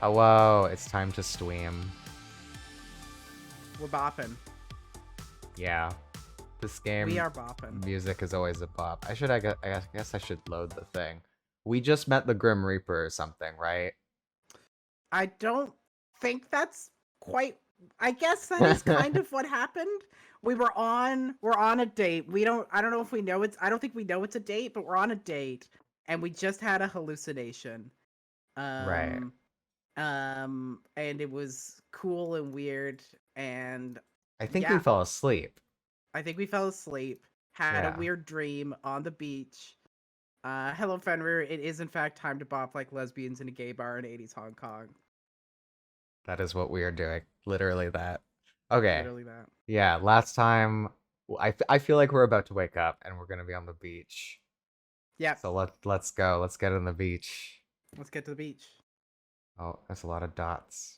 Hello, it's time to stream. We're bopping. Yeah, this We game are bopping. music is always a bop. I guess I should load the thing. We just met the Grim Reaper or something, right? I don't think that's quite. I guess that is kind of what happened. We're on a date. I don't know if we know it's I don't think we know it's a date, but we're on a date and we just had a hallucination. Right. Um and it was cool and weird, and I think we yeah, fell asleep. I think we fell asleep, had a Yeah, weird dream on the beach. Hello Fenrir, it is in fact time to bop like lesbians in a gay bar in 80s Hong Kong. that is what we are doing. Literally that. Okay. Literally that. Yeah, last time I feel like we're about to wake up and we're gonna be on the beach. Yep. So let's go. Let's get on the beach. Let's get to the beach. Oh, there's a lot of dots.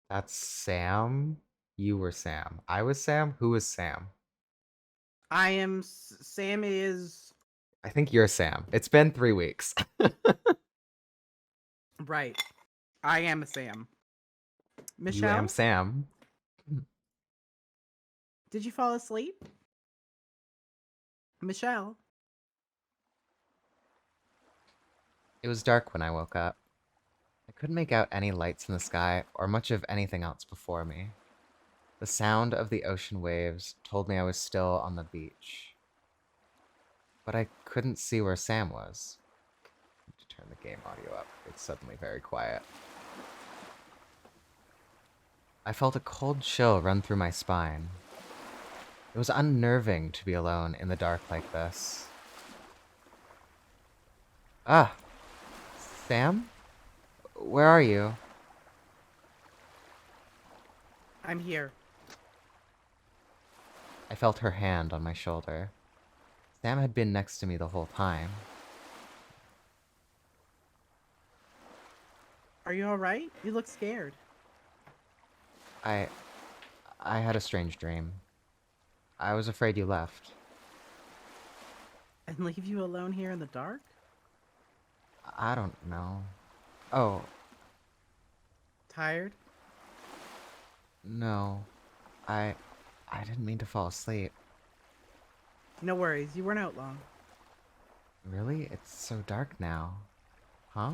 That's Sam. You were Sam. I was Sam. Who was Sam? Sam is I think you're Sam. It's been 3 weeks. right. I am a Sam. You am Michelle, Sam. did you fall asleep? Michelle. It was dark when I woke up. I couldn't make out any lights in the sky or much of anything else before me. The sound of the ocean waves told me I was still on the beach. But I couldn't see where Sam was. I need to turn the game audio up. It's suddenly very quiet. I felt a cold chill run through my spine. It was unnerving to be alone in the dark like this. Ah, Sam? Where are you? I'm here. I felt her hand on my shoulder. Sam had been next to me the whole time. Are you alright? You look scared. I I had a strange dream. I was afraid you left. And leave you alone here in the dark? I don't know. Oh, Tired? no. I I didn't mean to fall asleep. No worries, you weren't out long. Really? It's so dark now. Huh?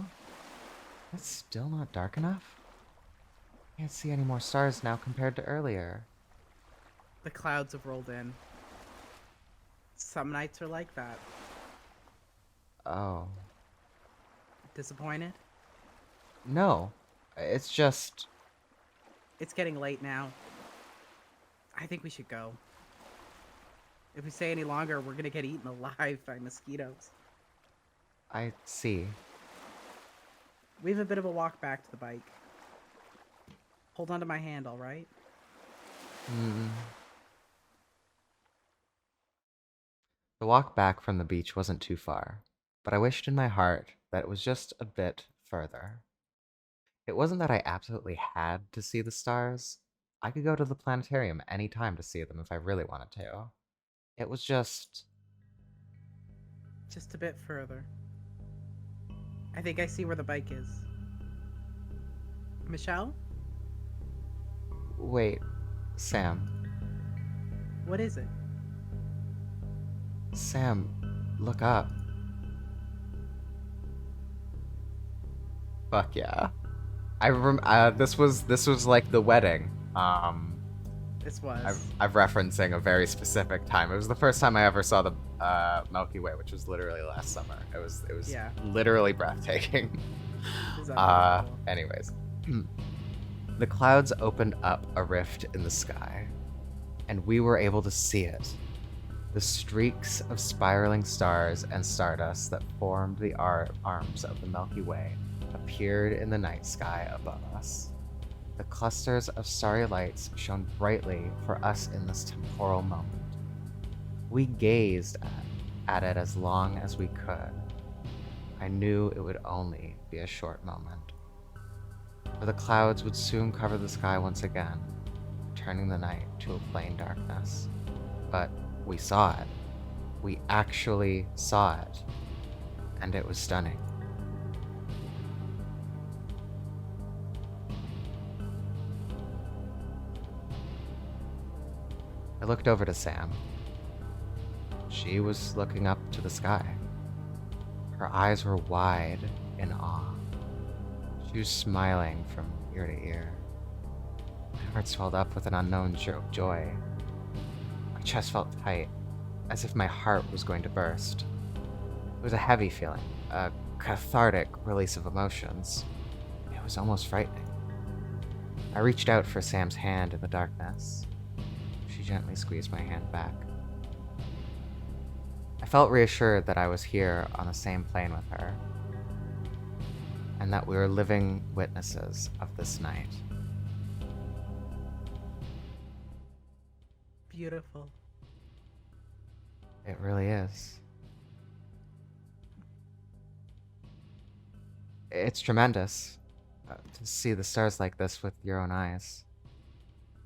It's still not dark enough? Can't see any more stars now compared to earlier. The clouds have rolled in. Some nights are like that. Oh. Disappointed? No. It's just... It's getting late now. I think we should go. If we stay any longer, we're gonna get eaten alive by mosquitoes. I see. We have a bit of a walk back to the bike. Hold on to my hand, alright? Mm. The walk back from the beach wasn't too far, but I wished in my heart that it was just a bit further. It wasn't that I absolutely had to see the stars. I could go to the planetarium any time to see them if I really wanted to. It was just... Just a bit further. I think I see where the bike is. Michelle? Wait, Sam. What is it? Sam, look up. Fuck yeah. This was like the wedding. This was. I'm referencing a very specific time. It was the first time I ever saw the Milky Way, which was literally last summer. It was Yeah. literally breathtaking. It was unbelievable. Anyways, the clouds opened up a rift in the sky, and we were able to see it. The streaks of spiraling stars and stardust that formed the arms of the Milky Way appeared in the night sky above us. The clusters of starry lights shone brightly for us in this temporal moment. We gazed at it as long as we could. I knew it would only be a short moment, for the clouds would soon cover the sky once again, turning the night to a plain darkness. But we saw it. We actually saw it. and it was stunning. I looked over to Sam. She was looking up to the sky. Her eyes were wide in awe. She was smiling from ear to ear. My heart swelled up with an unknown joy. My chest felt tight, as if my heart was going to burst. It was a heavy feeling, a cathartic release of emotions. It was almost frightening. I reached out for Sam's hand in the darkness. She gently squeezed my hand back. I felt reassured that I was here on the same plane with her, and that we were living witnesses of this night. Beautiful. It really is. It's tremendous to see the stars like this with your own eyes.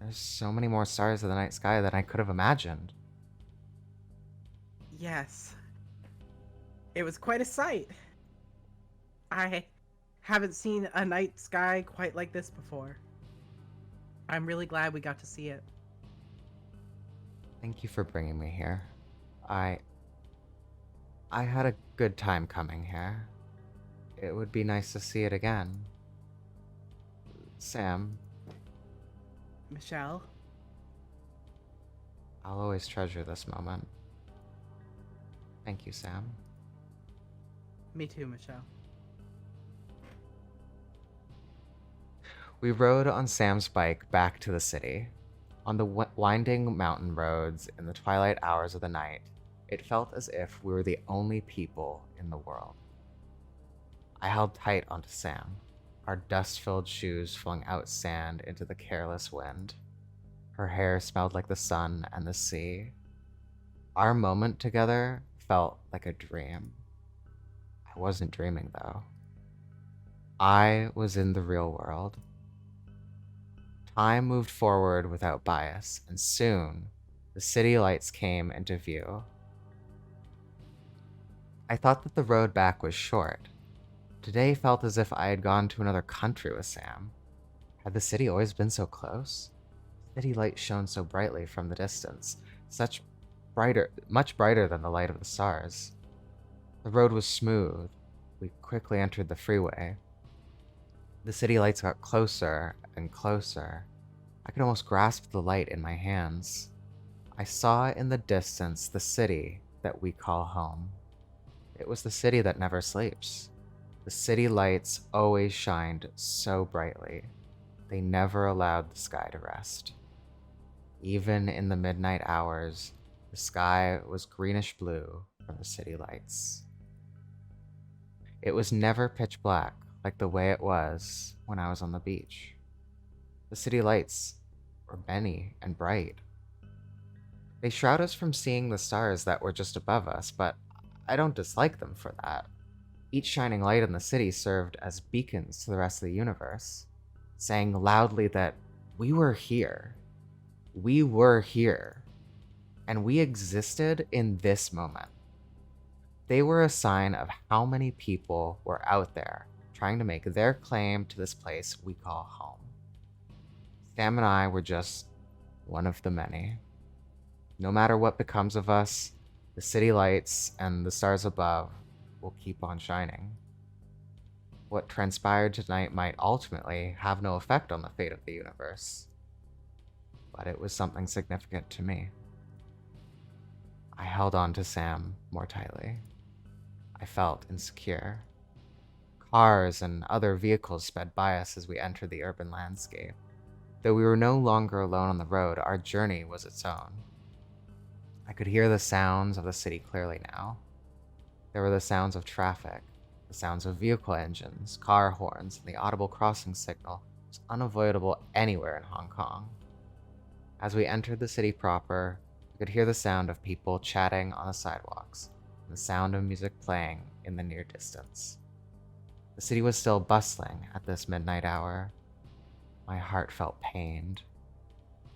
There's so many more stars in the night sky than I could have imagined. Yes. It was quite a sight. I haven't seen a night sky quite like this before. I'm really glad we got to see it. Thank you for bringing me here. I had a good time coming here. It would be nice to see it again. Sam, Michelle? I'll always treasure this moment. Thank you, Sam. Me too, Michelle. We rode on Sam's bike back to the city. On the winding mountain roads in the twilight hours of the night, it felt as if we were the only people in the world. I held tight onto Sam, our dust-filled shoes flung out sand into the careless wind. Her hair smelled like the sun and the sea. Our moment together felt like a dream. I wasn't dreaming, though. I was in the real world. Time moved forward without bias, and soon the city lights came into view. I thought that the road back was short. Today felt as if I had gone to another country with Sam. Had the city always been so close? City lights shone so brightly from the distance, much brighter than the light of the stars. The road was smooth. We quickly entered the freeway. The city lights got closer and closer. I could almost grasp the light in my hands. I saw in the distance the city that we call home. It was the city that never sleeps. The city lights always shined so brightly. They never allowed the sky to rest. Even in the midnight hours, the sky was greenish blue from the city lights. It was never pitch black like the way it was when I was on the beach. The city lights were many and bright. They shroud us from seeing the stars that were just above us, but I don't dislike them for that. Each shining light in the city served as beacons to the rest of the universe, saying loudly that we were here. We were here. And we existed in this moment. They were a sign of how many people were out there trying to make their claim to this place we call home. Sam and I were just one of the many. No matter what becomes of us, the city lights and the stars above will keep on shining. What transpired tonight might ultimately have no effect on the fate of the universe, but it was something significant to me. I held on to Sam more tightly. I felt insecure. Cars and other vehicles sped by us as we entered the urban landscape. Though we were no longer alone on the road, our journey was its own. I could hear the sounds of the city clearly now. There were the sounds of traffic, the sounds of vehicle engines, car horns, and the audible crossing signal was unavoidable anywhere in Hong Kong. As we entered the city proper, we could hear the sound of people chatting on the sidewalks and the sound of music playing in the near distance. The city was still bustling at this midnight hour. My heart felt pained.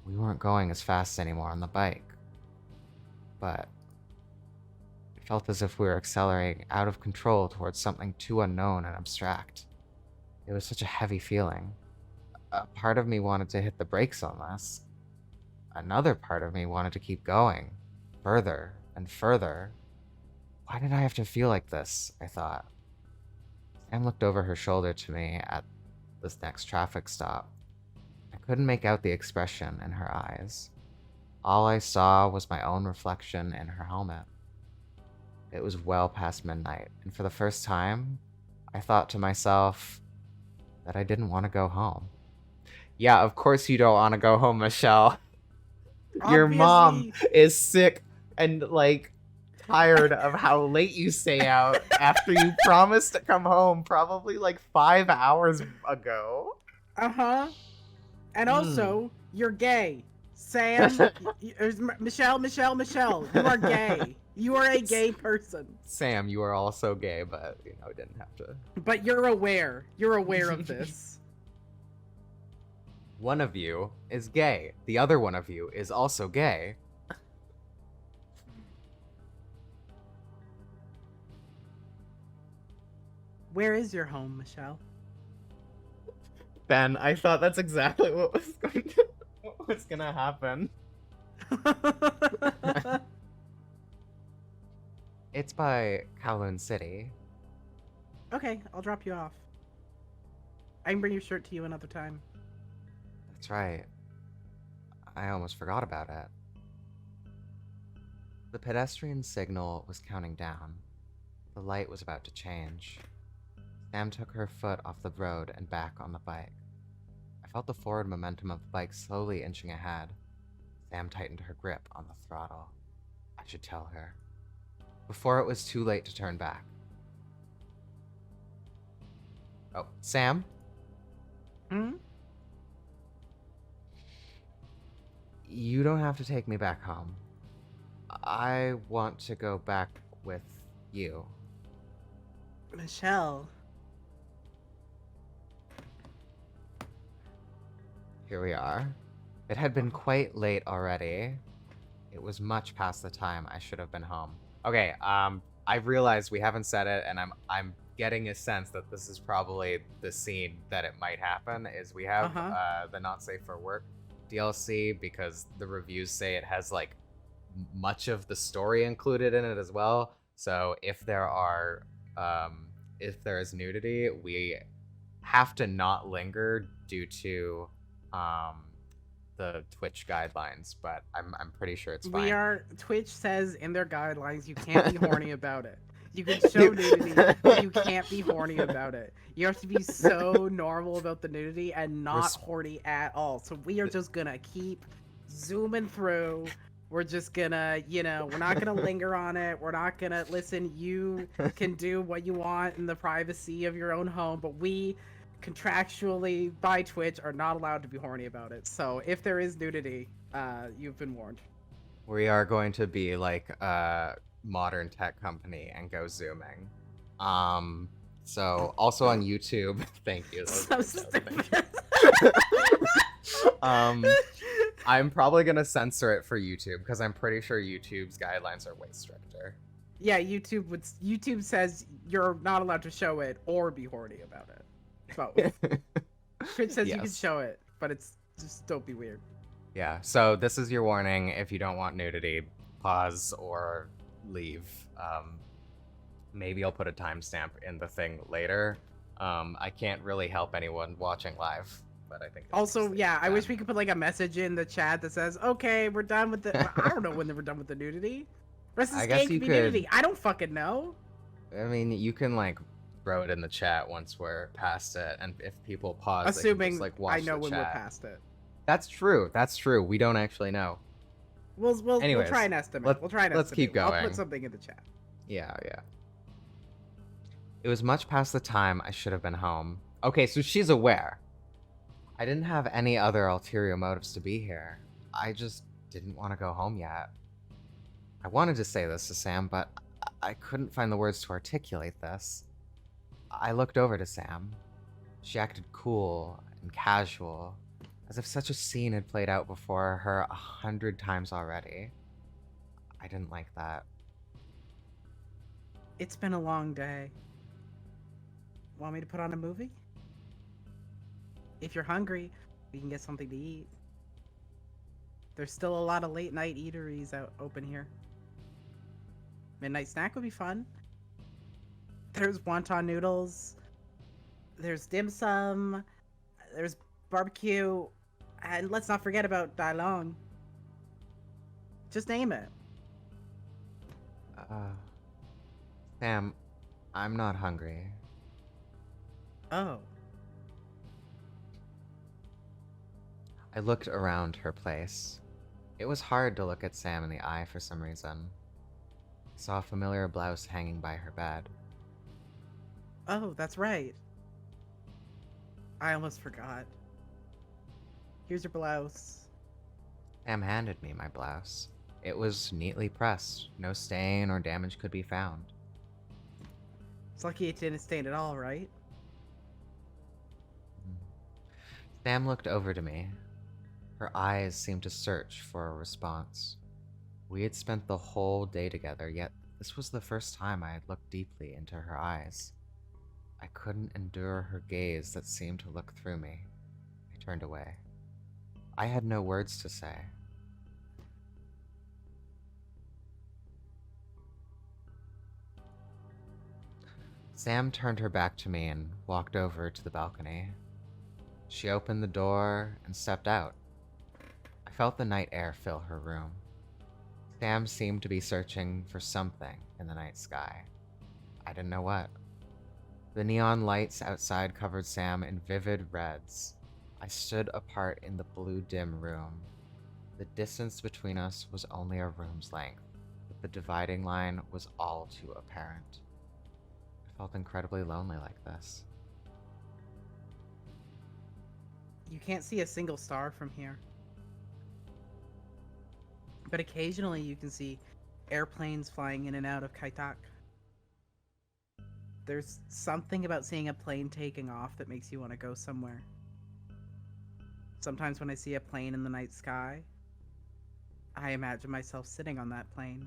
We weren't going as fast anymore on the bike, but felt as if we were accelerating out of control towards something too unknown and abstract. It was such a heavy feeling. A part of me wanted to hit the brakes on this. Another part of me wanted to keep going, further and further. Why did I have to feel like this? I thought. Sam looked over her shoulder to me at this next traffic stop. I couldn't make out the expression in her eyes. All I saw was my own reflection in her helmet. It was well past midnight, and for the first time, I thought to myself that I didn't want to go home. Yeah, of course you don't want to go home, Michelle. Your mom Obviously. is sick and, like, tired of how late you stay out after you promised to come home probably, like, 5 hours ago. Uh-huh. And also, you're gay. Sam, Michelle, you are gay. You are a gay person. Sam, you are also gay, but, you know, didn't have to. But you're aware. You're aware of this. One of you is gay. The other one of you is also gay. Where is your home, Michelle? Ben, I thought that's exactly what was gonna happen. It's by Kowloon City. Okay, I'll drop you off. I can bring your shirt to you another time. That's right. I almost forgot about it. The pedestrian signal was counting down. The light was about to change. Sam took her foot off the road and back on the bike. I felt the forward momentum of the bike slowly inching ahead. Sam tightened her grip on the throttle. I should tell her. Before it was too late to turn back. Oh, Sam? Hmm? You don't have to take me back home. I want to go back with you. Michelle. Here we are. It had been quite late already. It was much past the time I should have been home. Okay, I realized we haven't said it, and I'm getting a sense that this is probably the scene that it might happen, is we have the Not Safe for Work DLC, because the reviews say it has, like, much of the story included in it as well. So if there is nudity, we have to not linger due to the Twitch guidelines, but I'm pretty sure it's fine. Twitch says in their guidelines you can't be horny about it. You can show nudity, but you can't be horny about it. You have to be so normal about the nudity and not horny at all. So we are just gonna keep zooming through. We're just gonna, we're not gonna linger on it. We're not gonna listen. You can do what you want in the privacy of your own home, but we contractually by Twitch are not allowed to be horny about it. So if there is nudity, you've been warned. We are going to be like a modern tech company and go zooming. So also on YouTube. Thank you. So stupid. I'm probably gonna censor it for YouTube because I'm pretty sure YouTube's guidelines are way stricter. Yeah, YouTube says you're not allowed to show it or be horny about it. Both. Twitch says you can show it, but it's just don't be weird. Yeah, so this is your warning. If you don't want nudity, pause or leave. Maybe I'll put a timestamp in the thing later. I can't really help anyone watching live, but I think also, yeah, I wish we could put like a message in the chat that says, "Okay, we're done with the." I don't know when they were done with the nudity. Rest of this game could be nudity. I don't fucking know. I mean, you can like throw it in the chat once we're past it, and if people pause, assuming they can just, like, watch I know the when chat. we're past it. That's true. That's true. We don't actually know. We'll try an estimate. Let's keep going. I'll put something in the chat. Yeah. It was much past the time I should have been home. Okay, so she's aware. I didn't have any other ulterior motives to be here. I just didn't want to go home yet. I wanted to say this to Sam, but I couldn't find the words to articulate this. I looked over to Sam. She acted cool and casual, as if such a scene had played out before her 100 times already. I didn't like that. It's been a long day. Want me to put on a movie? If you're hungry, we can get something to eat. There's still a lot of late night eateries out open here. Midnight snack would be fun. There's wonton noodles. There's dim sum. There's barbecue. And let's not forget about Dai Long. Just name it. Uh, Sam, I'm not hungry. Oh. I looked around her place. It was hard to look at Sam in the eye for some reason. I saw a familiar blouse hanging by her bed. Oh, that's right. I almost forgot. Here's your blouse. Sam handed me my blouse. It was neatly pressed. No stain or damage could be found. It's lucky it didn't stain at all, right? Sam looked over to me. Her eyes seemed to search for a response. We had spent the whole day together, yet this was the first time I had looked deeply into her eyes. I couldn't endure her gaze that seemed to look through me. I turned away. I had no words to say. Sam turned her back to me and walked over to the balcony. She opened the door and stepped out. I felt the night air fill her room. Sam seemed to be searching for something in the night sky. I didn't know what. The neon lights outside covered Sam in vivid reds. I stood apart in the blue dim room. The distance between us was only a room's length, but the dividing line was all too apparent. I felt incredibly lonely like this. You can't see a single star from here. But occasionally you can see airplanes flying in and out of Kaitak. There's something about seeing a plane taking off that makes you want to go somewhere. Sometimes when I see a plane in the night sky, I imagine myself sitting on that plane.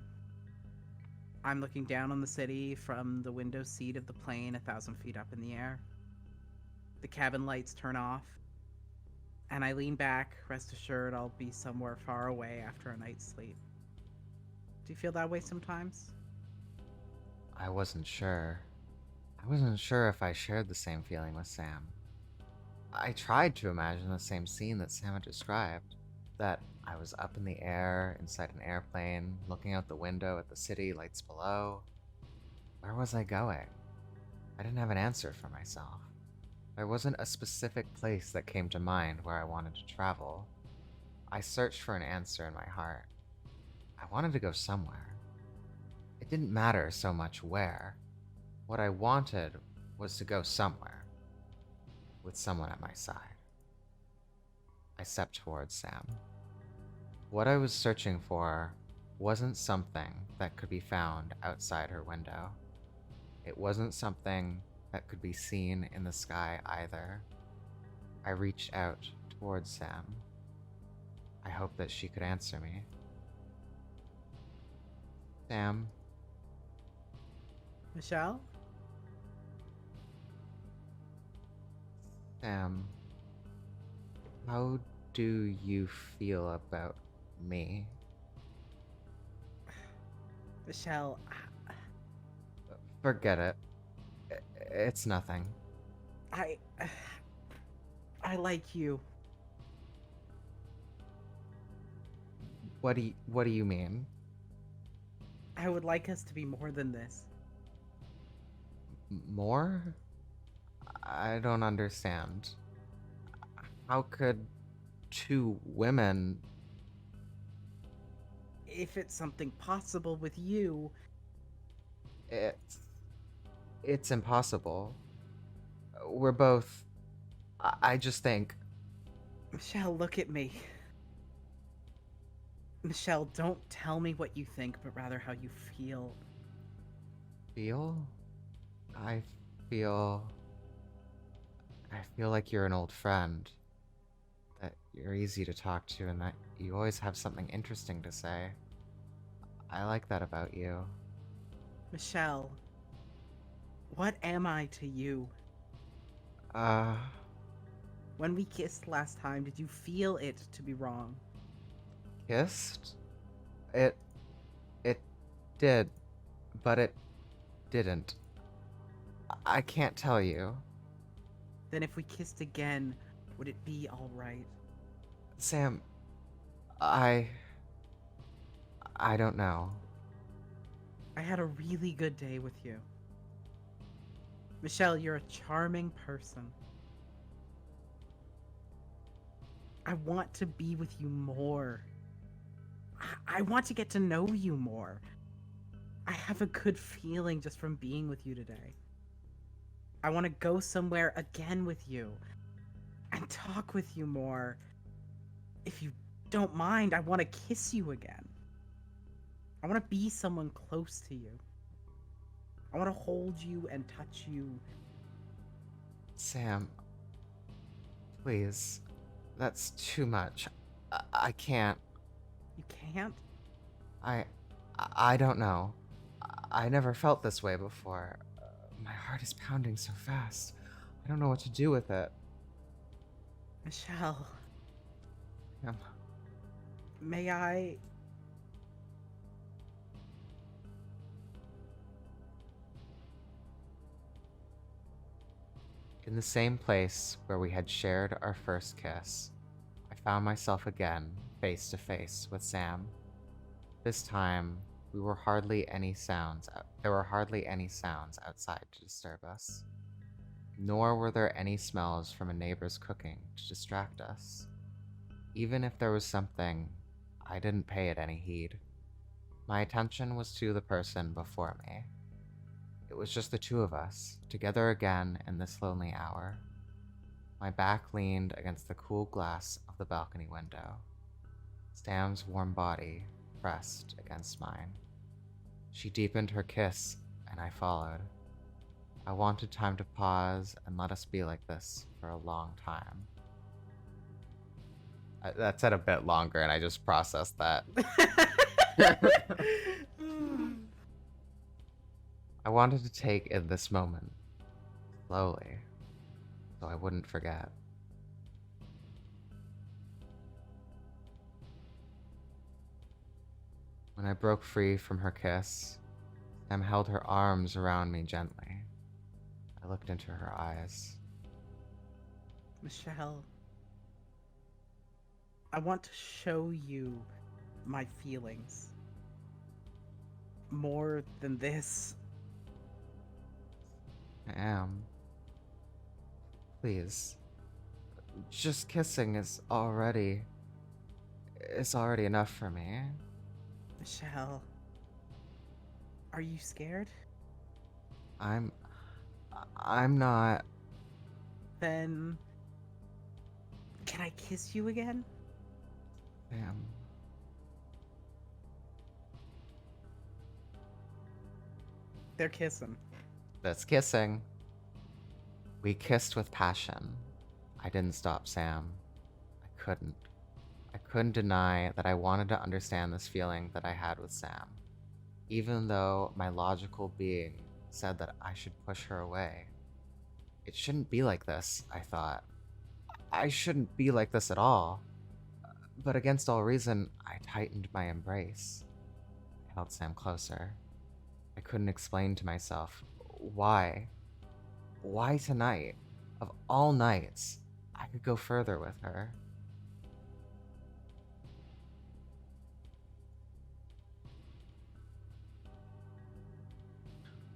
I'm looking down on the city from the window seat of the plane 1,000 feet up in the air. The cabin lights turn off, and I lean back, rest assured I'll be somewhere far away after a night's sleep. Do you feel that way sometimes? I wasn't sure. I wasn't sure if I shared the same feeling with Sam. I tried to imagine the same scene that Sam had described, that I was up in the air, inside an airplane, looking out the window at the city lights below. Where was I going? I didn't have an answer for myself. There wasn't a specific place that came to mind where I wanted to travel. I searched for an answer in my heart. I wanted to go somewhere. It didn't matter so much where. What I wanted was to go somewhere, with someone at my side. I stepped towards Sam. What I was searching for wasn't something that could be found outside her window. It wasn't something that could be seen in the sky either. I reached out towards Sam. I hoped that she could answer me. Sam? Michelle? Sam, how do you feel about me? Michelle, Forget it. It's nothing. I like you. What do you mean? I would like us to be more than this. More? I don't understand. How could two women... If it's something possible with you, It's impossible. We're both... I just think... Michelle, look at me. Michelle, don't tell me what you think, but rather how you feel. Feel? I feel... I feel like you're an old friend. That you're easy to talk to and that you always have something interesting to say. I like that about you. Michelle, What am I to you? Uh, When we kissed last time, did you feel it to be wrong? kissed? It, it did, but it didn't. I can't tell you. Then if we kissed again, would it be alright? Sam, I, I don't know. I had a really good day with you. Michelle, you're a charming person. I want to be with you more. I want to get to know you more. I have a good feeling just from being with you today. I want to go somewhere again with you and talk with you more. If you don't mind, I want to kiss you again. I want to be someone close to you. I want to hold you and touch you. Sam, please. That's too much. I can't. You can't? I, I don't know. I never felt this way before. My heart is pounding so fast. I don't know what to do with it. Michelle, Um, may I? In the same place where we had shared our first kiss, I found myself again face to face with Sam. This time, we were hardly any sounds. There were hardly any sounds outside to disturb us, nor were there any smells from a neighbor's cooking to distract us. Even if there was something, I didn't pay it any heed. My attention was to the person before me. It was just the two of us, together again in this lonely hour. My back leaned against the cool glass of the balcony window. Sam's warm body pressed against mine. She deepened her kiss, and I followed. I wanted time to pause and let us be like this for a long time. That said a bit longer, and I just processed that. I wanted to take in this moment slowly, so I wouldn't forget. When I broke free from her kiss, Sam held her arms around me gently. I looked into her eyes. Michelle, I want to show you my feelings. More than this. I am. Please. Just kissing is already enough for me. Michelle, are you scared? I'm not. Then can I kiss you again? Sam. They're kissing. That's kissing. We kissed with passion. I didn't stop Sam. I couldn't. I couldn't deny that I wanted to understand this feeling that I had with Sam, even though my logical being said that I should push her away. It shouldn't be like this, I thought. I shouldn't be like this at all. But against all reason, I tightened my embrace. I held Sam closer. I couldn't explain to myself why. Why tonight? Of all nights, I could go further with her.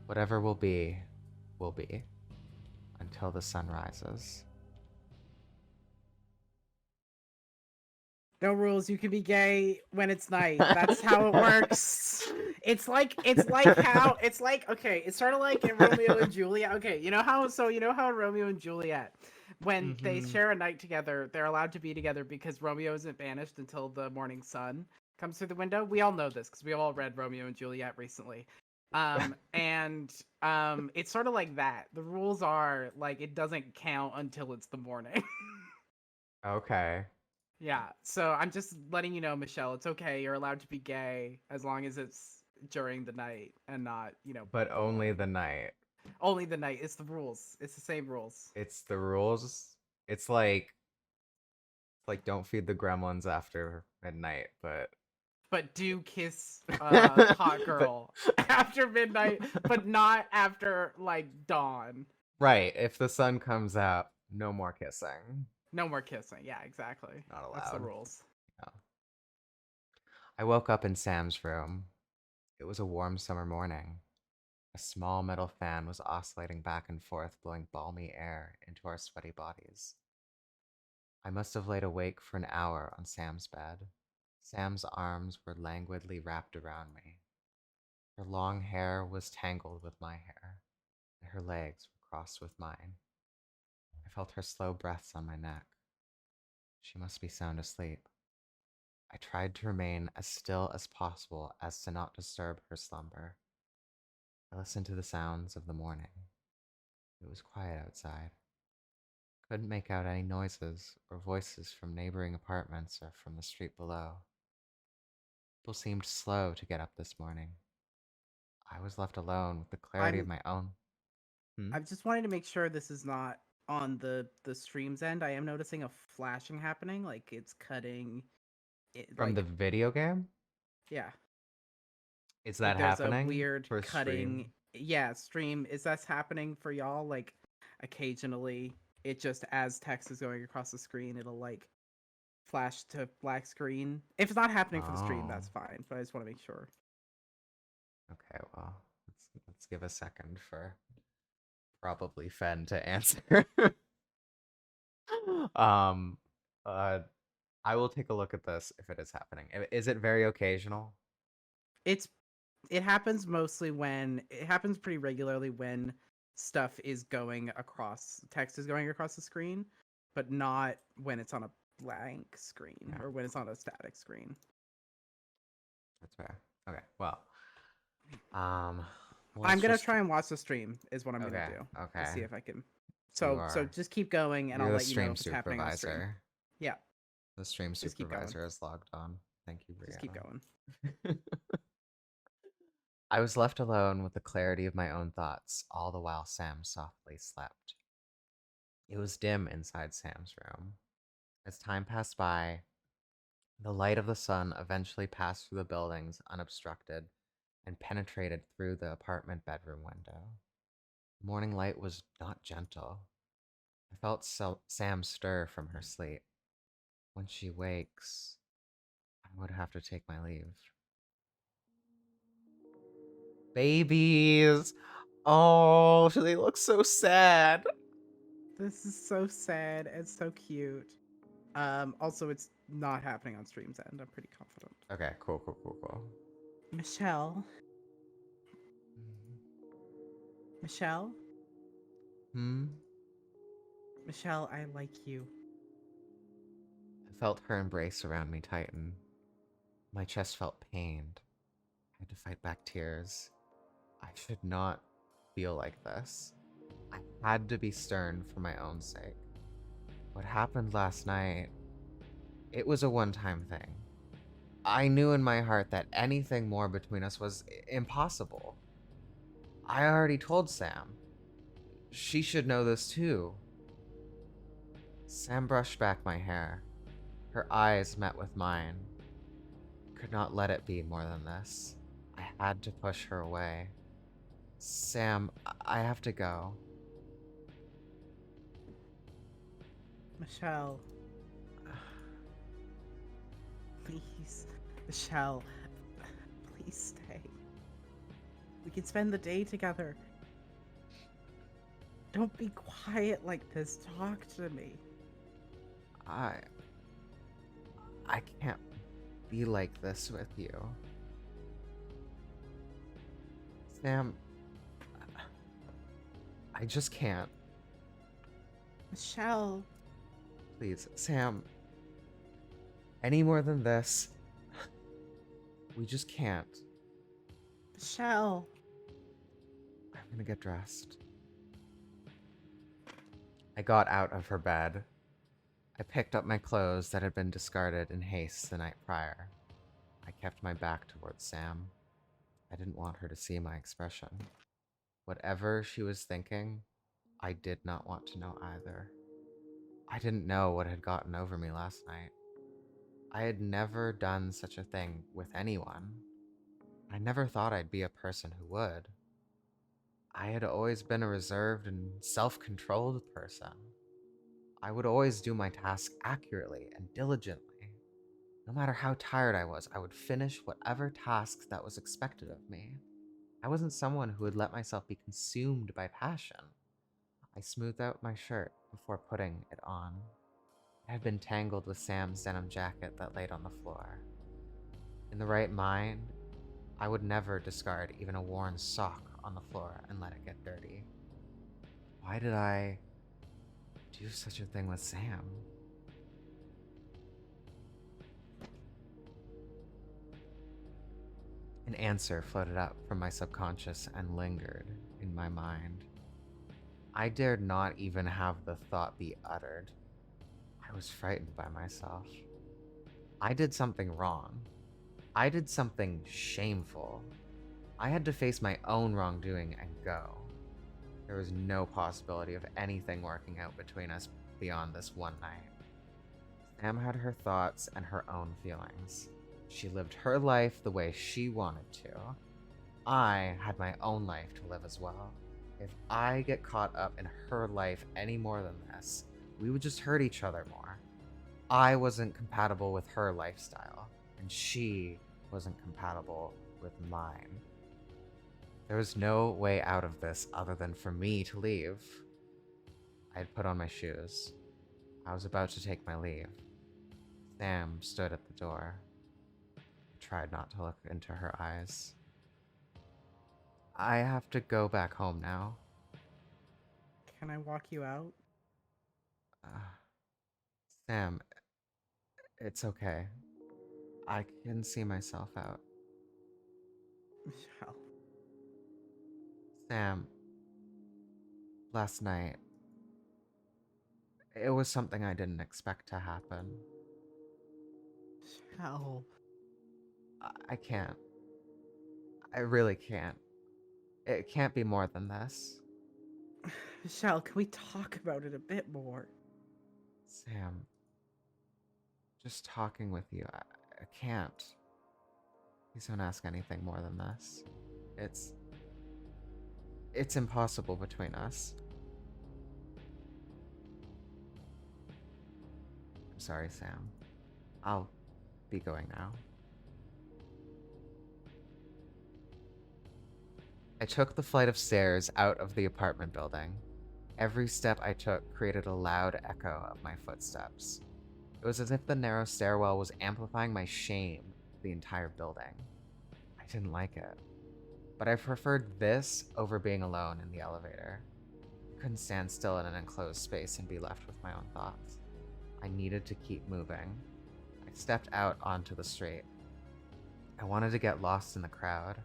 Whatever will be, until the sun rises. No rules. You can be gay when it's night. That's how it works. It's like okay. It's sort of like in Romeo and Juliet. Okay, you know how Romeo and Juliet, when they Mm-hmm. share a night together, they're allowed to be together because Romeo isn't banished until the morning sun comes through the window. We all know this because we all read Romeo and Juliet recently. It's sort of like that. The rules are like it doesn't count until it's the morning. Okay. Yeah, so I'm just letting you know, Michelle, it's okay. You're allowed to be gay as long as it's during the night and not, But only the night. Only the night. It's the rules. It's the same rules. It's the rules. It's like don't feed the gremlins after midnight, But do kiss hot but girl after midnight, but not after like dawn. right, if the sun comes out, no more kissing. No more kissing. Yeah, exactly. Not That's the allowed. rules. No. I woke up in Sam's room. It was a warm summer morning. A small metal fan was oscillating back and forth, blowing balmy air into our sweaty bodies. I must have laid awake for an hour on Sam's bed. Sam's arms were languidly wrapped around me. Her long hair was tangled with my hair, and her legs were crossed with mine. I felt her slow breaths on my neck. She must be sound asleep. I tried to remain as still as possible as to not disturb her slumber. I listened to the sounds of the morning. It was quiet outside. Couldn't make out any noises or voices from neighboring apartments or from the street below. People seemed slow to get up this morning. I was left alone with the clarity of I'm my own. Hmm? I'm just wanting to make sure this is not on the stream's end. I am noticing a flashing happening, like it's cutting it, From the like video game? yeah. Is Like that there's a happening weird for cutting. stream? Yeah, stream. Is that happening for y'all? Like occasionally it just as text is going across the screen, it'll like flash to black screen. If it's not happening for the stream, Oh, that's fine. But I just want to make sure. okay. Well, let's give a second for probably Fen to answer. um, uh, I will take a look at this if it is happening. Is it very occasional? It's it happens mostly when it happens pretty regularly when stuff is going across text is going across the screen, but not when it's on a blank screen Yeah, or when it's on a static screen. that's fair. Okay. Well, um, I'm let's gonna just. try and watch the stream is what I'm gonna Okay. do to Okay. see if I can. You So are. just keep going and You're I'll the let you know stream if it's happening on stream. supervisor. Yeah, The stream just keep going. supervisor is logged on. Thank you, Just keep going. Brianna. I was left alone with the clarity of my own thoughts, all the while Sam softly slept. It was dim inside Sam's room. As time passed by, the light of the sun eventually passed through the buildings unobstructed and penetrated through the apartment bedroom window. The morning light was not gentle. I felt Sam stir from her sleep. When she wakes, I would have to take my leave. Babies! Oh, they look so sad. This is so sad and so cute. Also, it's not happening on stream's end. I'm pretty confident. Okay, cool. Michelle, Michelle, Hmm? Michelle, I like you. I felt her embrace around me tighten. My chest felt pained. I had to fight back tears. I should not feel like this. I had to be stern for my own sake. What happened last night, it was a one-time thing. I knew in my heart that anything more between us was impossible. I already told Sam. She should know this too. Sam brushed back my hair. Her eyes met with mine. Could not let it be more than this. I had to push her away. Sam, I have to go. Michelle, please. Michelle, please stay. We can spend the day together. Don't be quiet like this. Talk to me. I can't be like this with you. Sam, I just can't. Michelle, Please, Sam. Any more than this, we just can't. Michelle. I'm gonna get dressed. I got out of her bed. I picked up my clothes that had been discarded in haste the night prior. I kept my back towards Sam. I didn't want her to see my expression. Whatever she was thinking, I did not want to know either. I didn't know what had gotten over me last night. I had never done such a thing with anyone. I never thought I'd be a person who would. I had always been a reserved and self controlled person. I would always do my task accurately and diligently. No matter how tired I was, I would finish whatever task that was expected of me. I wasn't someone who would let myself be consumed by passion. I smoothed out my shirt before putting it on. It had been tangled with Sam's denim jacket that laid on the floor. In the right mind, I would never discard even a worn sock on the floor and let it get dirty. Why did I do such a thing with Sam? An answer floated up from my subconscious and lingered in my mind. I dared not even have the thought be uttered. I was frightened by myself. I did something wrong. I did something shameful. I had to face my own wrongdoing and go. There was no possibility of anything working out between us beyond this one night. Sam had her thoughts and her own feelings. She lived her life the way she wanted to. I had my own life to live as well. If I get caught up in her life any more than this, we would just hurt each other more. I wasn't compatible with her lifestyle, and she wasn't compatible with mine. There was no way out of this other than for me to leave. I had put on my shoes. I was about to take my leave. Sam stood at the door. I tried not to look into her eyes. I have to go back home now. Can I walk you out? Uh, Sam, it's okay. I can see myself out. Michelle. Sam, last night, it was something I didn't expect to happen. Michelle. I can't. I really can't. It can't be more than this. Michelle, can we talk about it a bit more? Sam, just talking with you, I can't. Please don't ask anything more than this. It's. It's impossible between us. I'm sorry, Sam. I'll be going now. I took the flight of stairs out of the apartment building. Every step I took created a loud echo of my footsteps. It was as if the narrow stairwell was amplifying my shame to the entire building. I didn't like it, but I preferred this over being alone in the elevator. I couldn't stand still in an enclosed space and be left with my own thoughts. I needed to keep moving. I stepped out onto the street. I wanted to get lost in the crowd,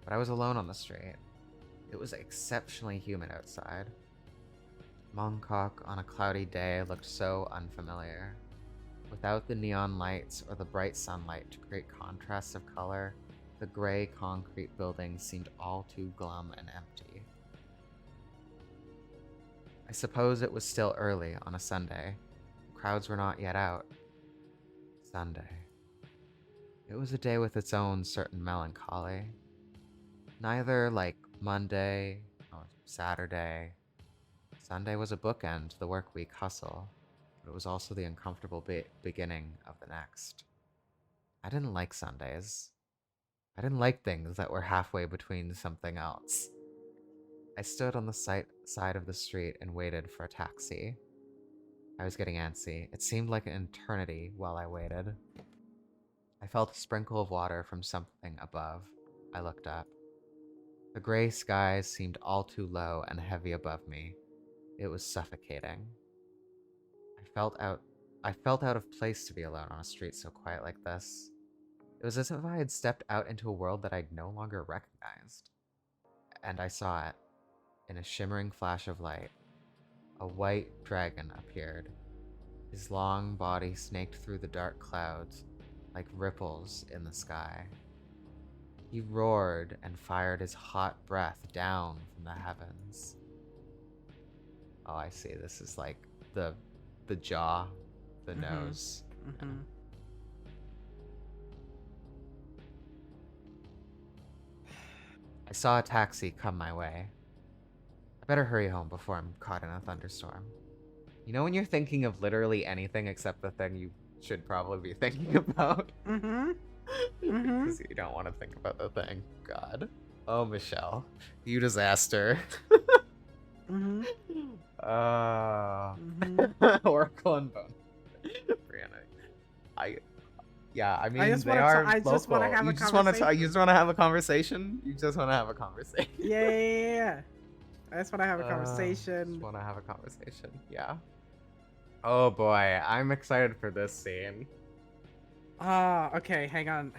but I was alone on the street. It was exceptionally humid outside. Mongkok on a cloudy day looked so unfamiliar. Without the neon lights or the bright sunlight to create contrasts of color, the gray concrete buildings seemed all too glum and empty. I suppose it was still early on a Sunday. The crowds were not yet out. Sunday. It was a day with its own certain melancholy. Neither like Monday or Saturday. Sunday was a bookend to the work week hustle, but it was also the uncomfortable beginning of the next. I didn't like Sundays. I didn't like things that were halfway between something else. I stood on the side of the street and waited for a taxi. I was getting antsy. It seemed like an eternity while I waited. I felt a sprinkle of water from something above. I looked up. The gray skies seemed all too low and heavy above me. It was suffocating. I felt out of place to be alone on a street so quiet like this. It was as if I had stepped out into a world that I'd no longer recognized. And I saw it. In a shimmering flash of light, a white dragon appeared. His long body snaked through the dark clouds like ripples in the sky. He roared and fired his hot breath down from the heavens. Oh, I see. This is like the jaw, the nose. Mm-hmm. I saw a taxi come my way. I better hurry home before I'm caught in a thunderstorm. You know when you're thinking of literally anything except the thing you should probably be thinking about? Mm-hmm. Because you don't want to think about the thing. God. Oh, Michelle. You disaster. Mm-hmm. Oracle and Bone. Brianna. I mean, just they wanna are I just want to local. have You a just want to conversation. you just want to have a conversation? You just want to have a conversation. Yeah. I just want to have a Just conversation. want to have a conversation. Yeah. Oh boy, I'm excited for this scene. Okay, hang on.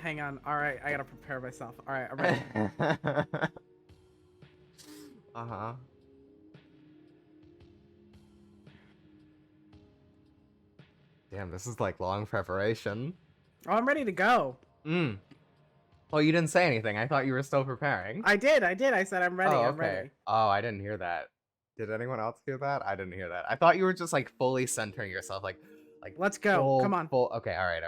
All right, I gotta prepare myself. All right, I'm ready. Uh-huh. Damn, this is like long preparation. Oh, I'm ready to go. Well, you didn't say anything. I thought you were still preparing. I did. I said I'm ready. Oh, I'm okay. ready. Oh, I didn't hear that. Did anyone else hear that? I didn't hear that. I thought you were just like fully centering yourself, like Let's go. full, Come on. full. Okay, all right.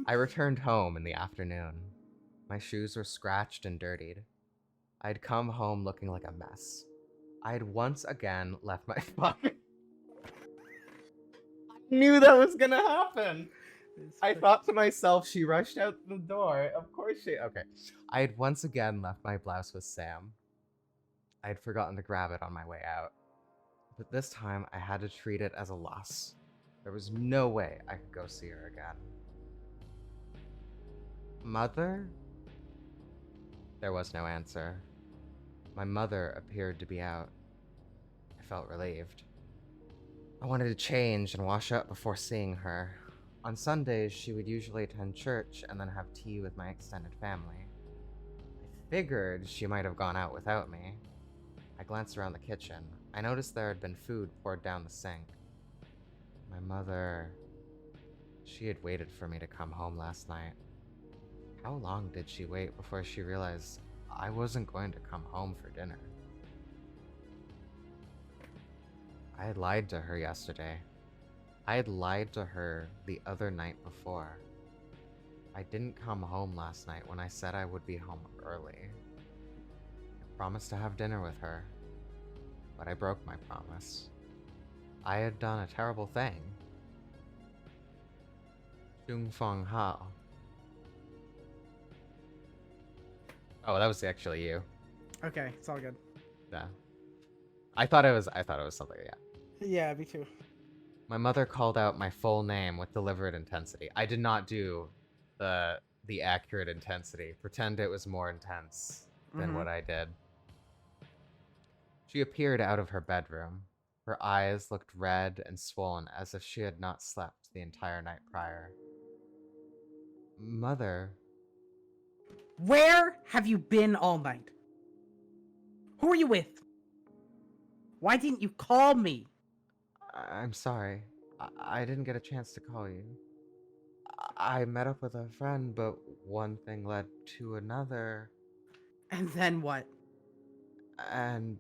I returned home in the afternoon. My shoes were scratched and dirtied. I'd come home looking like a mess. I had once again left my fuck. I knew that was gonna happen. I thought to myself, she rushed out the door. Of course she. Okay. I had once again left my blouse with Sam. I had forgotten to grab it on my way out. But this time, I had to treat it as a loss. There was no way I could go see her again. Mother? There was no answer. My mother appeared to be out. I felt relieved. I wanted to change and wash up before seeing her. On Sundays, she would usually attend church and then have tea with my extended family. I figured she might have gone out without me. I glanced around the kitchen. I noticed there had been food poured down the sink. My mother... She had waited for me to come home last night. How long did she wait before she realized I wasn't going to come home for dinner? I had lied to her yesterday. I had lied to her the other night before. I didn't come home last night when I said I would be home early. I promised to have dinner with her, but I broke my promise. I had done a terrible thing. Jung Feng Hao. Oh, that was actually you. Okay, it's all good. Yeah. I thought it was something, yeah. Yeah, me too. My mother called out my full name with deliberate intensity. I did not do the accurate intensity. Pretend it was more intense than what I did. She appeared out of her bedroom. Her eyes looked red and swollen as if she had not slept the entire night prior. Mother. Where have you been all night? Who are you with? Why didn't you call me? I'm sorry. I didn't get a chance to call you. I met up with a friend, but one thing led to another. And then what? And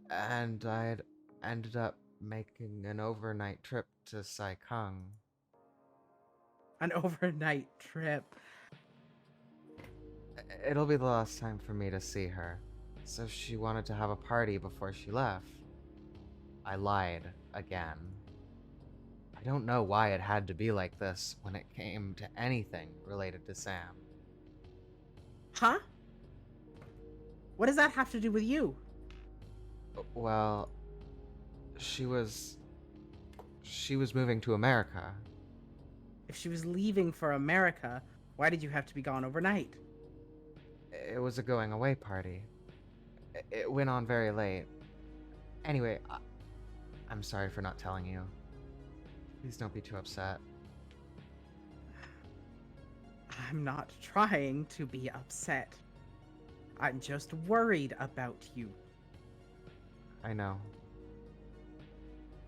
I'd ended up making an overnight trip to Saikang. An overnight trip. It'll be the last time for me to see her, so she wanted to have a party before she left. I lied again. I don't know why it had to be like this when it came to anything related to Sam. Huh? What does that have to do with you? Well, she was moving to America. If she was leaving for America, why did you have to be gone overnight? It was a going away party. It went on very late. Anyway, I'm sorry for not telling you. Please don't be too upset. I'm not trying to be upset. I'm just worried about you. I know.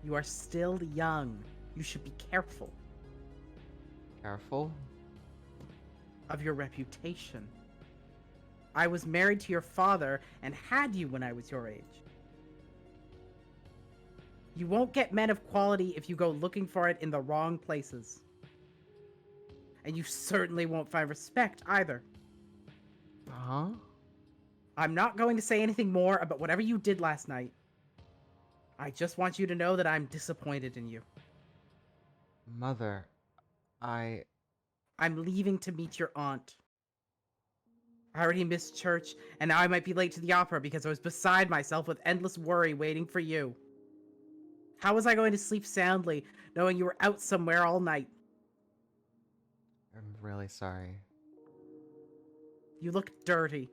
You are still young. You should be careful. Careful? of your reputation. I was married to your father and had you when I was your age. You won't get men of quality if you go looking for it in the wrong places. And you certainly won't find respect either. Huh? I'm not going to say anything more about whatever you did last night. I just want you to know that I'm disappointed in you. Mother, I'm leaving to meet your aunt. I already missed church, and now I might be late to the opera because I was beside myself with endless worry waiting for you. How was I going to sleep soundly, knowing you were out somewhere all night? I'm really sorry. You look dirty.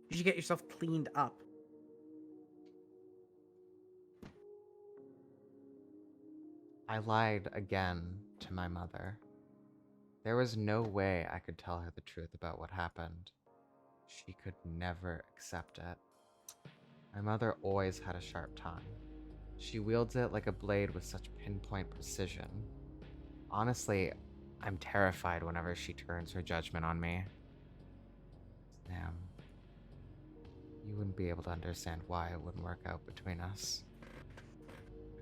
You should get yourself cleaned up. I lied again to my mother. There was no way I could tell her the truth about what happened. She could never accept it. My mother always had a sharp tongue. She wields it like a blade with such pinpoint precision. Honestly, I'm terrified whenever she turns her judgment on me. Sam, you wouldn't be able to understand why it wouldn't work out between us.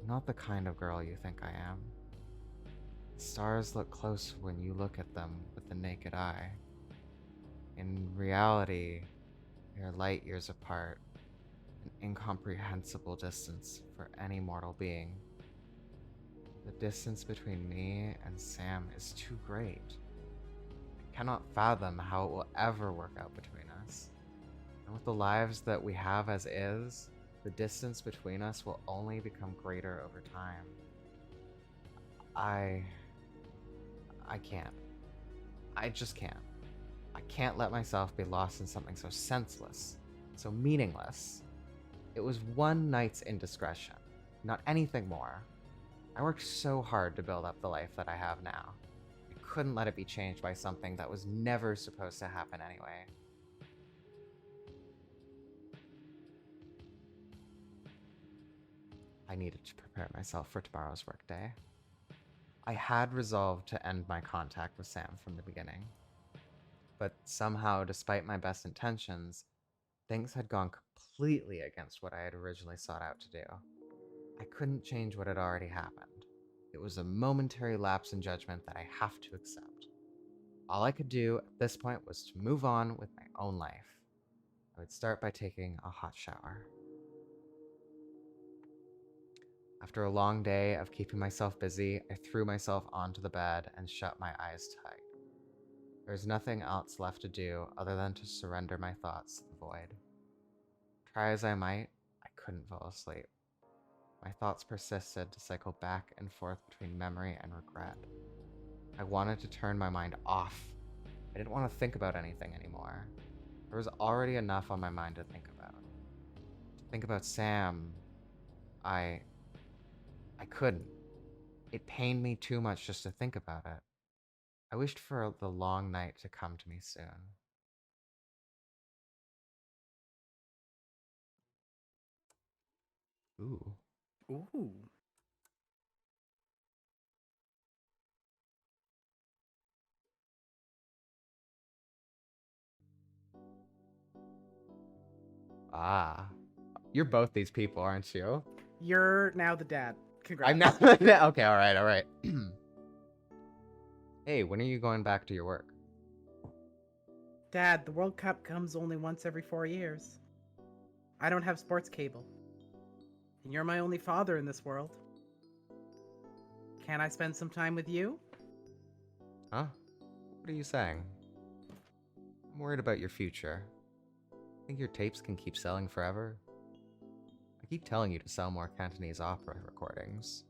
I'm not the kind of girl you think I am. Stars look close when you look at them with the naked eye. In reality, they're light years apart, an incomprehensible distance for any mortal being. The distance between me and Sam is too great. I cannot fathom how it will ever work out between us. And with the lives that we have as is, the distance between us will only become greater over time. I can't. I just can't. I can't let myself be lost in something so senseless, so meaningless. It was one night's indiscretion, not anything more. I worked so hard to build up the life that I have now. I couldn't let it be changed by something that was never supposed to happen anyway. I needed to prepare myself for tomorrow's workday. I had resolved to end my contact with Sam from the beginning. But somehow, despite my best intentions, things had gone completely against what I had originally sought out to do. I couldn't change what had already happened. It was a momentary lapse in judgment that I have to accept. All I could do at this point was to move on with my own life. I would start by taking a hot shower. After a long day of keeping myself busy, I threw myself onto the bed and shut my eyes tight. There was nothing else left to do other than to surrender my thoughts to the void. Try as I might, I couldn't fall asleep. My thoughts persisted to cycle back and forth between memory and regret. I wanted to turn my mind off. I didn't want to think about anything anymore. There was already enough on my mind to think about. To think about Sam, I couldn't. It pained me too much just to think about it. I wished for the long night to come to me soon. Ooh. Ooh. Ah. You're both these people, aren't you? You're now the dad. Congrats. I'm not. Okay, alright. Hey, when are you going back to your work? Dad, the World Cup comes only once every 4 years. I don't have sports cable. And you're my only father in this world. Can I spend some time with you? Huh? What are you saying? I'm worried about your future. Think your tapes can keep selling forever? I keep telling you to sell more Cantonese opera recordings.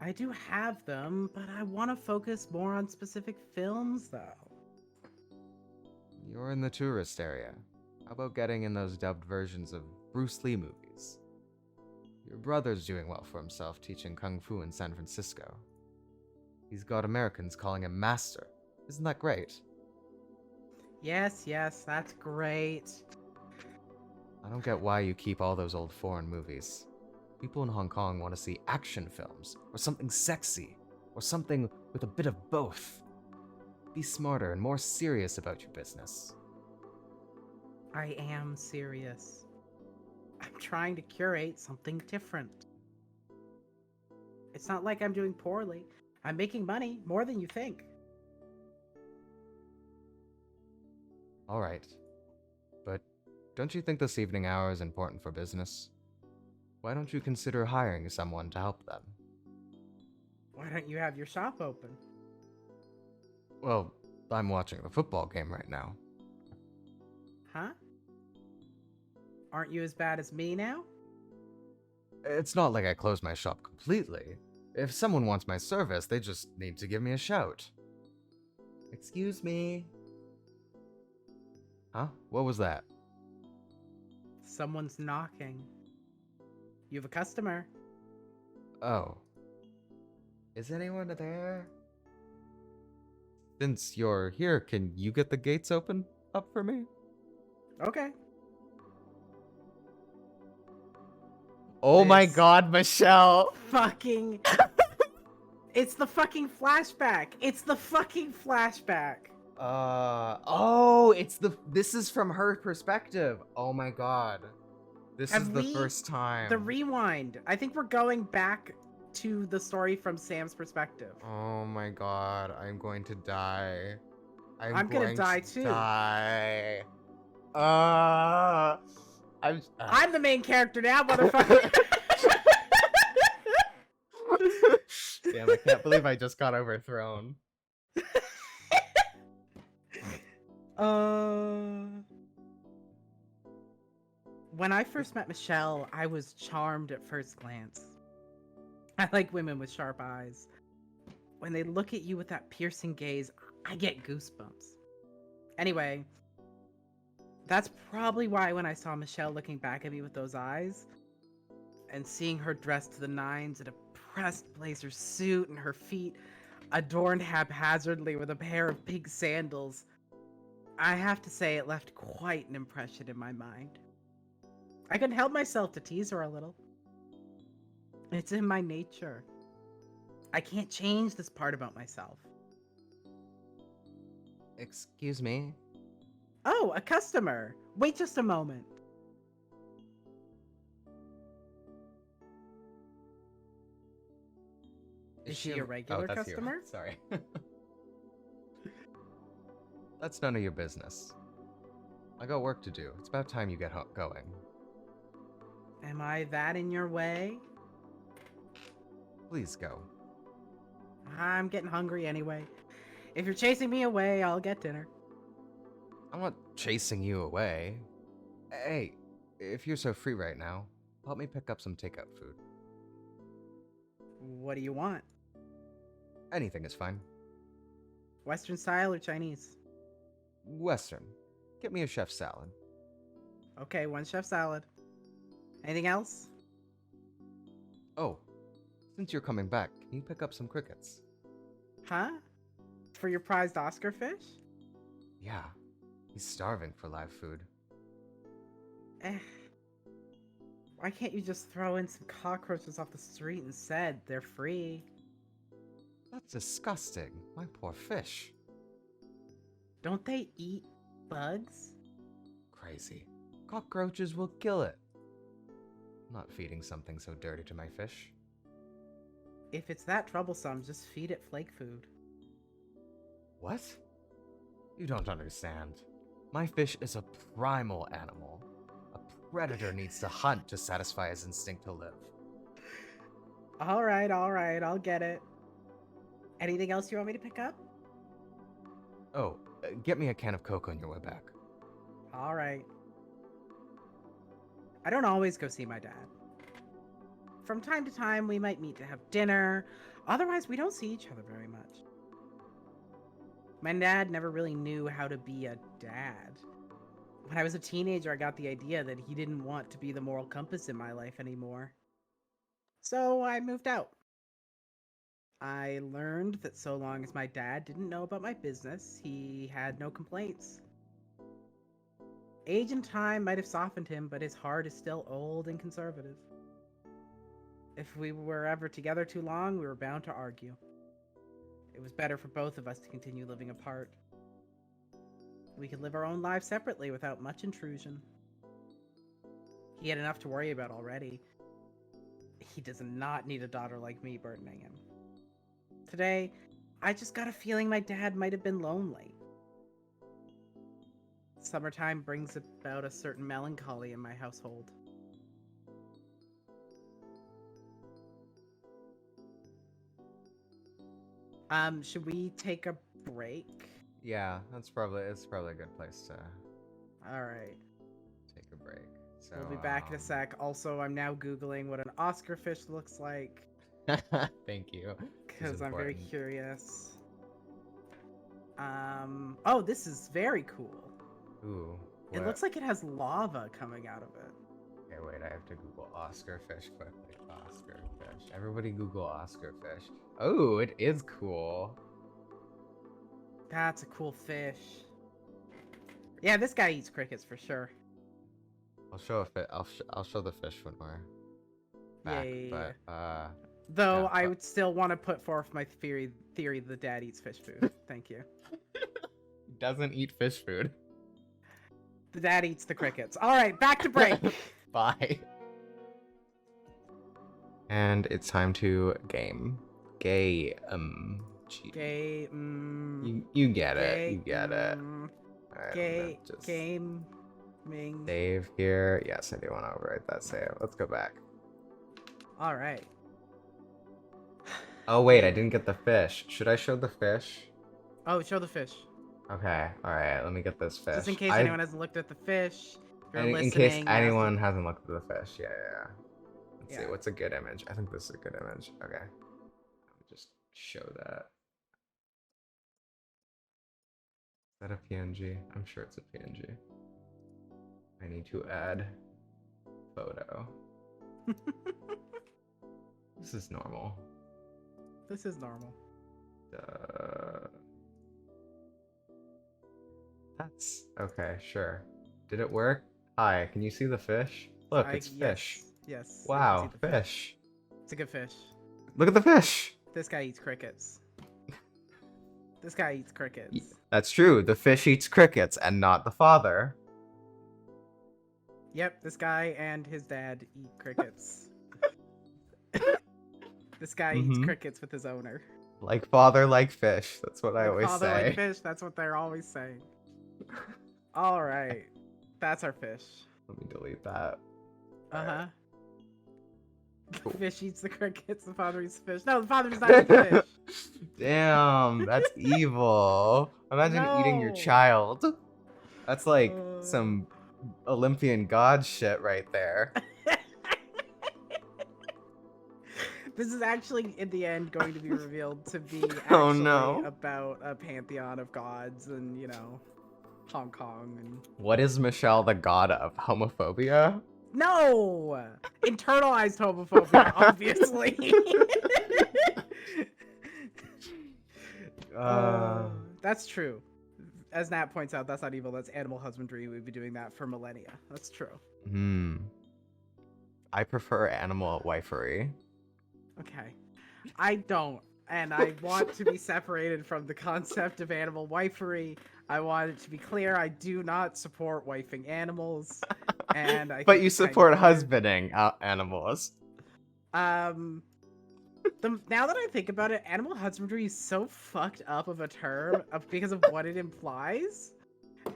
I do have them, but I want to focus more on specific films, though. You're in the tourist area. How about getting in those dubbed versions of Bruce Lee movies? Your brother's doing well for himself teaching Kung Fu in San Francisco. He's got Americans calling him master. Isn't that great? Yes, that's great. I don't get why you keep all those old foreign movies. People in Hong Kong want to see action films, or something sexy, or something with a bit of both. Be smarter and more serious about your business. I am serious. I'm trying to curate something different. It's not like I'm doing poorly. I'm making money, more than you think. Alright. But don't you think this evening hour is important for business? Why don't you consider hiring someone to help them? Why don't you have your shop open? Well, I'm watching the football game right now. Huh? Aren't you as bad as me now? It's not like I closed my shop completely. If someone wants my service, they just need to give me a shout. Excuse me? Huh? What was that? Someone's knocking. You have a customer. Oh. Is anyone there? Since you're here, can you get the gates open up for me? Okay. Oh my This god, Michelle! Fucking. It's the fucking flashback. It's the fucking flashback. This is from her perspective. Oh my god. This is the first time. The rewind. I think we're going back to the story from Sam's perspective. Oh my god, I'm going to die. I'm gonna die too. Die. I'm the main character now, motherfucker. Damn, I can't believe I just got overthrown. When I first met Michelle, I was charmed at first glance. I like women with sharp eyes. When they look at you with that piercing gaze, I get goosebumps. Anyway, that's probably why when I saw Michelle looking back at me with those eyes, and seeing her dressed to the nines in a pressed blazer suit and her feet adorned haphazardly with a pair of pink sandals, I have to say it left quite an impression in my mind. I couldn't help myself to tease her a little. It's in my nature. I can't change this part about myself. Excuse me? Oh, a customer. Wait just a moment. Is she a regular that's customer? You. Sorry. That's none of your business. I got work to do. It's about time you get going. Am I that in your way? Please go. I'm getting hungry anyway. If you're chasing me away, I'll get dinner. I'm not chasing you away. Hey, if you're so free right now, help me pick up some takeout food. What do you want? Anything is fine. Western style or Chinese? Western. Get me a chef salad. Okay, one chef salad. Anything else? Oh, since you're coming back, can you pick up some crickets? Huh? For your prized Oscar fish? Yeah, he's starving for live food. Why can't you just throw in some cockroaches off the street instead? They're free. That's disgusting. My poor fish. Don't they eat bugs? Crazy. Cockroaches will kill it. I'm not feeding something so dirty to my fish. If it's that troublesome, just feed it flake food. What? You don't understand. My fish is a primal animal. A predator needs to hunt to satisfy his instinct to live. Alright, I'll get it. Anything else you want me to pick up? Oh, get me a can of Coke on your way back. Alright. I don't always go see my dad. From time to time, we might meet to have dinner. Otherwise, we don't see each other very much. My dad never really knew how to be a dad. When I was a teenager, I got the idea that he didn't want to be the moral compass in my life anymore. So I moved out. I learned that so long as my dad didn't know about my business, he had no complaints. Age and time might have softened him, but his heart is still old and conservative. If we were ever together too long, we were bound to argue. It was better for both of us to continue living apart. We could live our own lives separately without much intrusion. He had enough to worry about already. He does not need a daughter like me burdening him. Today, I just got a feeling my dad might have been lonely. Summertime brings about a certain melancholy in my household. Should we take a break? Yeah, it's probably a good place to All right. take a break. So We'll be back in a sec. Also, I'm now Googling what an Oscar fish looks like. Thank you. Because I'm very curious. Oh, this is very cool. Ooh. It what- looks like it has lava coming out of it. Okay, wait, I have to Google Oscar fish quickly. Oscar fish. Everybody Google Oscar fish. Oh, it is cool. That's a cool fish. Yeah, this guy eats crickets for sure. I'll show a fit. I'll show the fish when we're back. Yeah. But Though yeah, I but- would still want to put forth my theory the dad eats fish food. Thank you. doesn't eat fish food. The dad eats the crickets. All right, back to break. Bye. And it's time to game. Gay. Gay. You get it. You get it. Alright, Gay. just Gaming. save here. Yes, I do want to overwrite that save. Let's go back. All right. Oh wait, I didn't get the fish. Should I show the fish? Oh, show the fish. Okay. All right. Let me get this fish. Just in case anyone hasn't looked at the fish. If you're in listening, case ask anyone them- hasn't looked at the fish. Yeah. Let's see. Yeah. What's a good image? I think this is a good image. Okay. Just show that. Is that a PNG? I'm sure it's a PNG. I need to add photo. This is normal. This is normal. That's okay, sure. Did it work? Hi, can you see the fish? Look, it's fish. Yes. I can Wow, see the fish. It's a good fish. Look at the fish. This guy eats crickets. This guy eats crickets. That's true. The fish eats crickets and not the father. Yep, this guy and his dad eat crickets. This guy eats Mhm. crickets with his owner. Like father, like fish. That's what I Like always father, say. like fish, that's what they're always saying. All right. That's our fish. Let me delete that. Uh-huh. Cool. The fish eats the crickets, the father eats the fish. No, the father does not eat the fish. Damn, that's evil. Imagine eating your No. child. That's like Uh. some Olympian god shit right there. This is actually, in the end, going to be revealed to be actually Oh, no. about a pantheon of gods and, you know, Hong Kong and... What is Michelle the god of? Homophobia? No! Internalized homophobia, obviously. That's true. As Nat points out, that's not evil. That's animal husbandry. We'd be doing that for millennia. That's true. I prefer animal wifery. Okay. I don't. And I want to be separated from the concept of animal wifery. I want it to be clear I do not support wifing animals. And I But think you it's kind support of weird. husbanding animals. Now that I think about it, animal husbandry is so fucked up of a term because of what it implies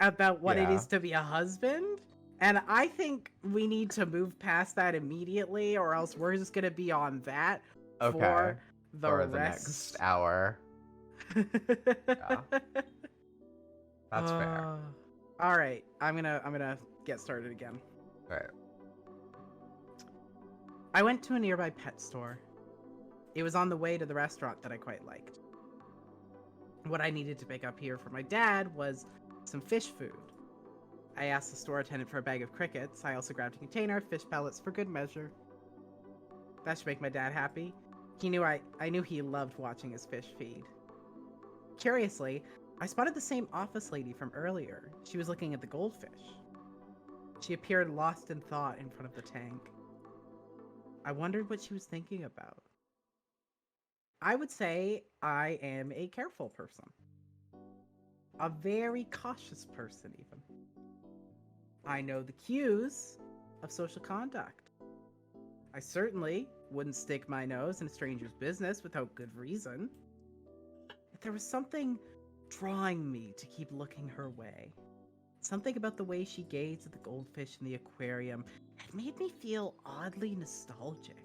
about what it Yeah. is to be a husband. And I think we need to move past that immediately, or else we're just gonna be on that Okay. for the For the rest. next hour. That's fair. All right, I'm gonna get started again. Right. I went to a nearby pet store. It was on the way to the restaurant that I quite liked. What I needed to pick up here for my dad was some fish food. I asked the store attendant for a bag of crickets. I also grabbed a container of fish pellets for good measure. That should make my dad happy. He knew I knew he loved watching his fish feed. Curiously, I spotted the same office lady from earlier. She was looking at the goldfish. She appeared lost in thought in front of the tank. I wondered what she was thinking about. I would say I am a careful person. A very cautious person, even. I know the cues of social conduct. I certainly wouldn't stick my nose in a stranger's business without good reason. But there was something drawing me to keep looking her way. Something about the way she gazed at the goldfish in the aquarium had made me feel oddly nostalgic.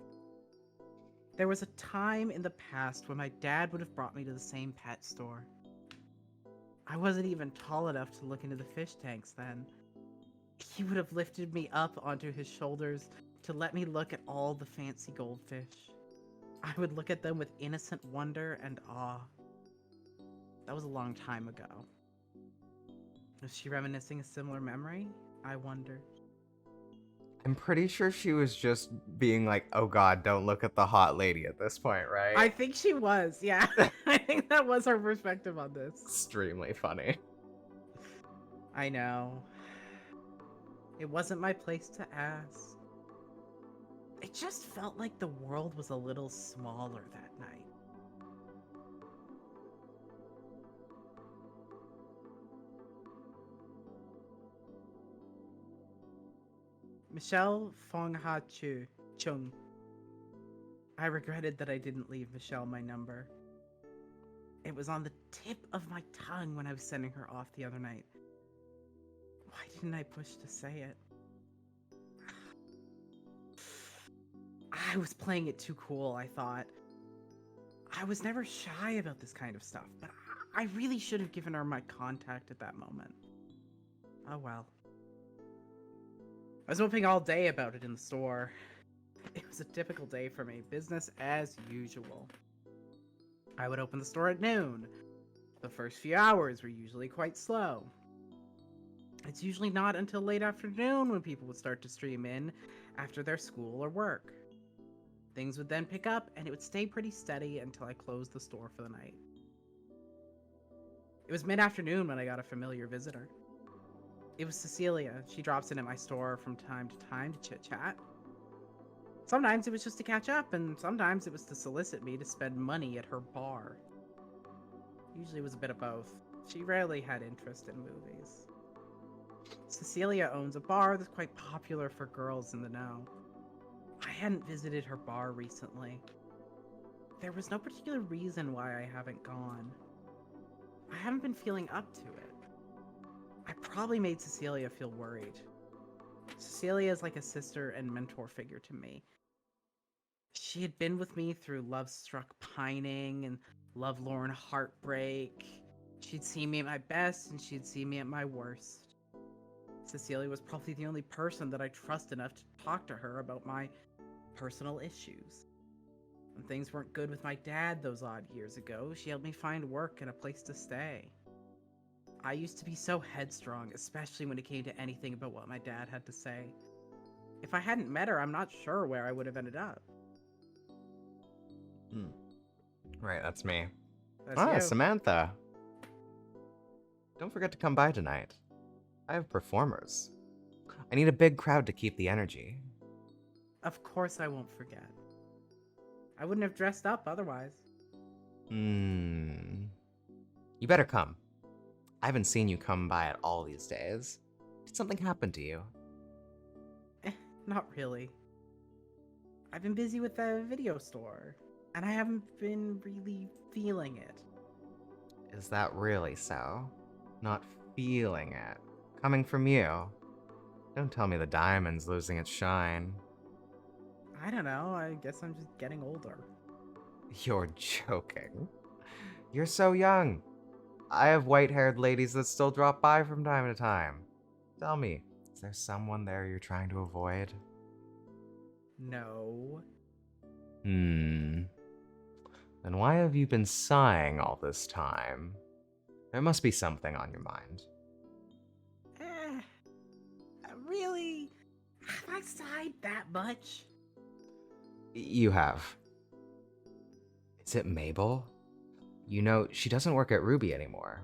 There was a time in the past when my dad would have brought me to the same pet store. I wasn't even tall enough to look into the fish tanks then. He would have lifted me up onto his shoulders to let me look at all the fancy goldfish. I would look at them with innocent wonder and awe. That was a long time ago. Was she reminiscing a similar memory? I wondered. I'm pretty sure she was just being like, oh god, don't look at the hot lady at this point, right? I think she was, yeah. I think that was her perspective on this. Extremely funny. I know. It wasn't my place to ask. It just felt like the world was a little smaller that night. Michelle Fong Ha Chu Chung. I regretted that I didn't leave Michelle my number. It was on the tip of my tongue when I was sending her off the other night. Why didn't I push to say it? I was playing it too cool, I thought. I was never shy about this kind of stuff, but I really should have given her my contact at that moment. Oh well. I was moping all day about it in the store. It was a typical day for me, business as usual. I would open the store at noon. The first few hours were usually quite slow. It's usually not until late afternoon when people would start to stream in after their school or work. Things would then pick up, and it would stay pretty steady until I closed the store for the night. It was mid-afternoon when I got a familiar visitor. It was Cecilia. She drops in at my store from time to time to chit-chat. Sometimes it was just to catch up, and sometimes it was to solicit me to spend money at her bar. Usually it was a bit of both. She rarely had interest in movies. Cecilia owns a bar that's quite popular for girls in the know. I hadn't visited her bar recently. There was no particular reason why I haven't gone. I haven't been feeling up to it. I probably made Cecilia feel worried. Cecilia is like a sister and mentor figure to me. She had been with me through love-struck pining and lovelorn heartbreak. She'd seen me at my best and she'd seen me at my worst. Cecilia was probably the only person that I trust enough to talk to her about my personal issues. When things weren't good with my dad those odd years ago, she helped me find work and a place to stay. I used to be so headstrong, especially when it came to anything about what my dad had to say. If I hadn't met her, I'm not sure where I would have ended up. Right, that's me. That's you. Samantha. Don't forget to come by tonight. I have performers. I need a big crowd to keep the energy. Of course I won't forget. I wouldn't have dressed up otherwise. You better come. I haven't seen you come by at all these days. Did something happen to you? Not really. I've been busy with the video store, and I haven't been really feeling it. Is that really so? Not feeling it. Coming from you. Don't tell me the diamond's losing its shine. I don't know, I guess I'm just getting older. You're joking. You're so young. I have white-haired ladies that still drop by from time to time. Tell me, is there someone there you're trying to avoid? No. Then why have you been sighing all this time? There must be something on your mind. Really? Have I sighed that much? You have. Is it Mabel? You know, she doesn't work at Ruby anymore.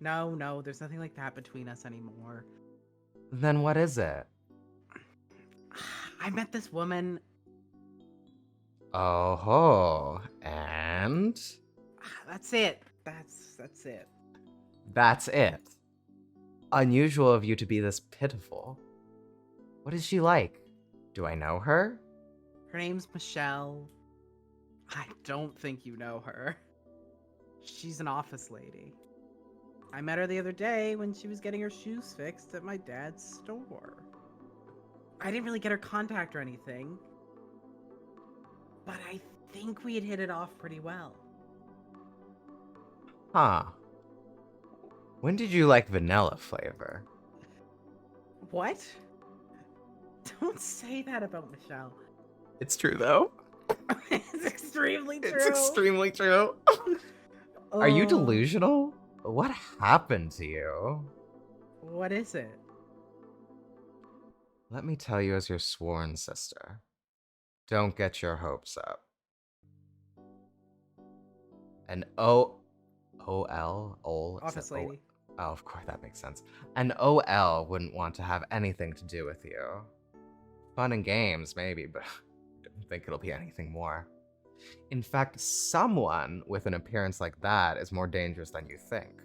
No, there's nothing like that between us anymore. Then what is it? I met this woman. Oh ho. And That's it. That's it. that's it. Unusual of you to be this pitiful. What is she like? Do I know her? Her name's Michelle. I don't think you know her. She's an office lady. I met her the other day when she was getting her shoes fixed at my dad's store. I didn't really get her contact or anything, but I think we had hit it off pretty well. Huh. When did you like vanilla flavor? What? Don't say that about Michelle. It's true, though. It's extremely true. It's extremely true. Are you delusional? What happened to you? What is it? Let me tell you as your sworn sister. Don't get your hopes up. An O-L? Office lady. Oh, of course, that makes sense. An OL wouldn't want to have anything to do with you. Fun and games, maybe, but I don't think it'll be anything more. In fact, someone with an appearance like that is more dangerous than you think.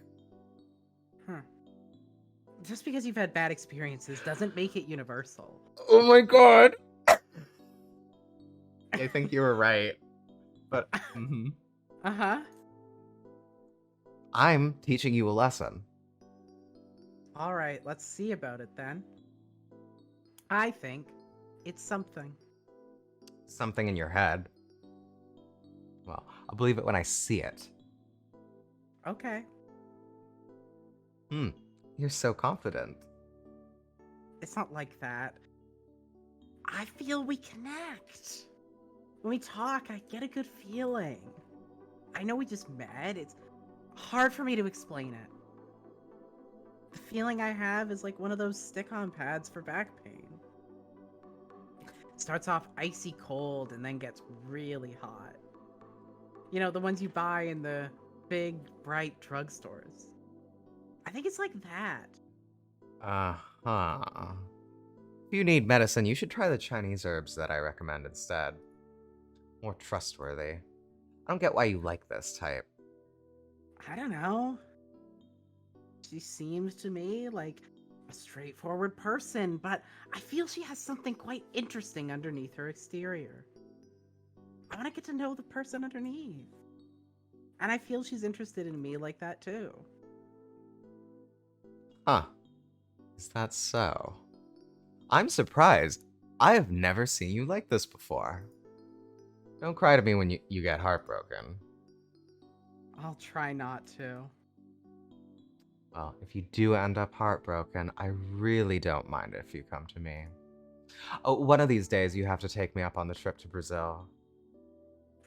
Just because you've had bad experiences doesn't make it universal. Oh my god! I think you were right. But, Uh-huh. I'm teaching you a lesson. All right, let's see about it then. I think it's something. Something in your head. Well, I'll believe it when I see it. Okay. You're so confident. It's not like that. I feel we connect. When we talk, I get a good feeling. I know we just met. It's hard for me to explain it. The feeling I have is like one of those stick-on pads for back pain. It starts off icy cold and then gets really hot. You know, the ones you buy in the big, bright drugstores. I think it's like that. Uh-huh. If you need medicine, you should try the Chinese herbs that I recommend instead. More trustworthy. I don't get why you like this type. I don't know. She seems to me like a straightforward person, but I feel she has something quite interesting underneath her exterior. I want to get to know the person underneath. And I feel she's interested in me like that too. Huh. Is that so? I'm surprised. I have never seen you like this before. Don't cry to me when you get heartbroken. I'll try not to. Well, if you do end up heartbroken, I really don't mind if you come to me. Oh, one of these days you have to take me up on the trip to Brazil.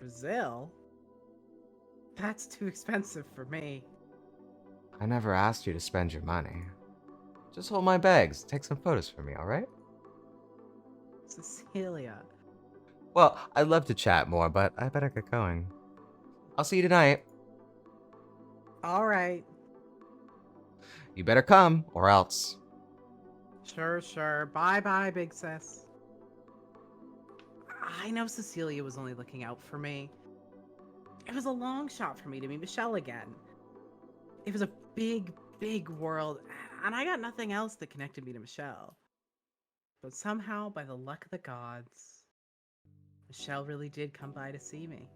Brazil? That's too expensive for me. I never asked you to spend your money. Just hold my bags, take some photos for me, alright? Cecilia. Well, I'd love to chat more, but I better get going. I'll see you tonight. All right. You better come, or else. Sure. Bye, big sis. I know Cecilia was only looking out for me. It was a long shot for me to meet Michelle again. It was a big, big world, and I got nothing else that connected me to Michelle. But somehow, by the luck of the gods, Michelle really did come by to see me.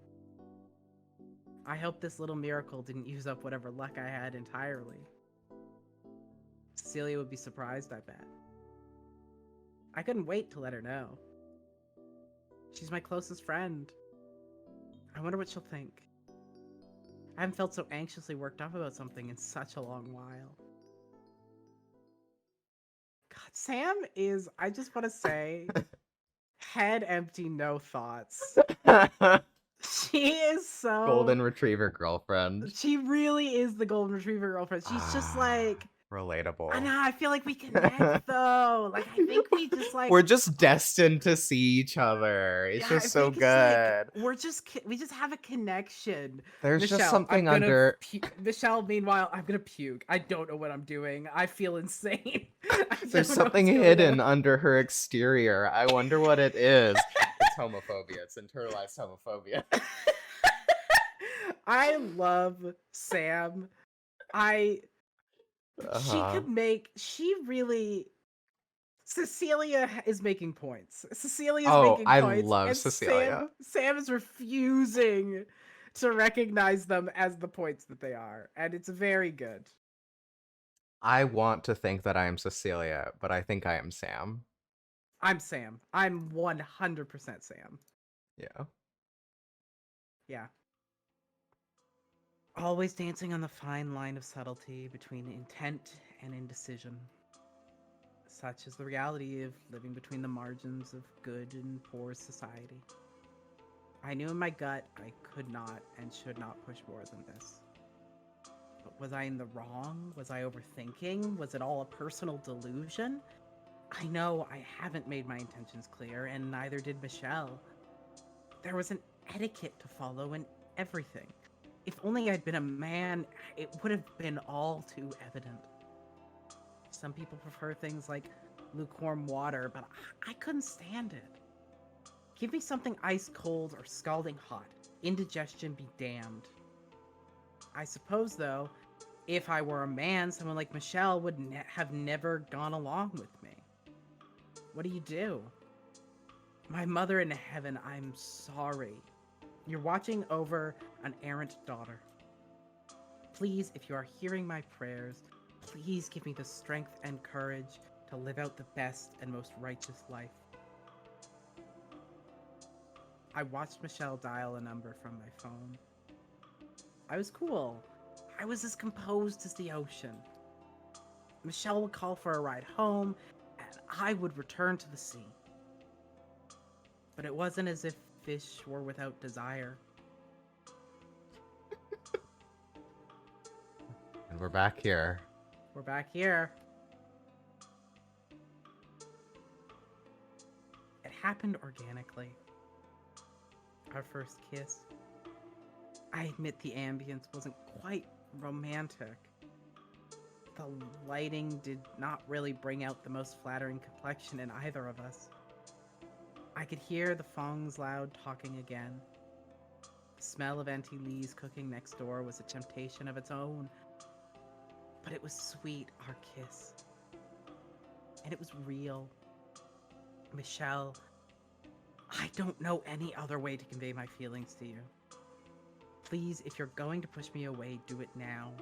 I hope this little miracle didn't use up whatever luck I had entirely. Cecilia would be surprised, I bet. I couldn't wait to let her know. She's my closest friend. I wonder what she'll think. I haven't felt so anxiously worked up about something in such a long while. God, Sam is, I just want to say, head empty, no thoughts. She is so... Golden Retriever girlfriend. She really is the Golden Retriever girlfriend. She's just like... Relatable. I know, I feel like we connect, though. Like, I think we just, like... We're just destined to see each other. It's just so good. Like, we just have a connection. There's Michelle, just something under... Michelle, meanwhile, I'm gonna puke. I don't know what I'm doing. I feel insane. There's something hidden under her exterior. I wonder what it is. It's homophobia. It's internalized homophobia. I love Sam. I she Uh-huh. could make she really Cecilia is making points. Cecilia is Oh, making I points, love and Sam Cecilia. Sam is refusing to recognize them as the points that they are, and it's very good. I want to think that I am Cecilia, but I think I am Sam. I'm Sam. I'm 100% Sam. Yeah. Yeah. Always dancing on the fine line of subtlety between intent and indecision. Such is the reality of living between the margins of good and poor society. I knew in my gut I could not and should not push more than this. But was I in the wrong? Was I overthinking? Was it all a personal delusion? I know I haven't made my intentions clear, and neither did Michelle. There was an etiquette to follow in everything. If only I'd been a man, it would have been all too evident. Some people prefer things like lukewarm water, but I couldn't stand it. Give me something ice cold or scalding hot. Indigestion be damned. I suppose, though, if I were a man, someone like Michelle would have never gone along with me. What do you do? My mother in heaven, I'm sorry. You're watching over an errant daughter. Please, if you are hearing my prayers, please give me the strength and courage to live out the best and most righteous life. I watched Michelle dial a number from my phone. I was cool. I was as composed as the ocean. Michelle would call for a ride home, and I would return to the sea. But it wasn't as if fish were without desire. And we're back here. We're back here. It happened organically. Our first kiss. I admit the ambience wasn't quite romantic. The lighting did not really bring out the most flattering complexion in either of us. I could hear the Fong's loud talking again. The smell of Auntie Lee's cooking next door was a temptation of its own. But it was sweet, our kiss. And it was real. Michelle, I don't know any other way to convey my feelings to you. Please, if you're going to push me away, do it now.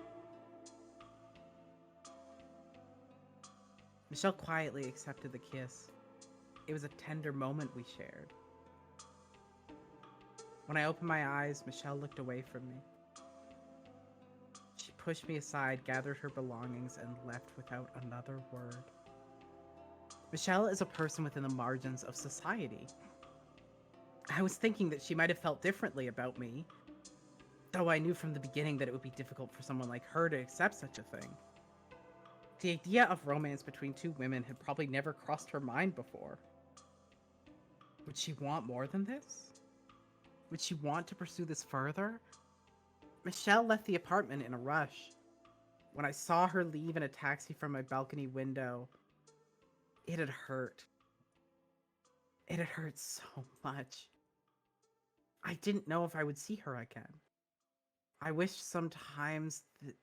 Michelle quietly accepted the kiss. It was a tender moment we shared. When I opened my eyes, Michelle looked away from me. She pushed me aside, gathered her belongings, and left without another word. Michelle is a person within the margins of society. I was thinking that she might have felt differently about me, though I knew from the beginning that it would be difficult for someone like her to accept such a thing. The idea of romance between two women had probably never crossed her mind before. Would she want more than this? Would she want to pursue this further? Michelle left the apartment in a rush. When I saw her leave in a taxi from my balcony window, it had hurt. It had hurt so much. I didn't know if I would see her again. I wished sometimes that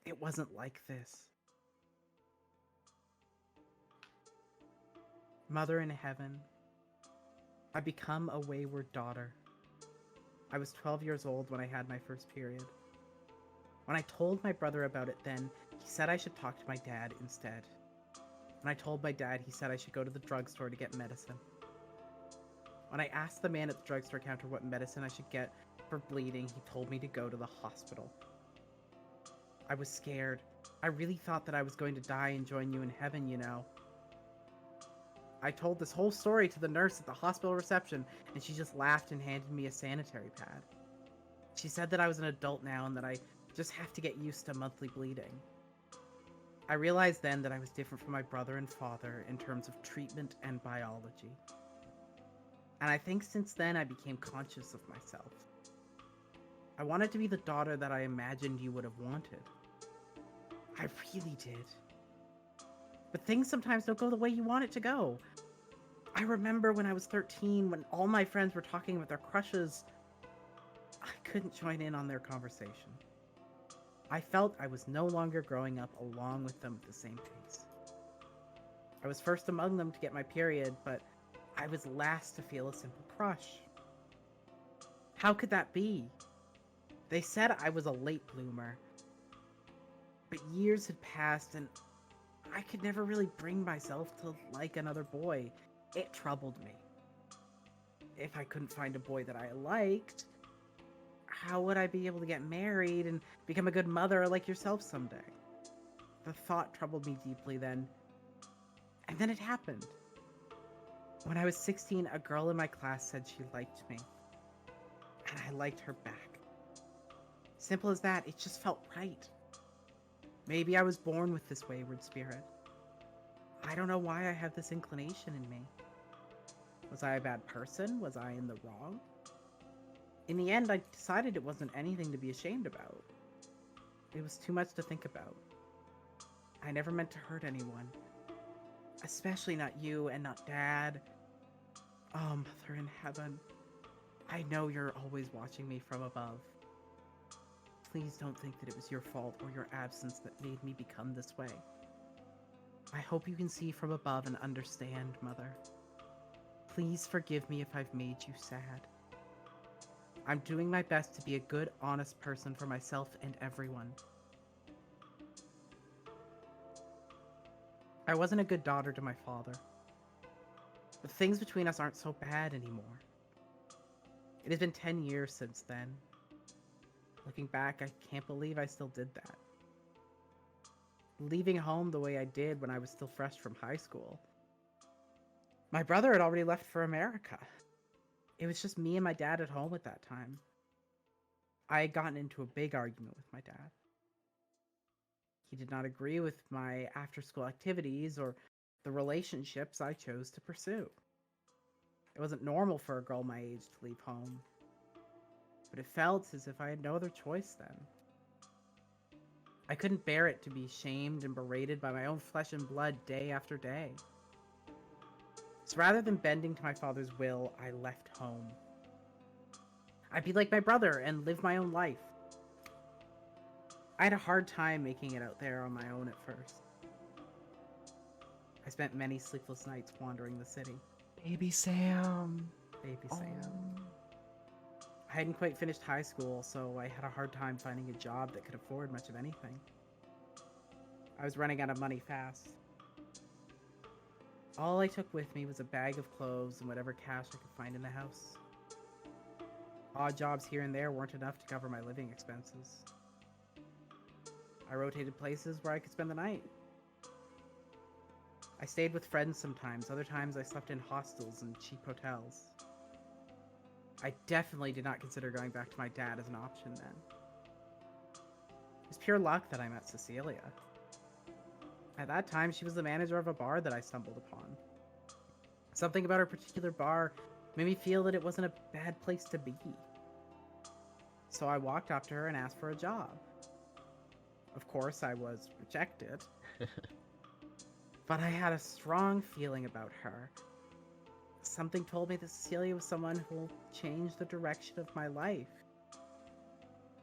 it wasn't like this. Mother in heaven, I become a wayward daughter. I was 12 years old when I had my first period. When I told my brother about it then, he said I should talk to my dad instead. When I told my dad, he said I should go to the drugstore to get medicine. When I asked the man at the drugstore counter what medicine I should get for bleeding, he told me to go to the hospital. I was scared. I really thought that I was going to die and join you in heaven, you know. I told this whole story to the nurse at the hospital reception, and she just laughed and handed me a sanitary pad. She said that I was an adult now and that I just have to get used to monthly bleeding. I realized then that I was different from my brother and father in terms of treatment and biology. And I think since then I became conscious of myself. I wanted to be the daughter that I imagined you would have wanted. I really did. But things sometimes don't go the way you want it to go. I remember when I was 13, when all my friends were talking about their crushes, I couldn't join in on their conversation. I felt I was no longer growing up along with them at the same pace. I was first among them to get my period, but I was last to feel a simple crush. How could that be? They said I was a late bloomer, but years had passed and I could never really bring myself to like another boy. It troubled me. If I couldn't find a boy that I liked, how would I be able to get married and become a good mother like yourself someday? The thought troubled me deeply then. And then it happened. When I was 16, a girl in my class said she liked me. And I liked her back. Simple as that, it just felt right. Maybe I was born with this wayward spirit. I don't know why I have this inclination in me. Was I a bad person? Was I in the wrong? In the end, I decided it wasn't anything to be ashamed about. It was too much to think about. I never meant to hurt anyone. Especially not you and not Dad. Oh, Mother in Heaven. I know you're always watching me from above. Please don't think that it was your fault or your absence that made me become this way. I hope you can see from above and understand, Mother. Please forgive me if I've made you sad. I'm doing my best to be a good, honest person for myself and everyone. I wasn't a good daughter to my father. But things between us aren't so bad anymore. It has been 10 years since then. Looking back, I can't believe I still did that. Leaving home the way I did when I was still fresh from high school. My brother had already left for America. It was just me and my dad at home at that time. I had gotten into a big argument with my dad. He did not agree with my after-school activities or the relationships I chose to pursue. It wasn't normal for a girl my age to leave home, but it felt as if I had no other choice then. I couldn't bear it to be shamed and berated by my own flesh and blood day after day. So rather than bending to my father's will, I left home. I'd be like my brother and live my own life. I had a hard time making it out there on my own at first. I spent many sleepless nights wandering the city. Baby Sam. Baby Sam. I hadn't quite finished high school, so I had a hard time finding a job that could afford much of anything. I was running out of money fast. All I took with me was a bag of clothes and whatever cash I could find in the house. Odd jobs here and there weren't enough to cover my living expenses. I rotated places where I could spend the night. I stayed with friends sometimes, other times I slept in hostels and cheap hotels. I definitely did not consider going back to my dad as an option then. It was pure luck that I met Cecilia. At that time, she was the manager of a bar that I stumbled upon. Something about her particular bar made me feel that it wasn't a bad place to be. So I walked up to her and asked for a job. Of course, I was rejected. But I had a strong feeling about her. Something told me that Cecilia was someone who will change the direction of my life.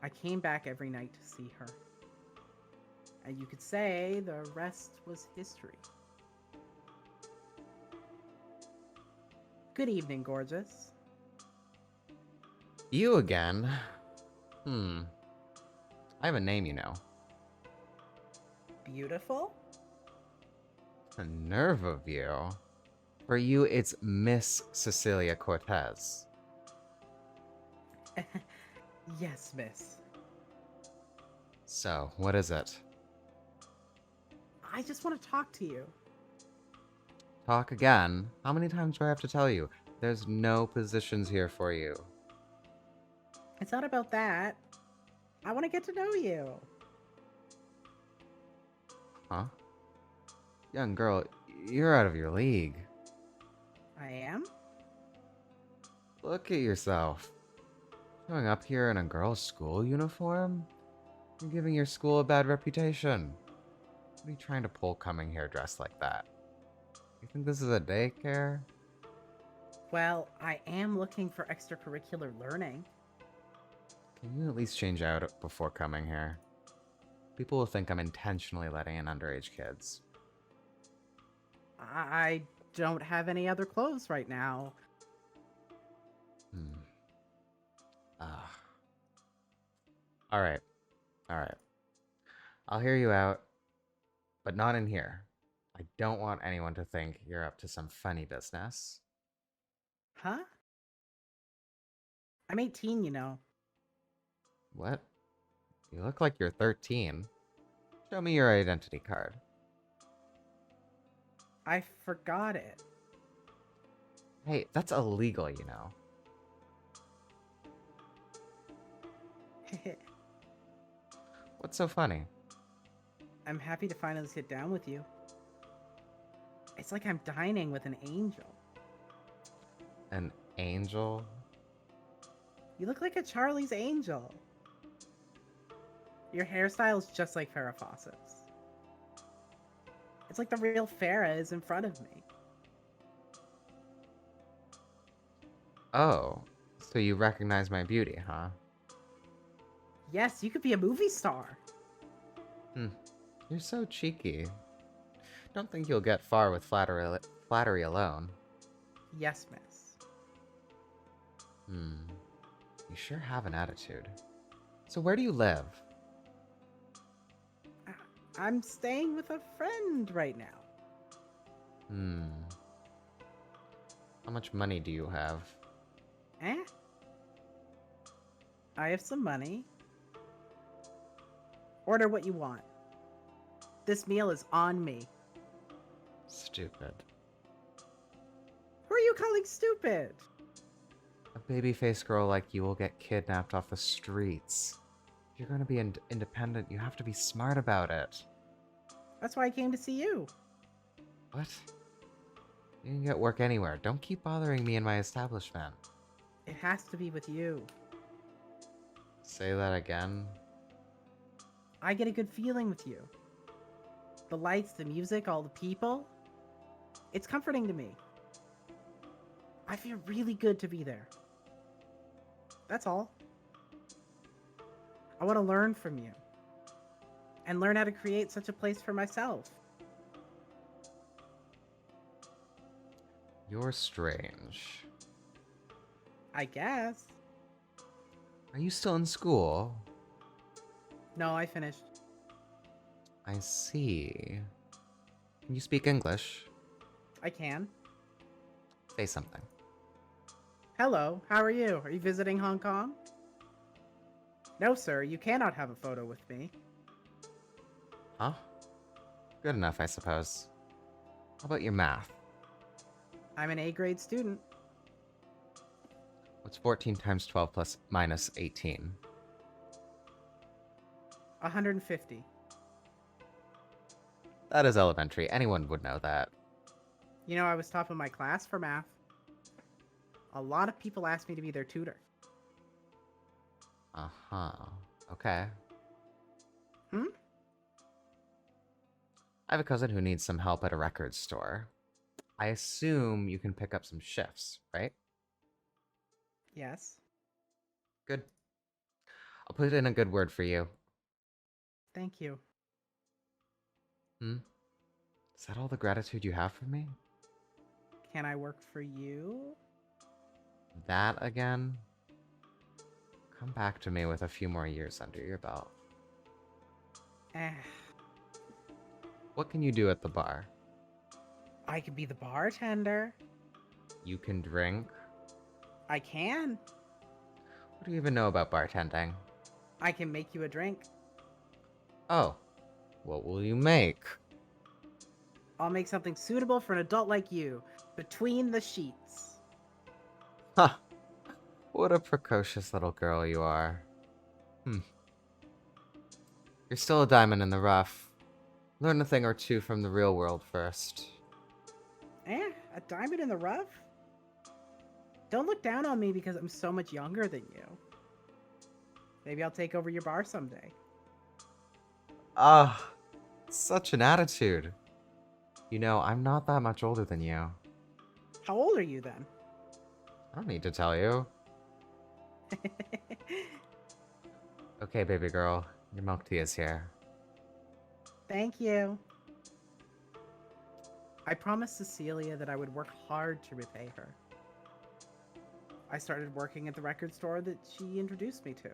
I came back every night to see her. And you could say the rest was history. Good evening, gorgeous. You again? I have a name, you know. Beautiful? The nerve of you. For you, it's Miss Cecilia Cortez. Yes, miss. So, what is it? I just want to talk to you. Talk again? How many times do I have to tell you? There's no positions here for you. It's not about that. I want to get to know you. Huh? Young girl, you're out of your league. I am? Look at yourself. Showing up here in a girl's school uniform? You're giving your school a bad reputation. What are you trying to pull coming here dressed like that? You think this is a daycare? Well, I am looking for extracurricular learning. Can you at least change out before coming here? People will think I'm intentionally letting in underage kids. I don't have any other clothes right now. Hmm. Ah. Alright. Alright. I'll hear you out, but not in here. I don't want anyone to think you're up to some funny business. Huh? I'm 18, you know. What? You look like you're 13. Show me your identity card. I forgot it. Hey, that's illegal, you know. What's so funny? I'm happy to finally sit down with you. It's like I'm dining with an angel. An angel? You look like a Charlie's Angel. Your hairstyle is just like Farrah Fawcett's. It's like the real Farrah is in front of me. Oh, so you recognize my beauty, huh? Yes, you could be a movie star. Hmm. You're so cheeky. Don't think you'll get far with flattery alone. Yes, miss. Hmm. You sure have an attitude. So where do you live? I'm staying with a friend right now. Hmm. How much money do you have? Eh? I have some money. Order what you want. This meal is on me. Stupid. Who are you calling stupid? A baby-faced girl like you will get kidnapped off the streets. If you're gonna be independent, you have to be smart about it. That's why I came to see you. What? You can get work anywhere. Don't keep bothering me in my establishment. It has to be with you. Say that again. I get a good feeling with you. The lights, the music, all the people. It's comforting to me. I feel really good to be there. That's all. I want to learn from you. And learn how to create such a place for myself. You're strange. I guess. Are you still in school? No, I finished. I see. Can you speak English? I can. Say something. Hello, how are you? Are you visiting Hong Kong? No, sir, you cannot have a photo with me. Huh? Good enough, I suppose. How about your math? I'm an A grade student. What's 14 times 12 plus minus 18? 150. That is elementary. Anyone would know that. You know, I was top of my class for math. A lot of people asked me to be their tutor. Uh-huh. Okay. Hmm? I have a cousin who needs some help at a record store. I assume you can pick up some shifts, right? Yes. Good. I'll put in a good word for you. Thank you. Hmm? Is that all the gratitude you have for me? Can I work for you? That again? Come back to me with a few more years under your belt. Eh. What can you do at the bar? I could be the bartender. You can drink? I can. What do you even know about bartending? I can make you a drink. Oh, what will you make? I'll make something suitable for an adult like you. Between the sheets. Huh. What a precocious little girl you are. You're still a diamond in the rough. Learn a thing or two from the real world first. Eh? A diamond in the rough? Don't look down on me because I'm so much younger than you. Maybe I'll take over your bar someday. Ah, such an attitude. You know, I'm not that much older than you. How old are you then? I don't need to tell you. Okay, baby girl. Your milk tea is here. Thank you. I promised Cecilia that I would work hard to repay her. I started working at the record store that she introduced me to.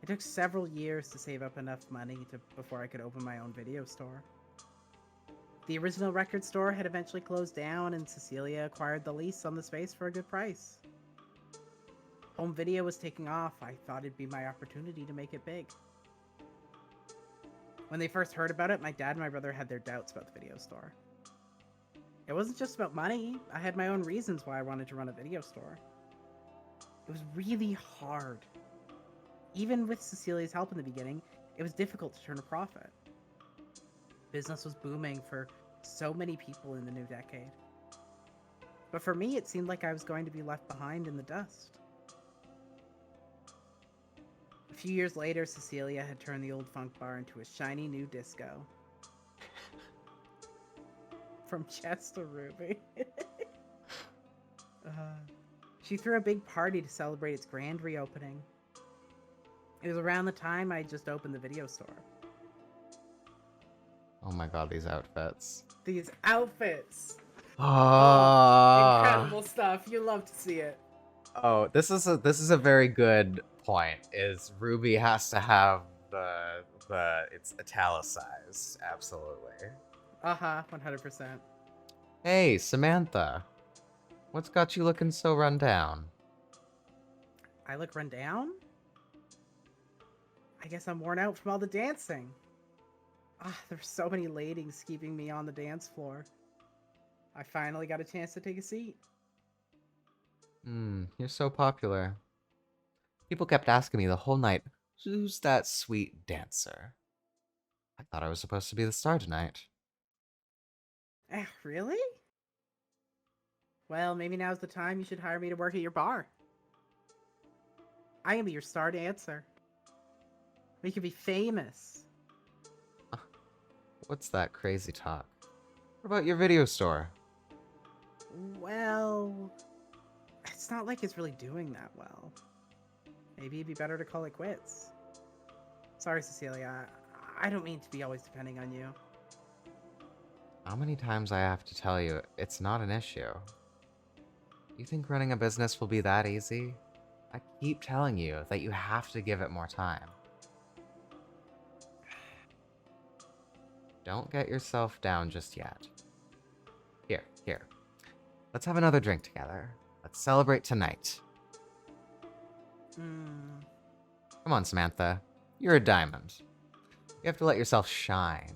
It took several years to save up enough money before I could open my own video store. The original record store had eventually closed down, and Cecilia acquired the lease on the space for a good price. Home video was taking off. I thought it'd be my opportunity to make it big. When they first heard about it, my dad and my brother had their doubts about the video store. It wasn't just about money. I had my own reasons why I wanted to run a video store. It was really hard. Even with Cecilia's help in the beginning, it was difficult to turn a profit. Business was booming for so many people in the new decade. But for me, it seemed like I was going to be left behind in the dust. A few years later, Cecilia had turned the old funk bar into a shiny new disco. From Chess to Ruby. She threw a big party to celebrate its grand reopening. It was around the time I just opened the video store. Oh my god, these outfits. These outfits! Oh, Incredible stuff. You love to see it. Oh, this is a very good point. Is Ruby has to have the it's italicized, absolutely. 100%. Hey, Samantha. What's got you looking so run down? I look run down? I guess I'm worn out from all the dancing. There's so many ladies keeping me on the dance floor. I finally got a chance to take a seat. You're so popular. People kept asking me the whole night, who's that sweet dancer? I thought I was supposed to be the star tonight. Really? Well, maybe now's the time you should hire me to work at your bar. I can be your star dancer. We could be famous. What's that crazy talk? What about your video store? Well, it's not like it's really doing that well. Maybe it'd be better to call it quits. Sorry, Cecilia. I don't mean to be always depending on you. How many times I have to tell you, it's not an issue. You think running a business will be that easy? I keep telling you that you have to give it more time. Don't get yourself down just yet. Here. Let's have another drink together. Let's celebrate tonight. Come on, Samantha. You're a diamond. You have to let yourself shine.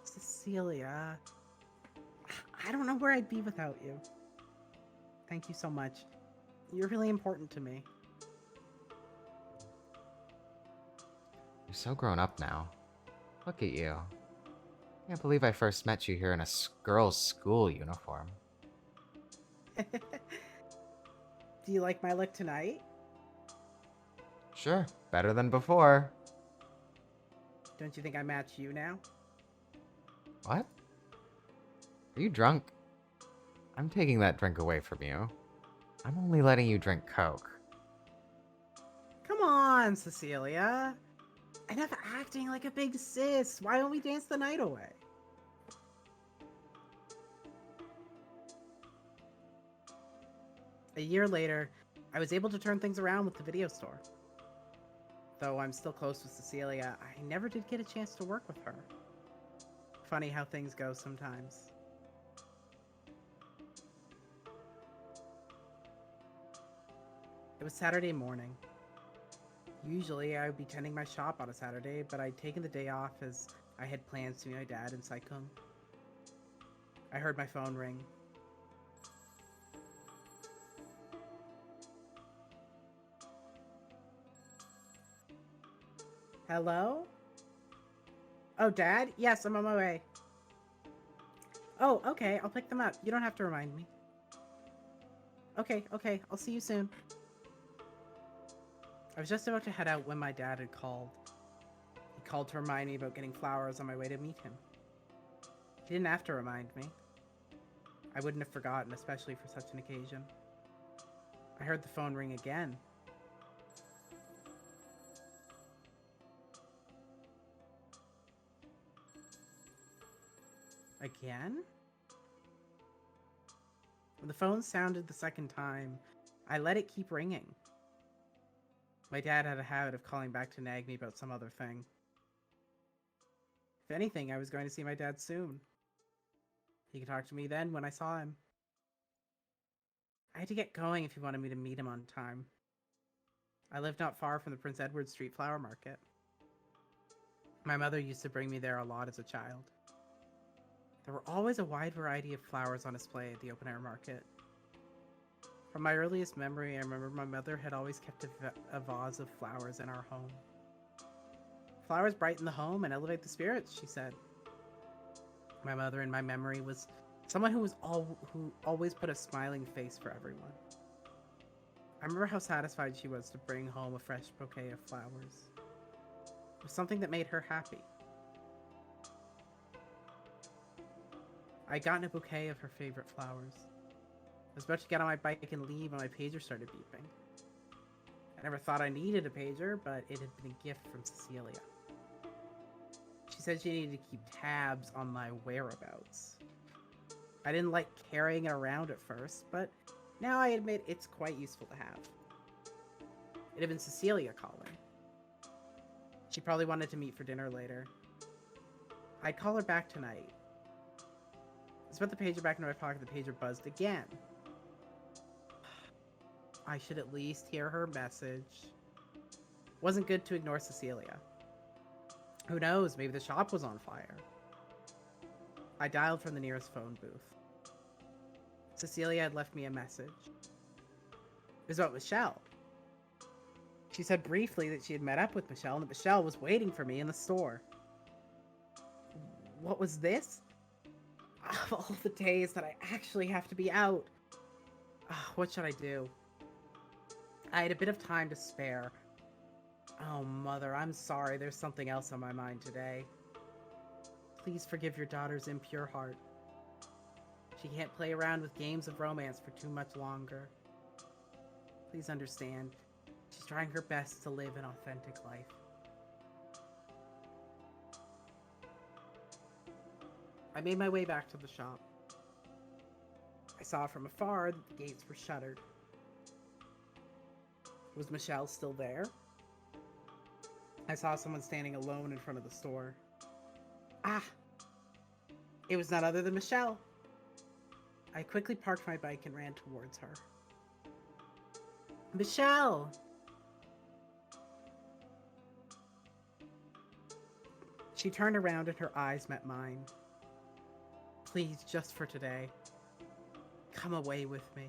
Cecilia, I don't know where I'd be without you. Thank you so much. You're really important to me. You're so grown up now. Look at you. Can't believe I first met you here in a girl's school uniform. Do you like my look tonight? Sure, better than before. Don't you think I match you now? What? Are you drunk? I'm taking that drink away from you. I'm only letting you drink Coke. Come on, Cecilia. Enough acting like a big sis. Why don't we dance the night away? A year later, I was able to turn things around with the video store. Though I'm still close with Cecilia, I never did get a chance to work with her. Funny how things go sometimes. It was Saturday morning. Usually I would be tending my shop on a Saturday, but I'd taken the day off as I had plans to meet my dad in Sycombe. I heard my phone ring. Hello? Oh, Dad? Yes, I'm on my way. Oh, okay, I'll pick them up. You don't have to remind me. Okay, I'll see you soon. I was just about to head out when my dad had called. He called to remind me about getting flowers on my way to meet him. He didn't have to remind me. I wouldn't have forgotten, especially for such an occasion. I heard the phone ring again. Again? When the phone sounded the second time, I let it keep ringing. My dad had a habit of calling back to nag me about some other thing. If anything, I was going to see my dad soon. He could talk to me then when I saw him. I had to get going if he wanted me to meet him on time. I lived not far from the Prince Edward Street Flower Market. My mother used to bring me there a lot as a child. There were always a wide variety of flowers on display at the open-air market. From my earliest memory, I remember my mother had always kept a vase of flowers in our home. Flowers brighten the home and elevate the spirits, she said. My mother, in my memory, was someone who always put a smiling face for everyone. I remember how satisfied she was to bring home a fresh bouquet of flowers. It was something that made her happy. I had gotten a bouquet of her favorite flowers. I was about to get on my bike and leave when my pager started beeping. I never thought I needed a pager, but it had been a gift from Cecilia. She said she needed to keep tabs on my whereabouts. I didn't like carrying it around at first, but now I admit it's quite useful to have. It had been Cecilia calling. She probably wanted to meet for dinner later. I'd call her back tonight. I put the pager back into my pocket. The pager buzzed again. I should at least hear her message. Wasn't good to ignore Cecilia. Who knows, maybe the shop was on fire. I dialed from the nearest phone booth. Cecilia had left me a message. It was about Michelle. She said briefly that she had met up with Michelle and that Michelle was waiting for me in the store. What was this? Of all the days that I actually have to be out. What should I do? I had a bit of time to spare. Oh, Mother, I'm sorry. There's something else on my mind today. Please forgive your daughter's impure heart. She can't play around with games of romance for too much longer. Please understand. She's trying her best to live an authentic life. I made my way back to the shop. I saw from afar that the gates were shuttered. Was Michelle still there? I saw someone standing alone in front of the store. Ah! It was none other than Michelle. I quickly parked my bike and ran towards her. Michelle! She turned around and her eyes met mine. Please, just for today, come away with me.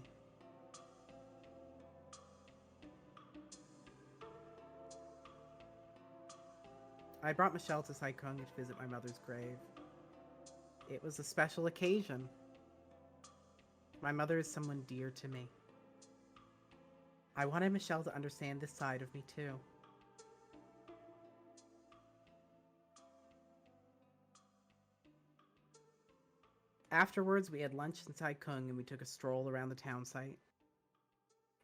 I brought Michelle to Saikung to visit my mother's grave. It was a special occasion. My mother is someone dear to me. I wanted Michelle to understand this side of me too. Afterwards, we had lunch in Saikung and we took a stroll around the town site.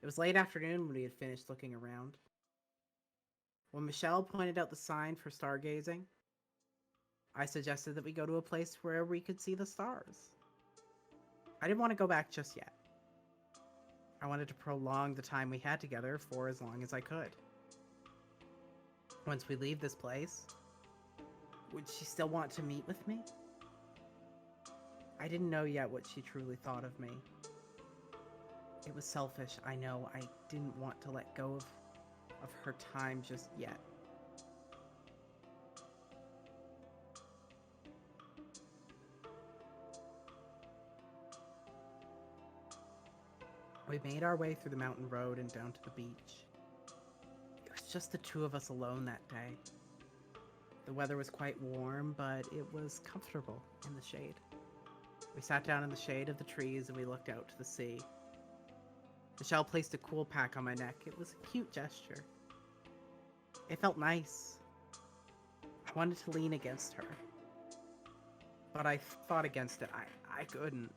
It was late afternoon when we had finished looking around. When Michelle pointed out the sign for stargazing, I suggested that we go to a place where we could see the stars. I didn't want to go back just yet. I wanted to prolong the time we had together for as long as I could. Once we leave this place, would she still want to meet with me? I didn't know yet what she truly thought of me. It was selfish, I know. I didn't want to let go of her time just yet. We made our way through the mountain road and down to the beach. It was just the two of us alone that day. The weather was quite warm, but it was comfortable in the shade. We sat down in the shade of the trees and we looked out to the sea. Michelle placed a cool pack on my neck. It was a cute gesture. It felt nice. I wanted to lean against her, but I fought against it. I couldn't.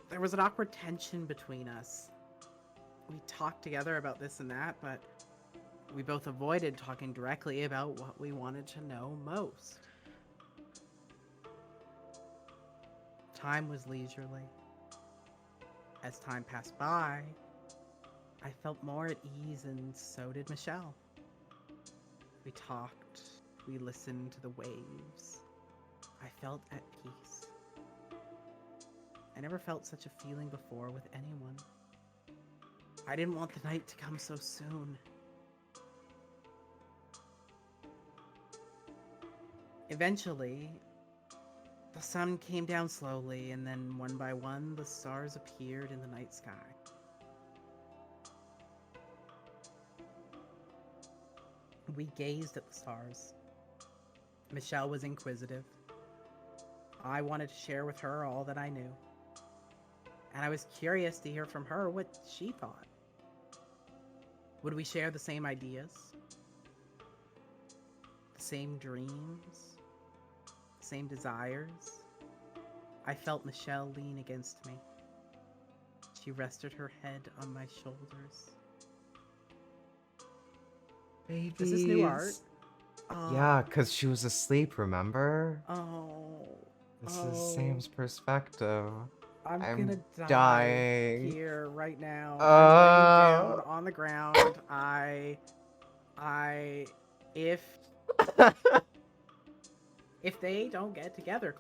there was an awkward tension between us. We talked together about this and that, but we both avoided talking directly about what we wanted to know most. Time was leisurely. As time passed by, I felt more at ease, and so did Michelle. We talked, we listened to the waves. I felt at peace. I never felt such a feeling before with anyone. I didn't want the night to come so soon. Eventually, the sun came down slowly, and then one by one, the stars appeared in the night sky. We gazed at the stars. Michelle was inquisitive. I wanted to share with her all that I knew. And I was curious to hear from her what she thought. Would we share the same ideas? The same dreams? The same desires? I felt Michelle lean against me. She rested her head on my shoulders. Babies. Is this new art? Yeah, because she was asleep, remember? Oh. This is Sam's perspective. I'm I'm gonna die dying. here right now. I'm laying down on the ground. If they don't get together,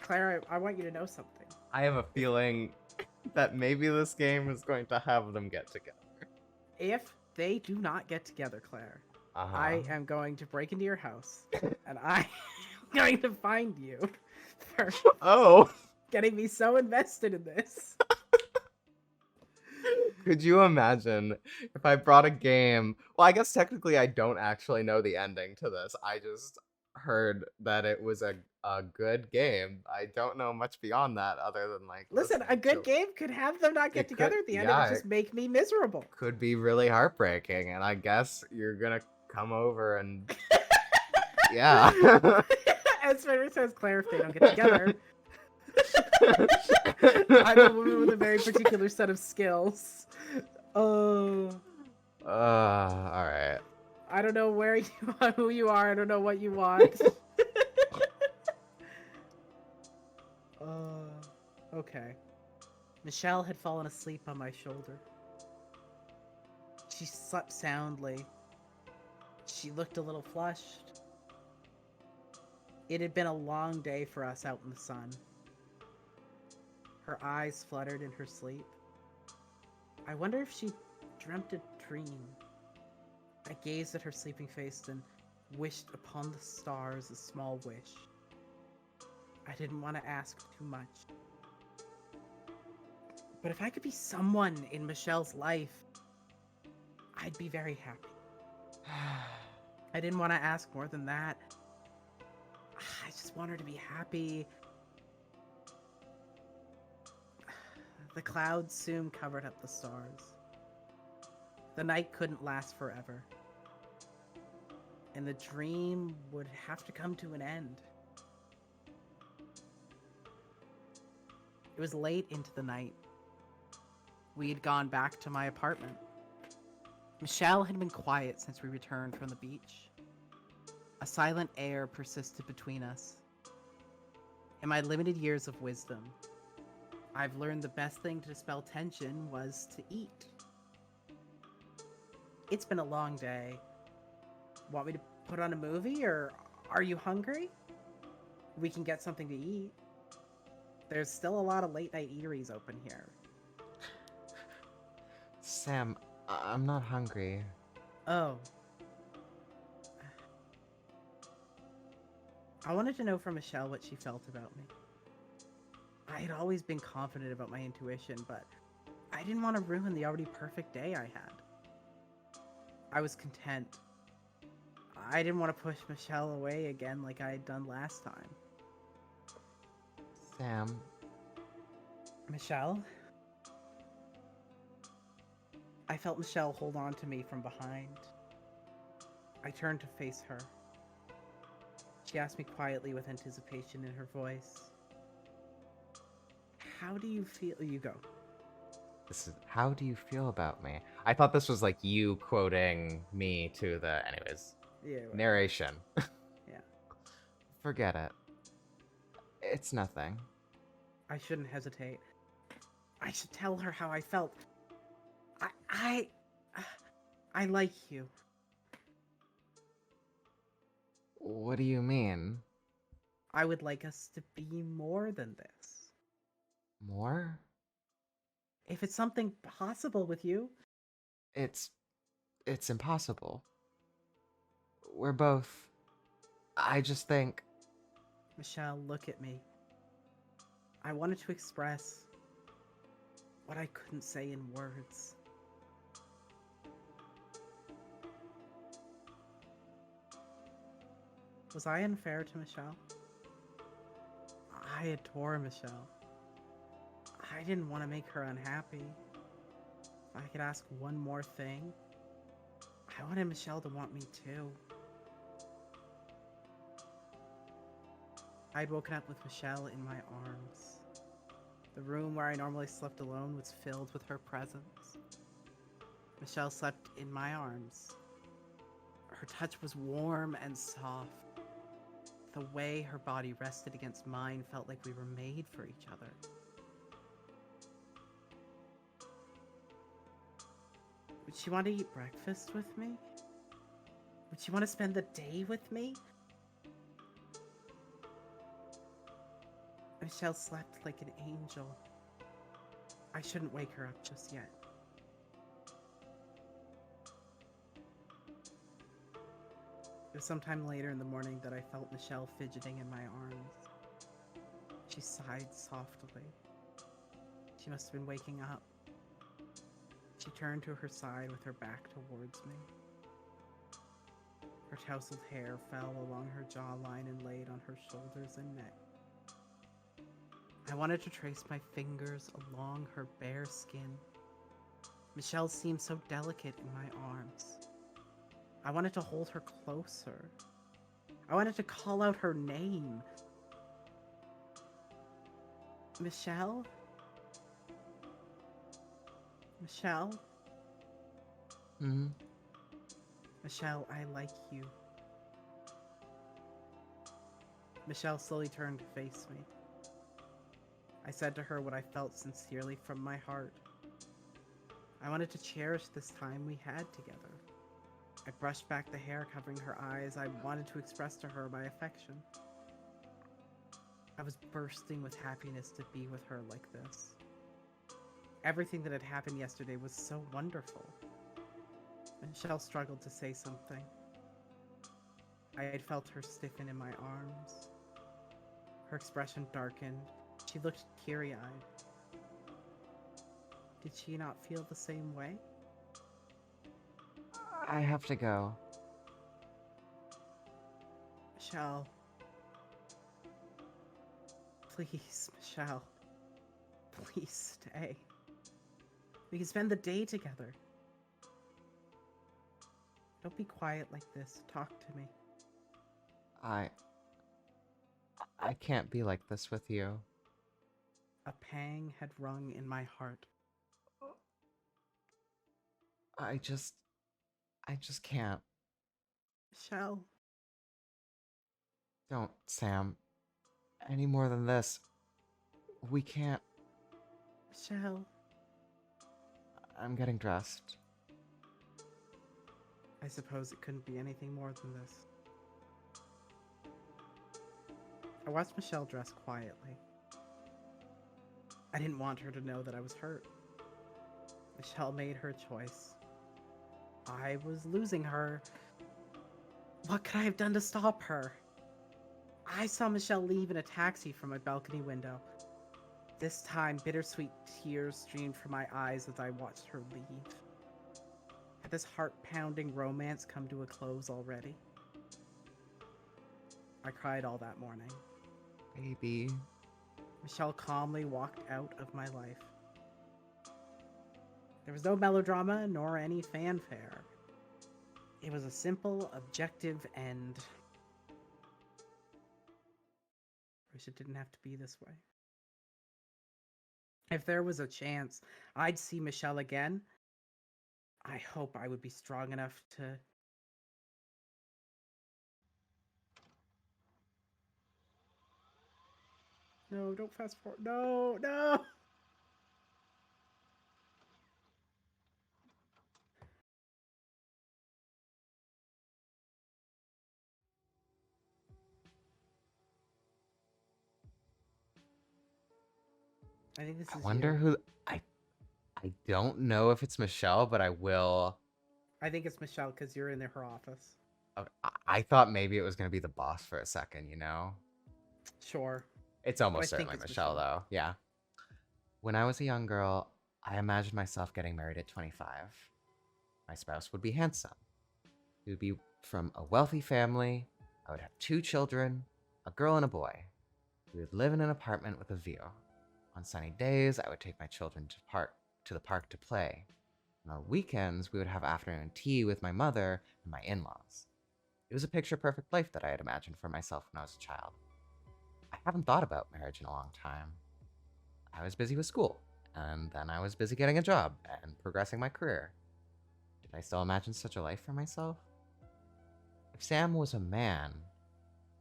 Claire, I want you to know something. I have a feeling that maybe this game is going to have them get together. If they do not get together, Claire, Uh-huh. I am going to break into your house, and I'm going to find you for getting me so invested in this. Could you imagine if I brought a game? Well, I guess technically I don't actually know the ending to this. I just heard that it was a good game. I don't know much beyond that other than like. Listen, a good game could have them not get together at the end and just make me miserable. Could be really heartbreaking, and I guess you're gonna come over and yeah. As Spencer says, Claire, if they don't get together. I'm a woman with a very particular set of skills. Oh. Alright. I don't know where you are, who you are. I don't know what you want. Okay. Michelle had fallen asleep on my shoulder. She slept soundly. She looked a little flushed. It had been a long day for us out in the sun. Her eyes fluttered in her sleep. I wonder if she dreamt a dream. I gazed at her sleeping face and wished upon the stars a small wish. I didn't want to ask too much. But if I could be someone in Michelle's life, I'd be very happy. I didn't want to ask more than that. I just want her to be happy. The clouds soon covered up the stars. The night couldn't last forever. And the dream would have to come to an end. It was late into the night. We had gone back to my apartment. Michelle had been quiet since we returned from the beach. A silent air persisted between us. In my limited years of wisdom, I've learned the best thing to dispel tension was to eat. It's been a long day. Want me to put on a movie, or are you hungry? We can get something to eat. There's still a lot of late night eateries open here. Sam, I'm not hungry. Oh. I wanted to know from Michelle what she felt about me. I had always been confident about my intuition, but I didn't want to ruin the already perfect day I had. I was content. I didn't want to push Michelle away again like I had done last time. Sam. Michelle? I felt Michelle hold on to me from behind. I turned to face her. She asked me quietly with anticipation in her voice, how do you feel? You go. This is how do you feel about me? I thought this was like you quoting me to the anyways. Yeah. Narration. Yeah. Forget it. It's nothing. I shouldn't hesitate. I should tell her how I felt. I I like you. What do you mean? I would like us to be more than this. More? If it's something possible with you. It's it's impossible. We're both I just think Michelle, look at me. I wanted to express what I couldn't say in words. Was I unfair to Michelle? I adore Michelle. I didn't want to make her unhappy. If I could ask one more thing, I wanted Michelle to want me too. I'd woken up with Michelle in my arms. The room where I normally slept alone was filled with her presence. Michelle slept in my arms. Her touch was warm and soft. The way her body rested against mine felt like we were made for each other. Would she want to eat breakfast with me? Would she want to spend the day with me? Michelle slept like an angel. I shouldn't wake her up just yet. It was sometime later in the morning that I felt Michelle fidgeting in my arms. She sighed softly. She must have been waking up. She turned to her side with her back towards me. Her tousled hair fell along her jawline and laid on her shoulders and neck. I wanted to trace my fingers along her bare skin. Michelle seemed so delicate in my arms. I wanted to hold her closer. I wanted to call out her name. Michelle? Michelle? Hmm? Michelle, I like you. Michelle slowly turned to face me. I said to her what I felt sincerely from my heart. I wanted to cherish this time we had together. I brushed back the hair covering her eyes. I wanted to express to her my affection. I was bursting with happiness to be with her like this. Everything that had happened yesterday was so wonderful. Michelle struggled to say something. I had felt her stiffen in my arms. Her expression darkened. She looked teary-eyed. Did she not feel the same way? I have to go. Michelle. Please, Michelle. Please stay. We can spend the day together. Don't be quiet like this. Talk to me. I can't be like this with you. A pang had rung in my heart. I just can't. Michelle. Don't, Sam. Any more than this. We can't. Michelle. I'm getting dressed. I suppose it couldn't be anything more than this. I watched Michelle dress quietly. I didn't want her to know that I was hurt. Michelle made her choice. I was losing her. What could I have done to stop her? I saw Michelle leave in a taxi from my balcony window. This time, bittersweet tears streamed from my eyes as I watched her leave. Had this heart-pounding romance come to a close already? I cried all that morning. Baby. Michelle calmly walked out of my life. There was no melodrama nor any fanfare. It was a simple, objective end. Wish it didn't have to be this way. If there was a chance I'd see Michelle again, I hope I would be strong enough to. No, don't fast forward. No, no. I think this I is wonder you. who. I I don't know if it's Michelle, but I will. I think it's Michelle because you're in her office. I thought maybe it was gonna be the boss for a second. Sure, It's but I almost think certainly it's Michelle, Michelle. though. Yeah. When I was a young girl, I imagined myself getting married at 25. My spouse would be handsome. He would be from a wealthy family. I would have 2 children, a girl and a boy. We would live in an apartment with a view. On sunny days, I would take my children to the park to play. And on weekends, we would have afternoon tea with my mother and my in-laws. It was a picture-perfect life that I had imagined for myself when I was a child. I haven't thought about marriage in a long time. I was busy with school, and then I was busy getting a job and progressing my career. Did I still imagine such a life for myself? If Sam was a man,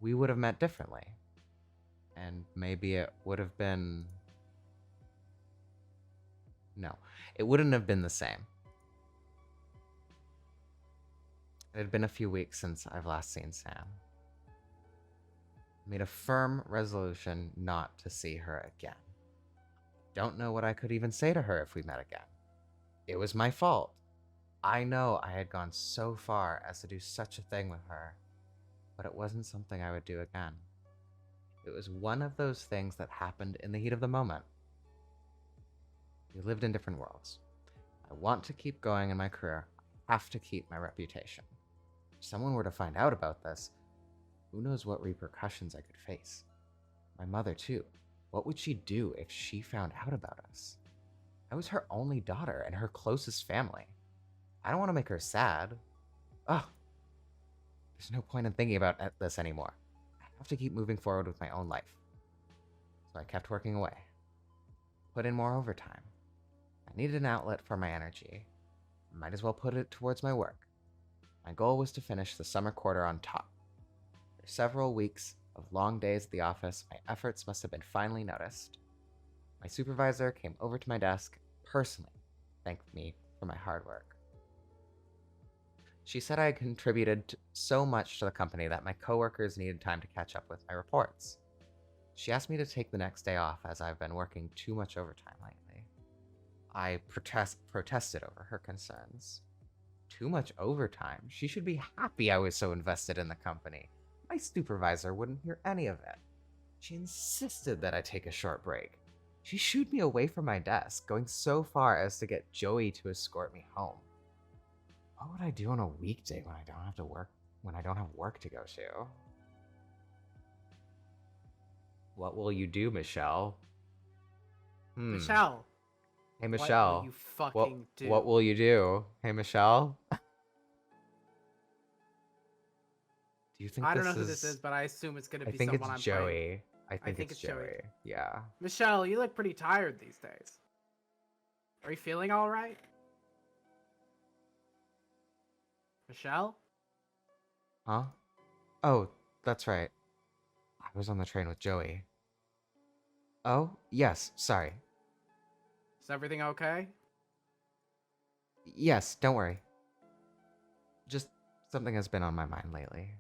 we would have met differently. And maybe it would have been. No, it wouldn't have been the same. It had been a few weeks since I've last seen Sam. I made a firm resolution not to see her again. Don't know what I could even say to her if we met again. It was my fault. I know I had gone so far as to do such a thing with her, but it wasn't something I would do again. It was one of those things that happened in the heat of the moment. We lived in different worlds. I want to keep going in my career. I have to keep my reputation. If someone were to find out about this, who knows what repercussions I could face? My mother, too. What would she do if she found out about us? I was her only daughter and her closest family. I don't want to make her sad. Oh, there's no point in thinking about this anymore. I have to keep moving forward with my own life. So I kept working away. Put in more overtime. I needed an outlet for my energy. Might as well put it towards my work. My goal was to finish the summer quarter on top. After several weeks of long days at the office, my efforts must have been finally noticed. My supervisor came over to my desk, personally thanked me for my hard work. She said I had contributed so much to the company that my coworkers needed time to catch up with my reports. She asked me to take the next day off as I've been working too much overtime lately. I protested over her concerns. Too much overtime? She should be happy I was so invested in the company. My supervisor wouldn't hear any of it. She insisted that I take a short break. She shooed me away from my desk, going so far as to get Joey to escort me home. What would I do on a weekday when I don't have work to go to? What will you do, Michelle? Michelle, Hey, what will Michelle. you What fucking do? what will you do? Hey, Michelle. Do you think I don't this know who this is, is? but I assume it's gonna I be think it's someone I'm playing. Joey. I I think think it's it's Joey. Joey. Yeah. Michelle, you look pretty tired these days. Are you feeling all right? Michelle? Huh? Oh, that's right. I was on the train with Joey. Oh, yes, sorry. Is everything okay? Yes, don't worry. Just something has been on my mind lately.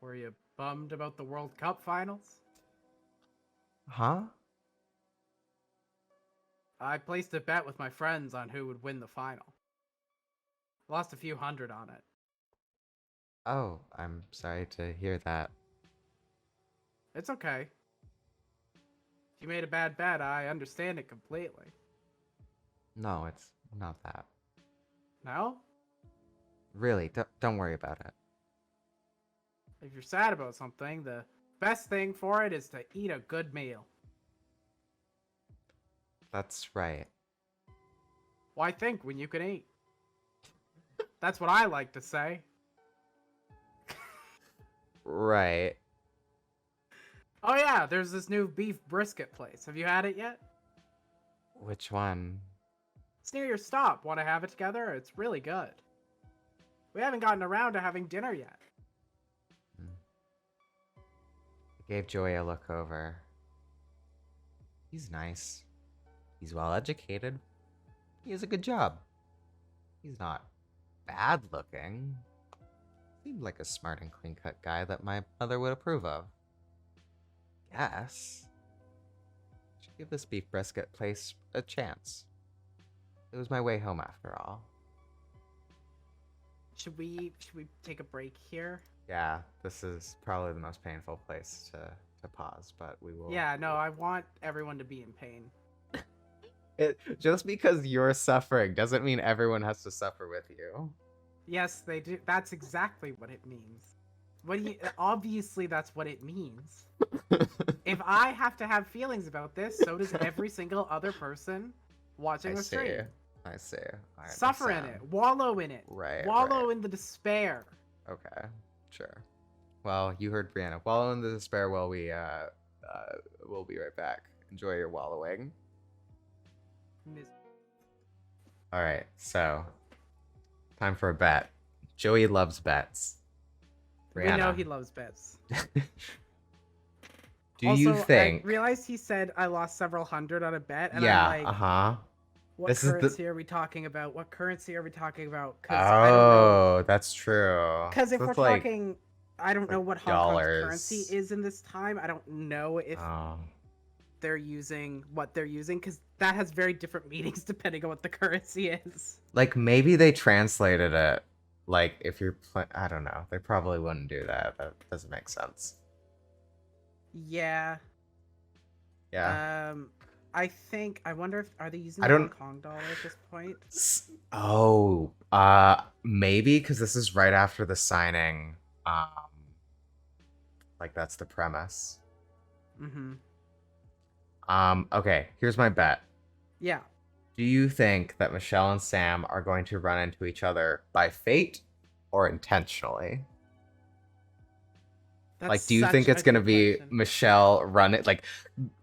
Were you bummed about the World Cup finals? Huh? I placed a bet with my friends on who would win the final. Lost a few hundred on it. Oh, I'm sorry to hear that. It's okay. If you made a bad bet, I understand it completely. No, it's not that. No? Really, don't worry about it. If you're sad about something, the best thing for it is to eat a good meal. That's right. Why think when you can eat? That's what I like to say. Right. Oh yeah, there's this new beef brisket place. Have you had it yet? Which one? It's near your stop. Want to have it together? It's really good. We haven't gotten around to having dinner yet. I gave Joey a look over. He's nice. He's well educated. He has a good job. He's not bad looking. Seemed like a smart and clean cut guy that my mother would approve of. Guess. Should give this beef brisket place a chance. It was my way home after all. Should we take a break here? Yeah, this is probably the most painful place to pause, but we will. Yeah, no, I want everyone to be in pain. Just because you're suffering doesn't mean everyone has to suffer with you. Yes, they do. That's exactly what it means. What do you? Obviously, that's what it means. If I have to have feelings about this, so does every single other person watching the stream. I see. Suffer in it. Wallow in it. Right. Wallow in the despair. Okay. Sure. Well, you heard Brianna. Wallow in the despair while we we'll be right back. Enjoy your wallowing. All right. So, time for a bet. Joey loves bets. Brianna. We know he loves bets. Do you think? I realized he said I lost several hundred on a bet, and yeah. I'm like, What this currency are we talking about? What currency are we talking about? I don't know. That's true. Because if we're talking, I don't know what Hong Kong's currency is in this time. I don't know if they're using what they're using, because that has very different meanings depending on what the currency is. Like, maybe they translated it. Like, if you're I don't know. They probably wouldn't do that. That doesn't make sense. Yeah. Yeah. I wonder if are they using the Hong Kong dollar at this point? Oh, maybe because this is right after the signing. Like that's the premise. Mm-hmm. Okay, here's my bet. Yeah. Do you think that Michelle and Sam are going to run into each other by fate or intentionally? Like, do you think it's gonna be Michelle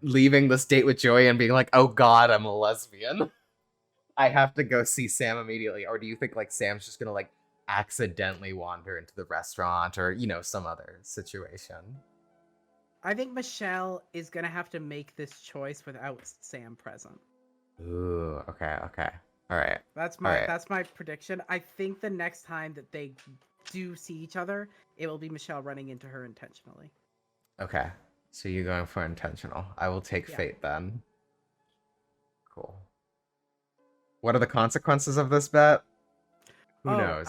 leaving this date with Joey and being like, "Oh God, I'm a lesbian. I have to go see Sam immediately," or do you think like Sam's just gonna like accidentally wander into the restaurant or some other situation? I think Michelle is gonna have to make this choice without Sam present. Ooh, okay, all right. That's my prediction. I think the next time that they do see each other, it will be Michelle running into her intentionally. Okay, so you're going for intentional. I will take fate then. Cool. What are the consequences of this bet? Who knows?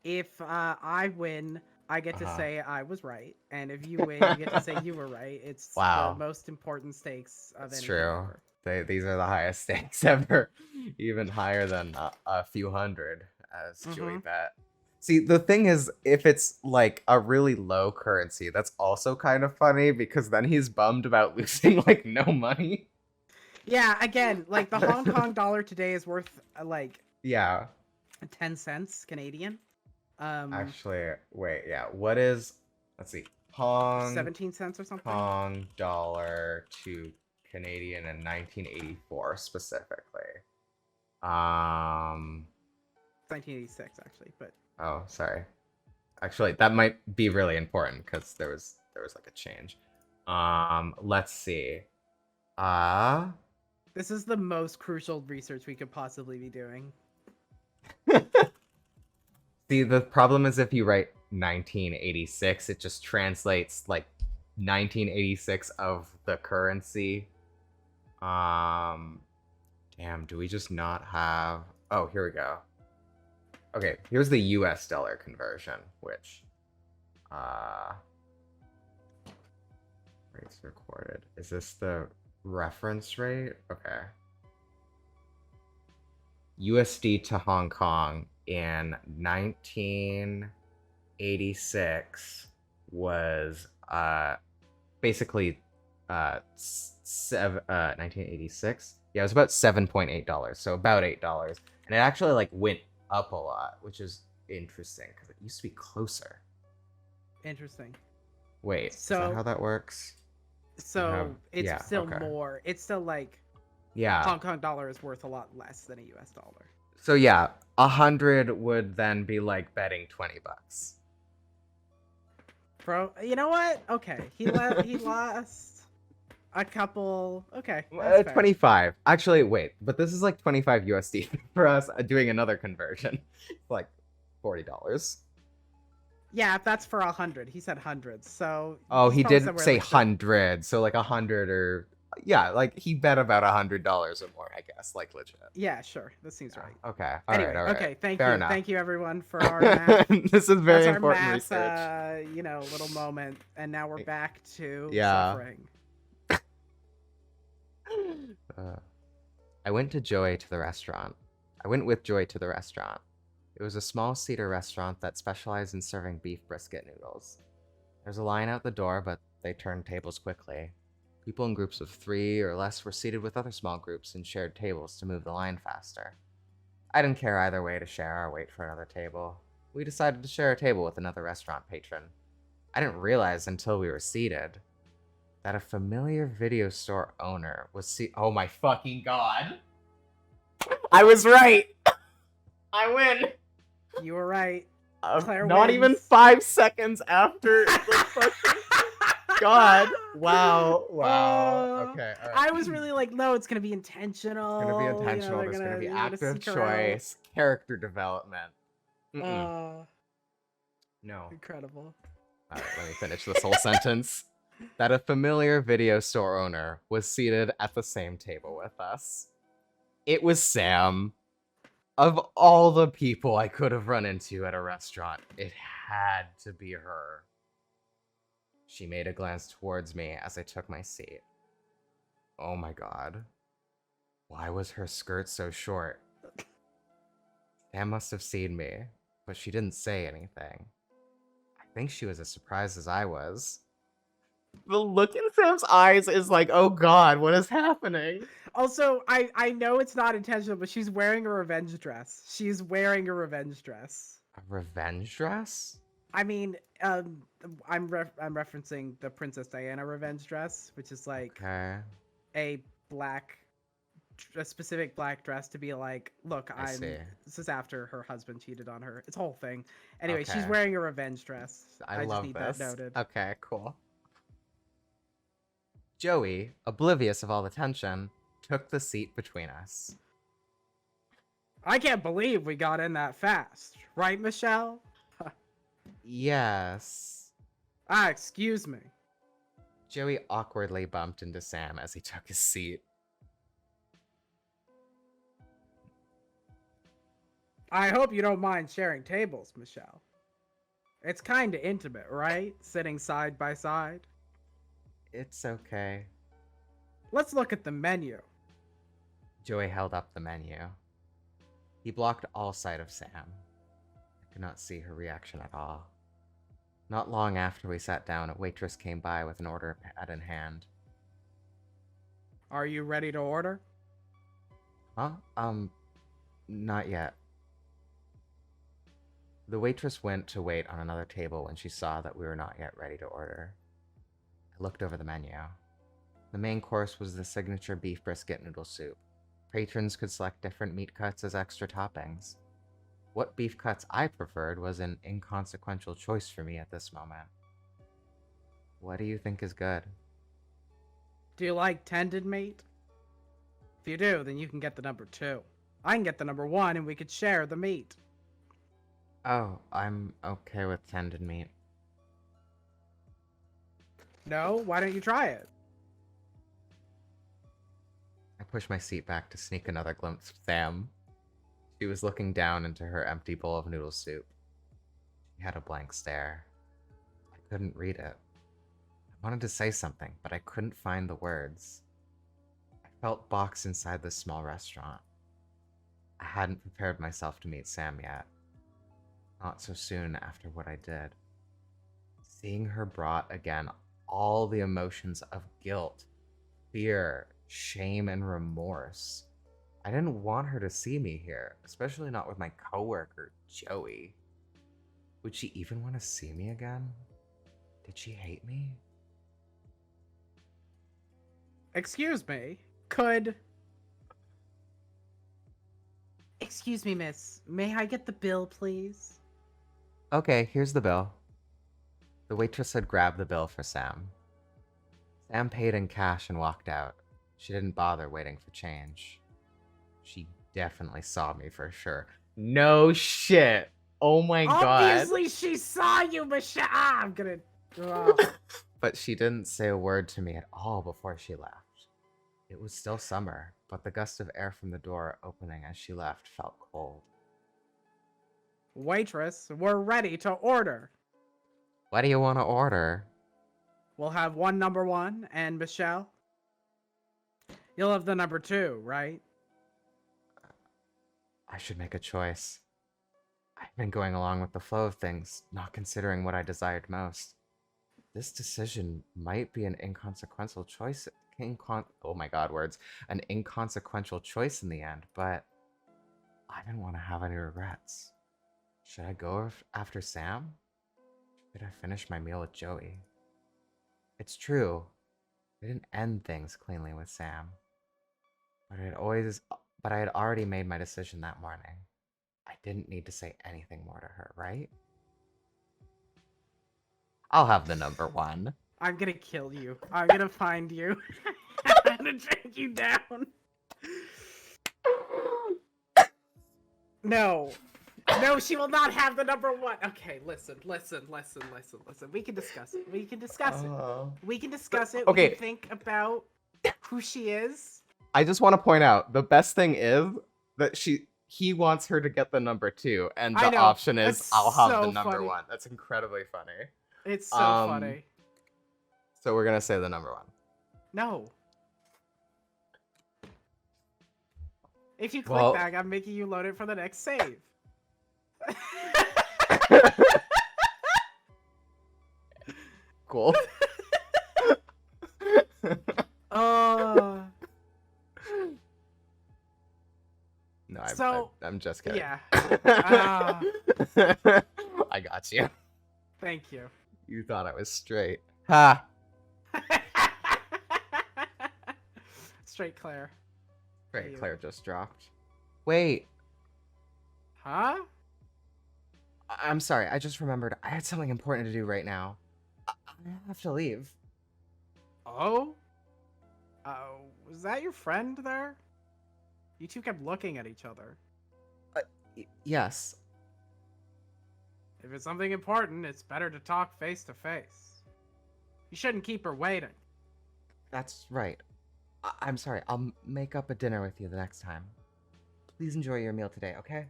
If I win, I get to say I was right, and if you win, you get to say you were right. It's the most important stakes of anything. It's true. These are the highest stakes ever, even higher than a few hundred, as Joey bet. See, the thing is, if it's like a really low currency, that's also kind of funny because then he's bummed about losing like no money. Yeah, again, like the Hong Kong dollar today is worth 10 cents Canadian. Actually, wait, what is? Let's see, 17 cents or something. Hong dollar to Canadian in 1984 specifically. 1986 actually, but oh, sorry. Actually, that might be really important because there was like a change. Let's see. This is the most crucial research we could possibly be doing. See, the problem is if you write 1986, it just translates like 1986 of the currency. Damn, do we just not have... Oh, here we go. Okay, here's the US dollar conversion, which... Rates recorded. Is this the reference rate? Okay. USD to Hong Kong in 1986 was basically 1986. Yeah, it was about $7.8, so about $8, and it actually like went up a lot, which is interesting because it used to be closer. Interesting. Wait, so is that how that works? You have, So it's yeah, still okay. more. It's still like Yeah. Hong Kong dollar is worth a lot less than a US dollar. So yeah, 100 would then be like betting $20. Bro, you know what? Okay. He lost a couple. Okay, that's fair. 25. Actually, wait, but this is like 25 USD for us doing another conversion. It's like $40. Yeah, if that's for 100. He said hundreds. So Oh, he's he probably did somewhere say like the 100, so like 100 or yeah, like he bet about $100 or more, I guess, like legit. Yeah, sure. This seems right. Okay, Anyway, all right. okay, thank Fair you. enough. Thank you everyone for our math. This is That's very our important math research. little moment. And now we're back to Yeah. suffering. Uh, I went to Joy to the restaurant. I went with Joy to the restaurant. It was a small cedar restaurant that specialized in serving beef brisket noodles. There's a line out the door, but they turned tables quickly. People in groups of 3 or less were seated with other small groups and shared tables to move the line faster. I didn't care either way to share or wait for another table. We decided to share a table with another restaurant patron. I didn't realize until we were seated that a familiar video store owner was oh my fucking god. I was right. I win. You were right. Claire Not wins. even 5 seconds after the fucking god. Wow. Okay. All right. I was really like, no, it's gonna be intentional. It's gonna be intentional. There's gonna be active choice, character development. No. Incredible. All right, let me finish this whole sentence. That a familiar video store owner was seated at the same table with us. It was Sam. Of all the people I could have run into at a restaurant, it had to be her. She made a glance towards me as I took my seat. Oh my god. Why was her skirt so short? Sam must have seen me, but she didn't say anything. I think she was as surprised as I was. The look in Sam's eyes is like, oh god, what is happening? Also, I know it's not intentional, but she's wearing a revenge dress. She's wearing a revenge dress. A revenge dress? I mean, I'm referencing the Princess Diana revenge dress, which is like a specific black dress to be like, look, this is after her husband cheated on her. It's a whole thing. Anyway, she's wearing a revenge dress. I love just need this. that noted. Okay, cool. Joey, oblivious of all the tension, took the seat between us. I can't believe we got in that fast. Right, Michelle? Yes. Excuse me. Joey awkwardly bumped into Sam as he took his seat. I hope you don't mind sharing tables, Michelle. It's kinda intimate, right? Sitting side by side. It's okay. Let's look at the menu. Joey held up the menu. He blocked all sight of Sam. I could not see her reaction at all. Not long after we sat down, a waitress came by with an order pad in hand. Are you ready to order? Huh? Not yet. The waitress went to wait on another table when she saw that we were not yet ready to order. I looked over the menu. The main course was the signature beef brisket noodle soup. Patrons could select different meat cuts as extra toppings. What beef cuts I preferred was an inconsequential choice for me at this moment. What do you think is good? Do you like tended meat? If you do, then you can get the number 2. I can get the number 1 and we could share the meat. Oh, I'm okay with tended meat. No? Why don't you try it? I pushed my seat back to sneak another glimpse of Sam. She was looking down into her empty bowl of noodle soup. She had a blank stare. I couldn't read it. I wanted to say something, but I couldn't find the words. I felt boxed inside this small restaurant. I hadn't prepared myself to meet Sam yet. Not so soon after what I did. Seeing her brought again all the emotions of guilt, fear, shame, and remorse. I didn't want her to see me here, especially not with my coworker, Joey. Would she even want to see me again? Did she hate me? Excuse me. Could... Excuse me, miss. May I get the bill, please? Okay, here's the bill. The waitress had grabbed the bill for Sam. Sam paid in cash and walked out. She didn't bother waiting for change. She definitely saw me for sure. No shit. Oh my god. Obviously, she saw you, Michelle. I'm gonna... But she didn't say a word to me at all before she left. It was still summer, but the gust of air from the door opening as she left felt cold. Waitress, we're ready to order. What do you want to order? We'll have one number 1, and Michelle, you'll have the number 2, right? I should make a choice. I've been going along with the flow of things, not considering what I desired most. This decision might be an inconsequential choice. Oh my god, words. An inconsequential choice in the end, but I didn't want to have any regrets. Should I go after Sam? Should I finish my meal with Joey? It's true, I didn't end things cleanly with Sam, but I had already made my decision that morning. I didn't need to say anything more to her, right? I'll have the number 1. I'm gonna kill you. I'm gonna find you. I'm gonna drag you down. No. No, she will not have the number 1. Okay, listen. We can discuss it. We can discuss it. We can discuss it. Okay. We can think about who she is. I just want to point out, the best thing is that he wants her to get the number 2, and I the know. option is That's I'll have so the number funny. 1. That's incredibly funny. It's so funny. So we're gonna say the number 1. No. If you click back, I'm making you load it for the next save. Cool. No, I'm just kidding. Yeah. I got you. Thank you. You thought I was straight. Ha! Straight Claire. Great, Claire just dropped. Wait. Huh? I'm sorry, I just remembered. I had something important to do right now. I have to leave. Oh? Was that your friend there? You two kept looking at each other. Yes. If it's something important, it's better to talk face to face. You shouldn't keep her waiting. That's right. I'm sorry, I'll make up a dinner with you the next time. Please enjoy your meal today, okay?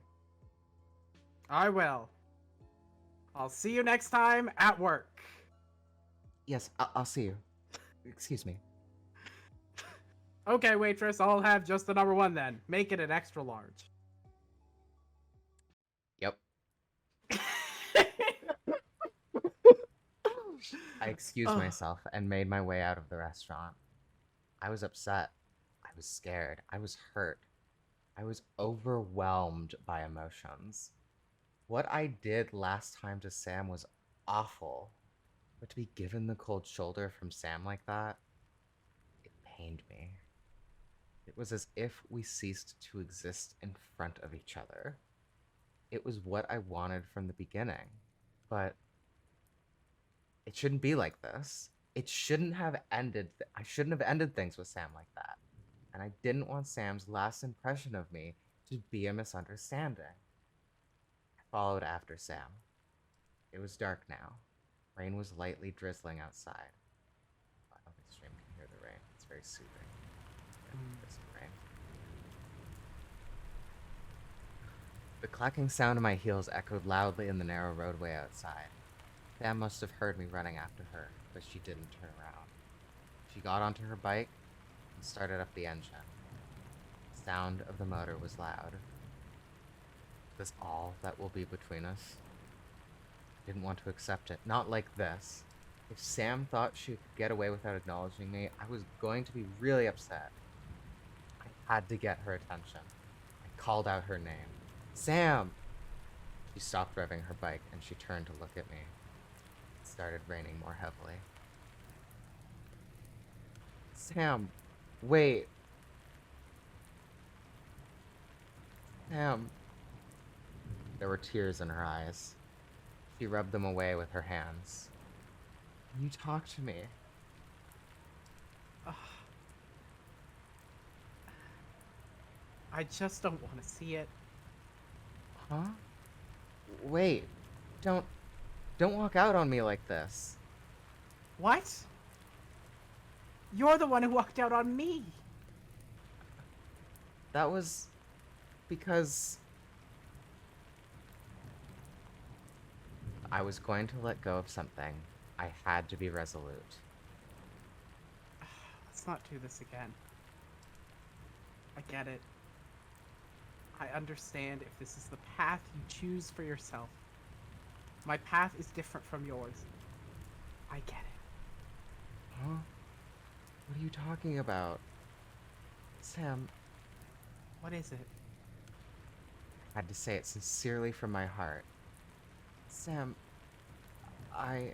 I will. I'll see you next time at work. Yes, I'll see you. Excuse me. Okay, waitress, I'll have just the number 1 then. Make it an extra large. Yep. I excused myself and made my way out of the restaurant. I was upset. I was scared. I was hurt. I was overwhelmed by emotions. What I did last time to Sam was awful, but to be given the cold shoulder from Sam like that, it pained me. It was as if we ceased to exist in front of each other. It was what I wanted from the beginning, but it shouldn't be like this. It shouldn't have ended. I shouldn't have ended things with Sam like that. And I didn't want Sam's last impression of me to be a misunderstanding. I followed after Sam. It was dark now. Rain was lightly drizzling outside. I don't think the stream can hear the rain. It's very soothing. There's some rain. The clacking sound of my heels echoed loudly in the narrow roadway outside. Sam must have heard me running after her, but she didn't turn around. She got onto her bike and started up the engine. The sound of the motor was loud. Is this all that will be between us? I didn't want to accept it. Not like this. If Sam thought she could get away without acknowledging me, I was going to be really upset. I had to get her attention. I called out her name. Sam! She stopped revving her bike and she turned to look at me. It started raining more heavily. Sam, Wait. Sam. There were tears in her eyes. She rubbed them away with her hands. Can you talk to me? Ugh. I just don't want to see it. Huh? Wait. Don't walk out on me like this. What? You're the one who walked out on me. That was because I was going to let go of something. I had to be resolute. Let's not do this again. I get it. I understand if this is the path you choose for yourself. My path is different from yours. I get it. Huh? What are you talking about? Sam, What is it? I had to say it sincerely from my heart. Sam, I...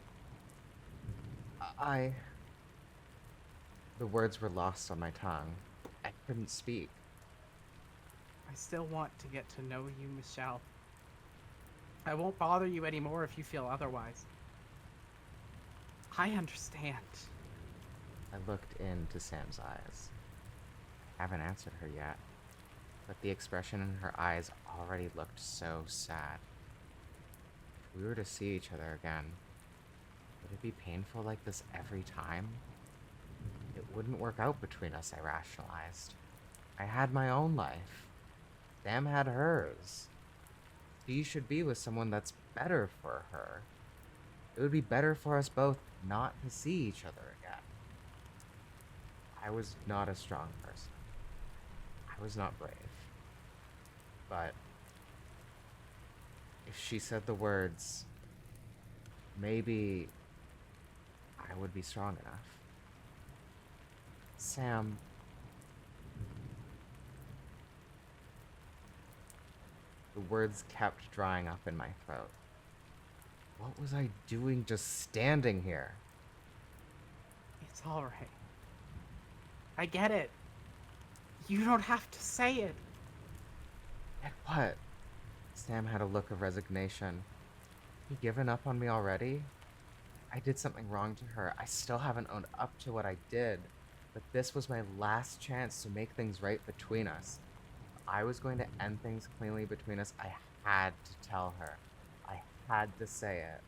The words were lost on my tongue. I couldn't speak. I still want to get to know you, Michelle. I won't bother you anymore if you feel otherwise. I understand. I looked into Sam's eyes. I haven't answered her yet, but the expression in her eyes already looked so sad. If we were to see each other again, would it be painful like this every time? It wouldn't work out between us, I rationalized. I had my own life. Sam had hers. She should be with someone that's better for her. It would be better for us both not to see each other again. I was not a strong person. I was not brave. But if she said the words, maybe I would be strong enough. Sam. The words kept drying up in my throat. What was I doing just standing here? It's alright. I get it. You don't have to say it. And what? Sam had a look of resignation. You given up on me already? I did something wrong to her. I still haven't owned up to what I did. But this was my last chance to make things right between us. If I was going to end things cleanly between us, I had to tell her. I had to say it.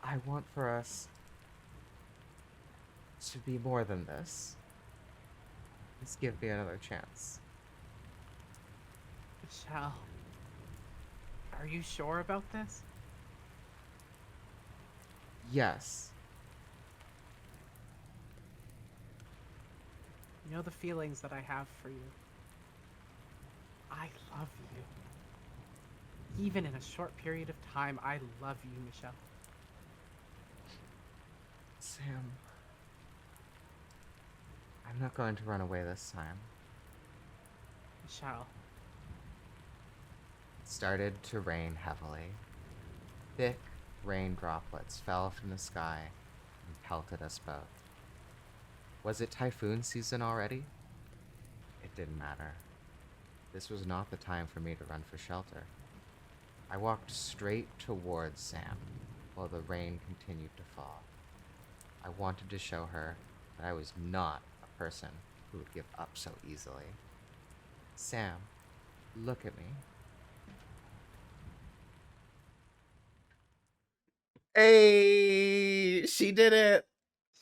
I want for us to be more than this. Just give me another chance. Michelle, are you sure about this? Yes. You know the feelings that I have for you. I love you. Even in a short period of time, I love you, Michelle. Sam. I'm not going to run away this time. Michelle. It started to rain heavily. Thick rain droplets fell from the sky and pelted us both. Was it typhoon season already? It didn't matter. This was not the time for me to run for shelter. I walked straight towards Sam while the rain continued to fall. I wanted to show her that I was not a person who would give up so easily. Sam, look at me. Hey, she did it.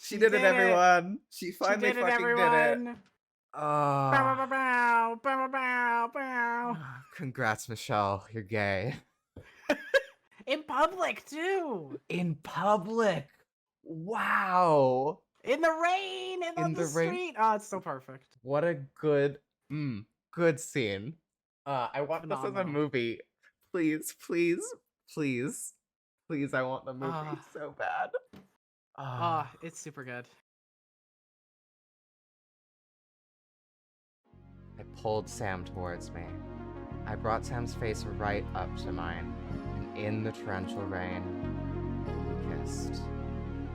She did it, everyone. She finally She did it, fucking did it. everyone. Bow, bow, Oh, bow, bow, bow, bow, bow. congrats, Michelle. You're gay. In public, too. In public. Wow. In the rain, and on the rain. street. Oh, it's so perfect. What a good scene. I want this as a Phenomenal. movie. Please, please, please. Please, I want the movie so bad. It's super good. I pulled Sam towards me. I brought Sam's face right up to mine, and in the torrential rain, we kissed.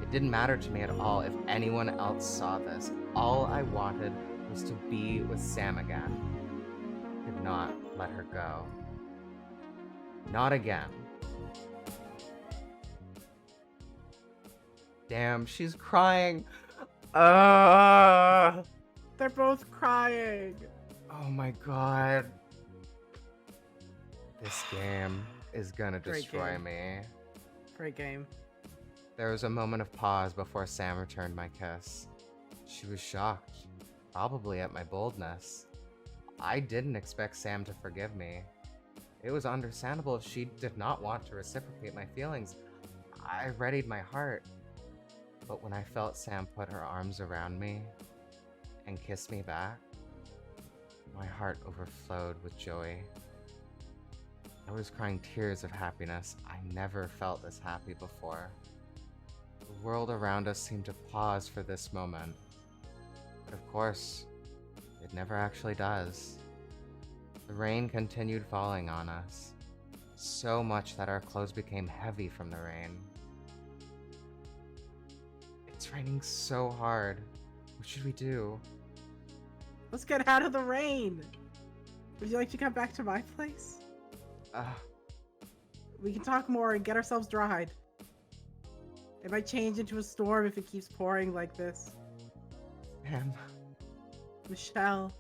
It didn't matter to me at all if anyone else saw this. All I wanted was to be with Sam again. I could not let her go. Not again. Damn, she's crying. They're both crying. Oh my god. This game is gonna destroy me. Great game. There was a moment of pause before Sam returned my kiss. She was shocked, probably at my boldness. I didn't expect Sam to forgive me. It was understandable if she did not want to reciprocate my feelings. I readied my heart. But when I felt Sam put her arms around me and kiss me back, my heart overflowed with joy. I was crying tears of happiness. I never felt this happy before. The world around us seemed to pause for this moment. But of course, it never actually does. The rain continued falling on us, so much that our clothes became heavy from the rain. It's raining so hard. What should we do? Let's get out of the rain. Would you like to come back to my place? We can talk more and get ourselves dried. It might change into a storm if it keeps pouring like this. Sam. Michelle,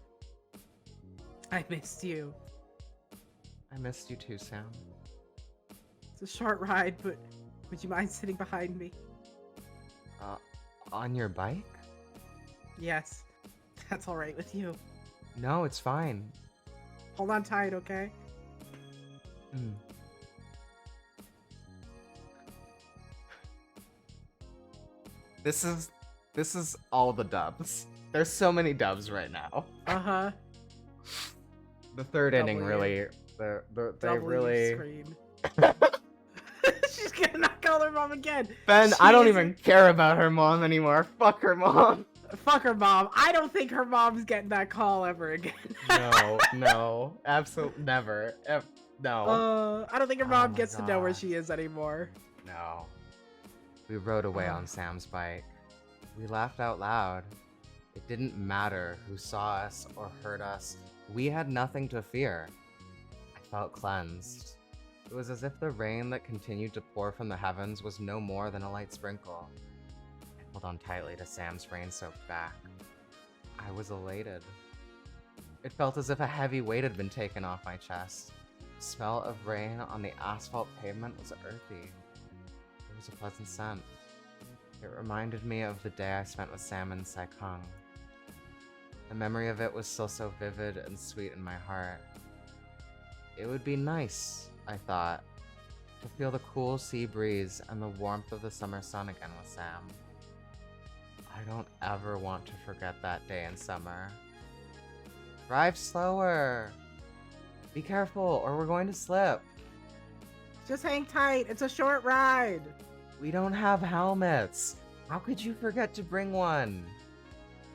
I missed you. I missed you too, Sam. It's a short ride, but would you mind sitting behind me? On your bike? Yes, that's alright with you. No, it's fine. Hold on tight, okay? This is all the dubs. There's so many dubs right now. Uh-huh. The third inning W. really, they really. Screen. She's gonna not call her mom again. Ben, She I don't isn't- even care about her mom anymore. Fuck her mom. Fuck her mom. I don't think her mom's getting that call ever again. No, absolutely never. No. I don't think her Oh mom my gets to know where God. she is anymore. No. We rode away on Sam's bike. We laughed out loud. It didn't matter who saw us or heard us. We had nothing to fear. I felt cleansed. It was as if the rain that continued to pour from the heavens was no more than a light sprinkle. I held on tightly to Sam's rain-soaked back. I was elated. It felt as if a heavy weight had been taken off my chest. The smell of rain on the asphalt pavement was earthy. There was a pleasant scent. It reminded me of the day I spent with Sam in Saikang. The memory of it was still so vivid and sweet in my heart. It would be nice, I thought, to feel the cool sea breeze and the warmth of the summer sun again with Sam. I don't ever want to forget that day in summer. Drive slower! Be careful, or we're going to slip. Just hang tight. It's a short ride. We don't have helmets. How could you forget to bring one?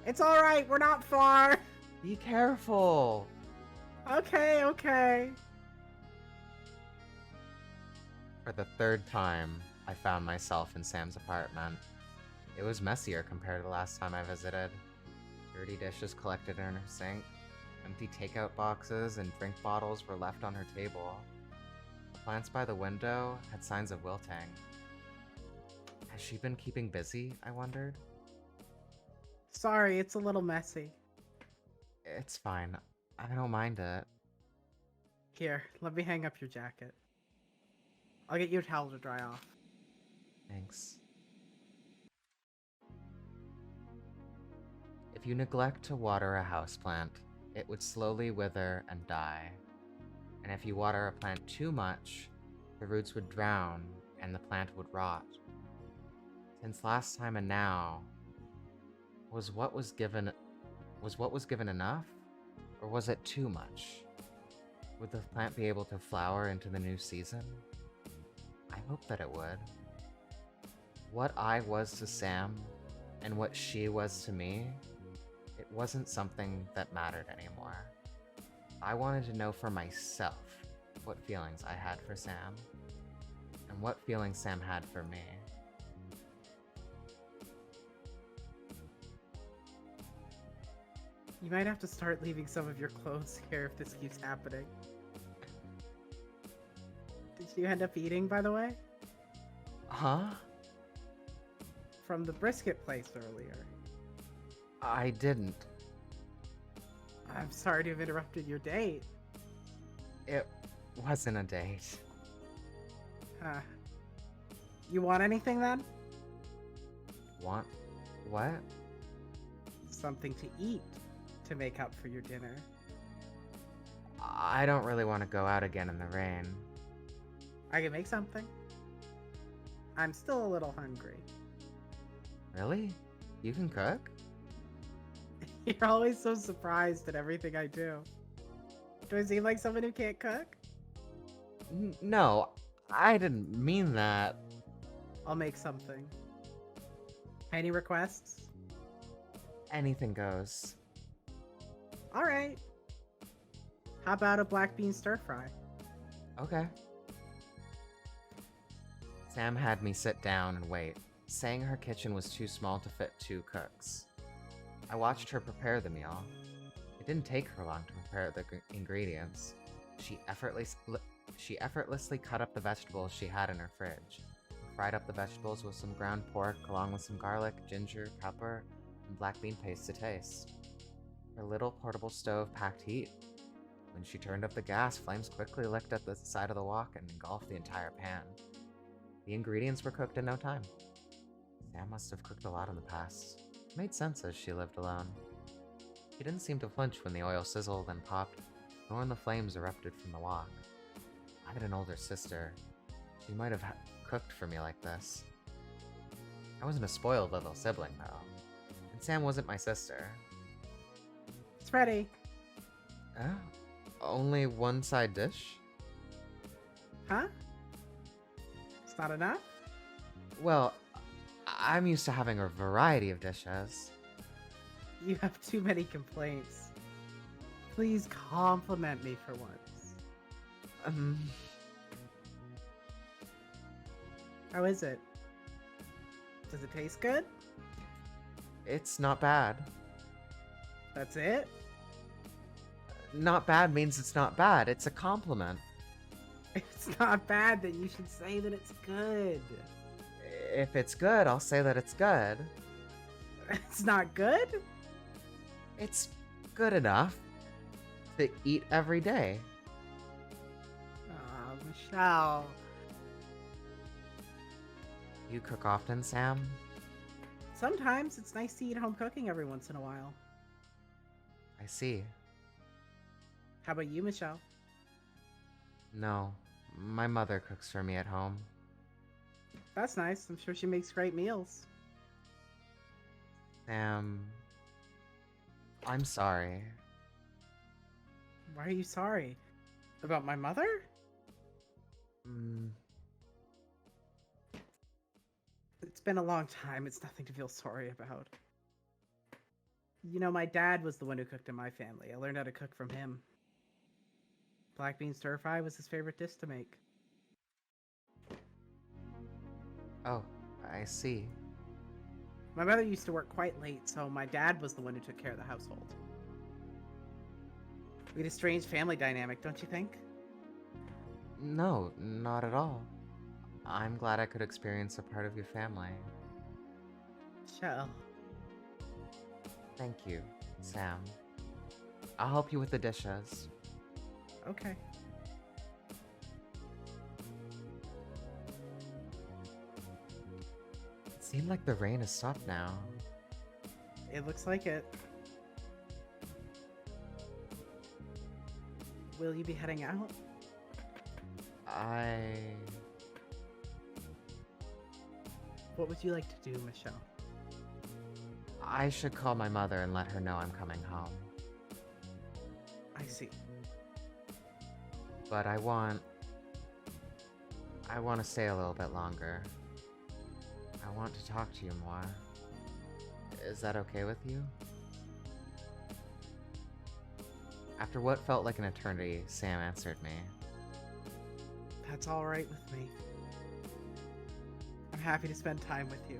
It's alright. We're not far. Be careful. Okay. For the third time, I found myself in Sam's apartment. It was messier compared to the last time I visited. Dirty dishes collected in her sink. Empty takeout boxes and drink bottles were left on her table. The plants by the window had signs of wilting. Has she been keeping busy, I wondered? Sorry, it's a little messy. It's fine. I don't mind it. Here, let me hang up your jacket. I'll get you a towel to dry off. Thanks. If you neglect to water a houseplant, it would slowly wither and die. And if you water a plant too much, the roots would drown and the plant would rot. Since last time and now, was what was given enough? Or was it too much? Would the plant be able to flower into the new season? I hope that it would. What I was to Sam and what she was to me, it wasn't something that mattered anymore. I wanted to know for myself what feelings I had for Sam and what feelings Sam had for me. You might have to start leaving some of your clothes here if this keeps happening. Did you end up eating, by the way? Huh? From the brisket place earlier. I didn't. I'm sorry to have interrupted your date. It wasn't a date. Huh. You want anything then? Want what? Something to eat to make up for your dinner. I don't really want to go out again in the rain. I can make something. I'm still a little hungry. Really? You can cook? You're always so surprised at everything I do. Do I seem like someone who can't cook? No, I didn't mean that. I'll make something. Any requests? Anything goes. Alright. How about a black bean stir fry? Okay. Sam had me sit down and wait, saying her kitchen was too small to fit 2 cooks. I watched her prepare the meal. It didn't take her long to prepare the ingredients. She effortlessly cut up the vegetables she had in her fridge, fried up the vegetables with some ground pork along with some garlic, ginger, pepper, and black bean paste to taste. Her little portable stove packed heat. When she turned up the gas, flames quickly licked at the side of the wok and engulfed the entire pan. The ingredients were cooked in no time. Sam must have cooked a lot in the past. It made sense as she lived alone. She didn't seem to flinch when the oil sizzled and popped, nor when the flames erupted from the wok. I had an older sister. She might have cooked for me like this. I wasn't a spoiled little sibling, though. And Sam wasn't my sister. It's ready. Only one side dish? Huh? It's not enough? Well, I'm used to having a variety of dishes. You have too many complaints. Please compliment me for once. How is it? Does it taste good? It's not bad. That's it? Not bad means it's not bad. It's a compliment. If it's not bad, then you should say that it's good. If it's good, I'll say that it's good. It's not good? It's good enough to eat every day. Aw, Michelle. You cook often, Sam? Sometimes it's nice to eat home cooking every once in a while. I see. How about you, Michelle? No, my mother cooks for me at home. That's nice. I'm sure she makes great meals. Sam, I'm sorry. Why are you sorry? About my mother? It's been a long time. It's nothing to feel sorry about. You know, my dad was the one who cooked in my family. I learned how to cook from him. Black bean stir fry was his favorite dish to make. Oh, I see. My mother used to work quite late, so my dad was the one who took care of the household. We had a strange family dynamic, don't you think? No, not at all. I'm glad I could experience a part of your family. Shell. Thank you, Sam. I'll help you with the dishes. Okay. It seemed like the rain has stopped now. It looks like it. Will you be heading out? What would you like to do, Michelle? I should call my mother and let her know I'm coming home. I see. But I want to stay a little bit longer. I want to talk to you more. Is that okay with you? After what felt like an eternity, Sam answered me. That's all right with me. I'm happy to spend time with you.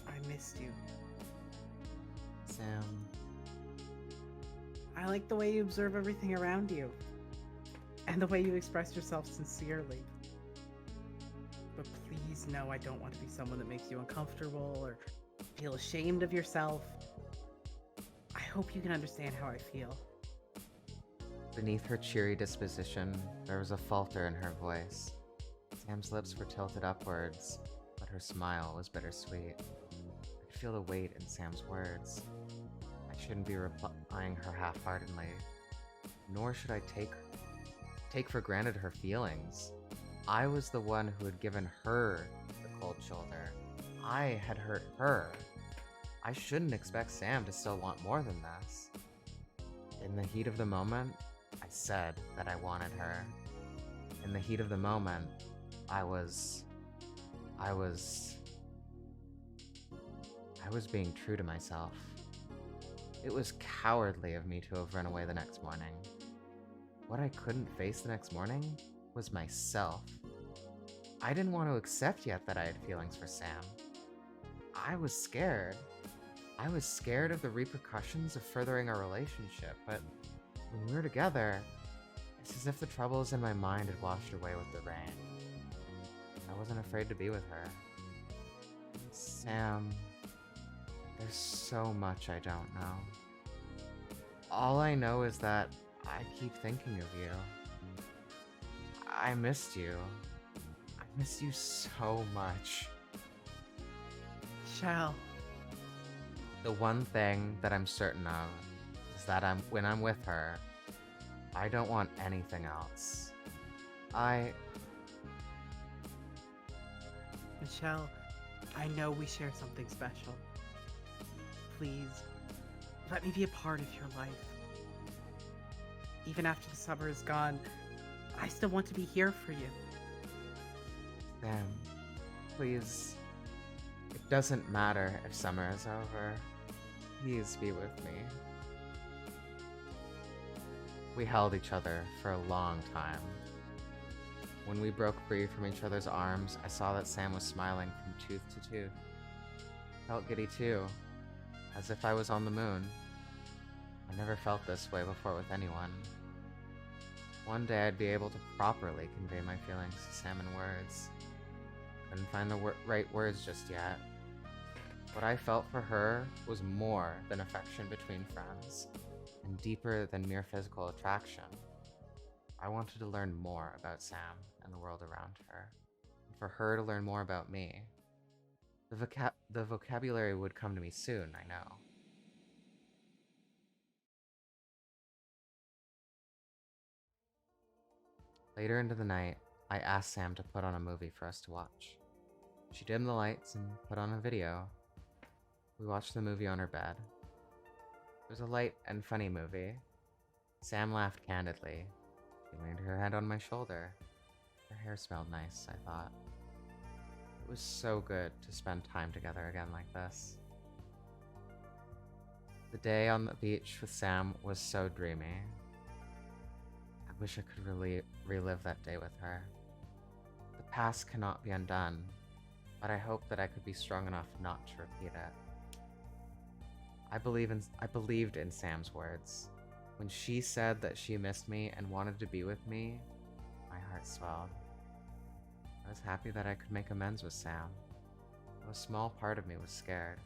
I missed you. Sam, I like the way you observe everything around you. And the way you express yourself sincerely. But please know I don't want to be someone that makes you uncomfortable or feel ashamed of yourself. I hope you can understand how I feel. Beneath her cheery disposition, there was a falter in her voice. Sam's lips were tilted upwards, but her smile was bittersweet. I could feel the weight in Sam's words. I shouldn't be replying her half-heartedly, nor should I take for granted her feelings. I was the one who had given her the cold shoulder. I had hurt her. I shouldn't expect Sam to still want more than this. In the heat of the moment, I said that I wanted her. In the heat of the moment, I was being true to myself. It was cowardly of me to have run away the next morning. What I couldn't face the next morning was myself. I didn't want to accept yet that I had feelings for Sam. I was scared. I was scared of the repercussions of furthering our relationship, but when we were together, it's as if the troubles in my mind had washed away with the rain. I wasn't afraid to be with her. Sam, there's so much I don't know. All I know is that I keep thinking of you. I missed you. I miss you so much. Shall. The one thing that I'm certain of is that when I'm with her, I don't want anything else. Michelle, I know we share something special. Please, let me be a part of your life. Even after the summer is gone, I still want to be here for you. Sam, please. It doesn't matter if summer is over. Please be with me. We held each other for a long time. When we broke free from each other's arms, I saw that Sam was smiling from tooth to tooth. I felt giddy too, as if I was on the moon. I never felt this way before with anyone. One day I'd be able to properly convey my feelings to Sam in words. Couldn't find the right words just yet. What I felt for her was more than affection between friends, and deeper than mere physical attraction. I wanted to learn more about Sam and the world around her, and for her to learn more about me. The vocabulary would come to me soon, I know. Later into the night, I asked Sam to put on a movie for us to watch. She dimmed the lights and put on a video. We watched the movie on her bed. It was a light and funny movie. Sam laughed candidly. She leaned her head on my shoulder. Her hair smelled nice, I thought. It was so good to spend time together again like this. The day on the beach with Sam was so dreamy. I wish I could relive that day with her. The past cannot be undone, but I hope that I could be strong enough not to repeat it. I believed in Sam's words. When she said that she missed me and wanted to be with me, my heart swelled. I was happy that I could make amends with Sam, though a small part of me was scared.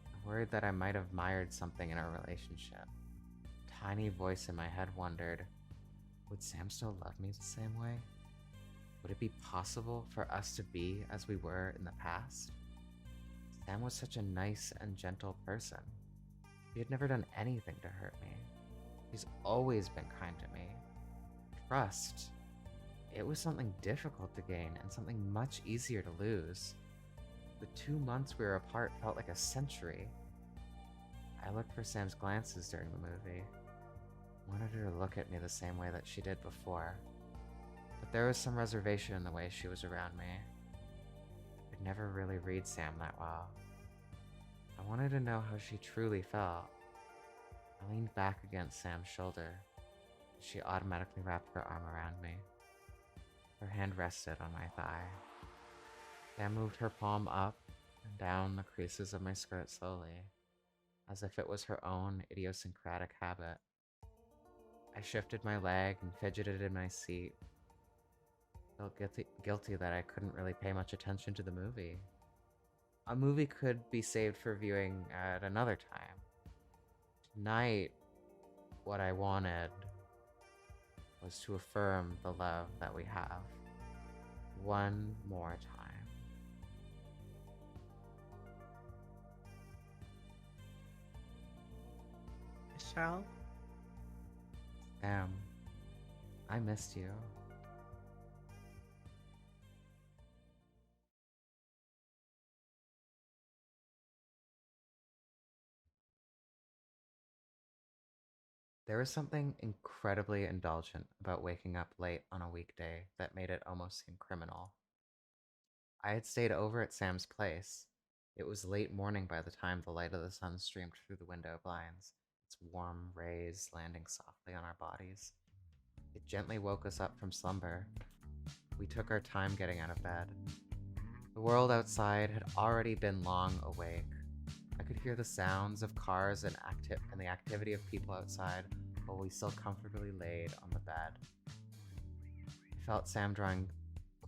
I worried that I might have mired something in our relationship. A tiny voice in my head wondered, would Sam still love me the same way? Would it be possible for us to be as we were in the past? Sam was such a nice and gentle person. He had never done anything to hurt me. He's always been kind to me. Trust. It was something difficult to gain and something much easier to lose. The 2 months we were apart felt like a century. I looked for Sam's glances during the movie. I wanted her to look at me the same way that she did before. But there was some reservation in the way she was around me. I could never really read Sam that well. I wanted to know how she truly felt. I leaned back against Sam's shoulder. She automatically wrapped her arm around me. Her hand rested on my thigh. Sam moved her palm up and down the creases of my skirt slowly. as if it was her own idiosyncratic habit. I shifted my leg and fidgeted in my seat. Felt guilty that I couldn't really pay much attention to the movie. A movie could be saved for viewing at another time. Tonight, what I wanted was to affirm the love that we have one more time. Michelle? Sam, I missed you. There was something incredibly indulgent about waking up late on a weekday that made it almost seem criminal. I had stayed over at Sam's place. It was late morning by the time the light of the sun streamed through the window blinds, its warm rays landing softly on our bodies. It gently woke us up from slumber. We took our time getting out of bed. The world outside had already been long awake. I could hear the sounds of cars and the activity of people outside while we still comfortably laid on the bed. I felt Sam drawing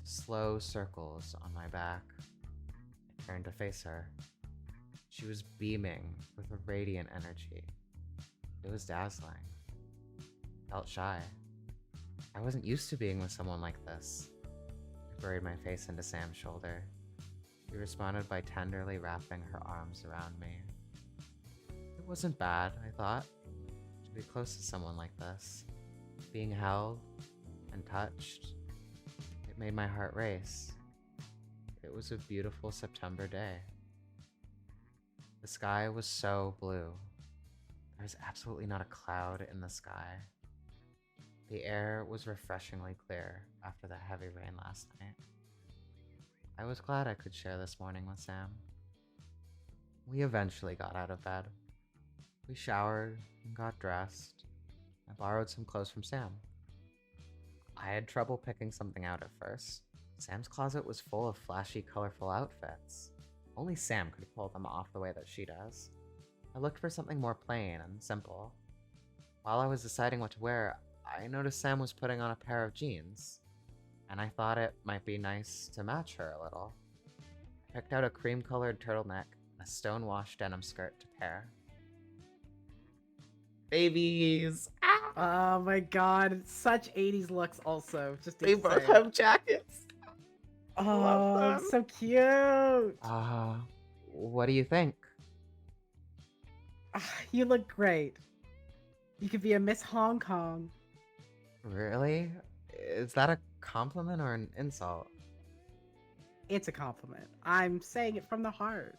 slow circles on my back. I turned to face her. She was beaming with a radiant energy. It was dazzling. I felt shy. I wasn't used to being with someone like this. I buried my face into Sam's shoulder. She responded by tenderly wrapping her arms around me. It wasn't bad, I thought, to be close to someone like this. Being held and touched, it made my heart race. It was a beautiful September day. The sky was so blue. There was absolutely not a cloud in the sky. The air was refreshingly clear after the heavy rain last night. I was glad I could share this morning with Sam. We eventually got out of bed. We showered and got dressed. I borrowed some clothes from Sam. I had trouble picking something out at first. Sam's closet was full of flashy, colorful outfits. Only Sam could pull them off the way that she does. I looked for something more plain and simple. While I was deciding what to wear, I noticed Sam was putting on a pair of jeans, and I thought it might be nice to match her a little. I picked out a cream-colored turtleneck and a stone-washed denim skirt to pair. Babies! Oh my god, such 80s looks also. Just They both insane. have jackets. Love Oh, them. so cute. What do you think? You look great. You could be a Miss Hong Kong. Really? Is that a compliment or an insult? It's a compliment. I'm saying it from the heart.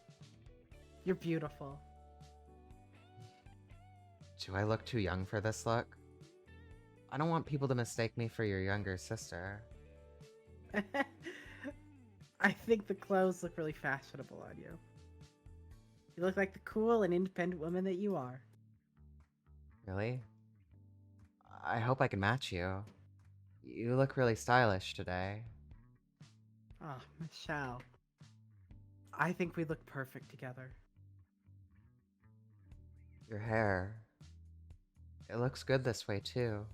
You're beautiful. Do I look too young for this look? I don't want people to mistake me for your younger sister. I think the clothes look really fashionable on you. You look like the cool and independent woman that you are. Really? I hope I can match you. You look really stylish today. Oh, Michelle. I think we look perfect together. Your hair. It looks good this way, too.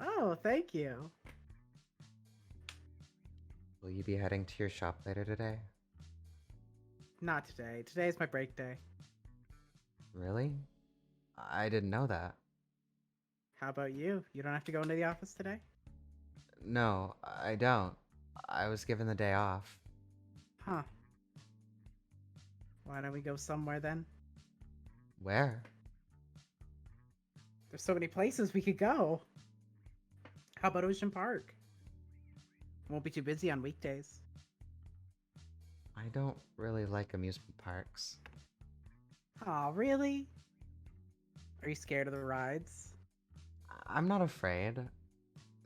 Oh, thank you. Will you be heading to your shop later today? Not today. Today is my break day. Really? I didn't know that. How about you? You don't have to go into the office today? No, I don't. I was given the day off. Huh. Why don't we go somewhere then? Where? There's so many places we could go. How about Ocean Park? Won't be too busy on weekdays. I don't really like amusement parks. Aw, really? Are you scared of the rides? I'm not afraid.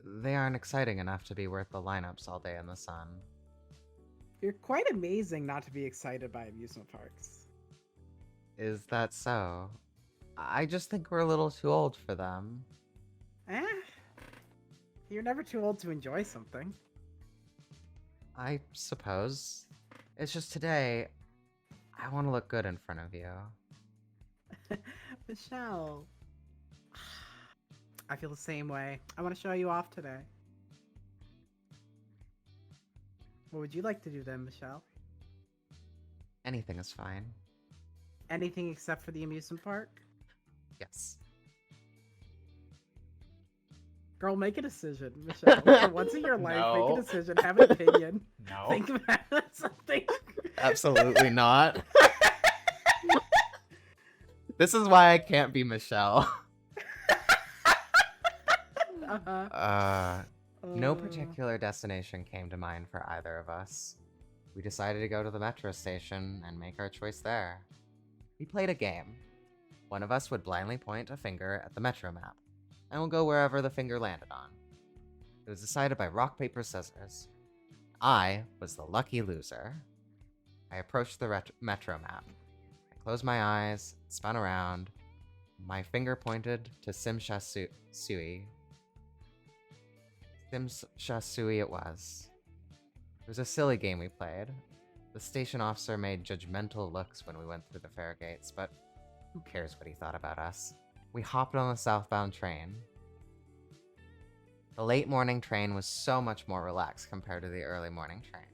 They aren't exciting enough to be worth the lineups all day in the sun. You're quite amazing not to be excited by amusement parks. Is that so? I just think we're a little too old for them. Eh? You're never too old to enjoy something. I suppose. It's just today, I want to look good in front of you. Michelle. I feel the same way. I want to show you off today. What would you like to do then, Michelle? Anything is fine. Anything except for the amusement park? Yes. Girl, make a decision, Michelle. For once in your life, make a No. decision. Have an opinion. No. Think about something. Absolutely not. This is why I can't be Michelle. Uh-huh. No particular destination came to mind for either of us. We decided to go to the metro station and make our choice there. We played a game. One of us would blindly point a finger at the metro map, and we'll go wherever the finger landed on. It was decided by rock, paper, scissors. I was the lucky loser. I approached the metro map. I closed my eyes, spun around. My finger pointed to Simshasui. Simshasui it was. It was a silly game we played. The station officer made judgmental looks when we went through the fare gates, but who cares what he thought about us? We hopped on the southbound train. The late morning train was so much more relaxed compared to the early morning train.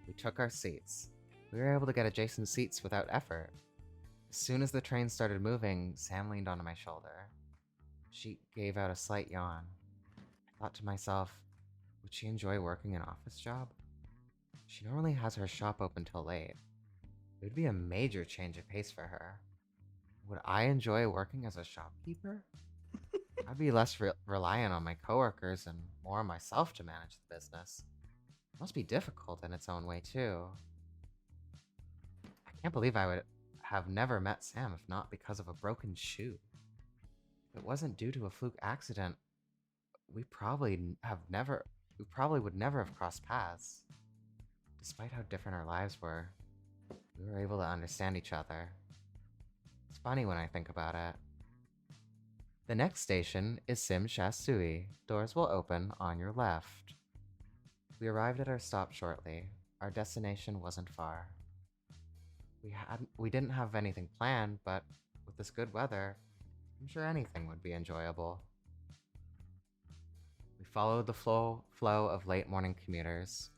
We took our seats. We were able to get adjacent seats without effort. As soon as the train started moving, Sam leaned onto my shoulder. She gave out a slight yawn. I thought to myself, would she enjoy working an office job? She normally has her shop open till late. It would be a major change of pace for her. Would I enjoy working as a shopkeeper? I'd be less reliant on my coworkers and more on myself to manage the business. It must be difficult in its own way, too. I can't believe I would have never met Sam if not because of a broken shoe. If it wasn't due to a fluke accident, we probably would never have crossed paths. Despite how different our lives were, we were able to understand each other. It's funny when I think about it. The next station is Simshasui. Doors will open on your left. We arrived at our stop shortly. Our destination wasn't far. We didn't have anything planned, but with this good weather, I'm sure anything would be enjoyable. We followed the flow of late morning commuters.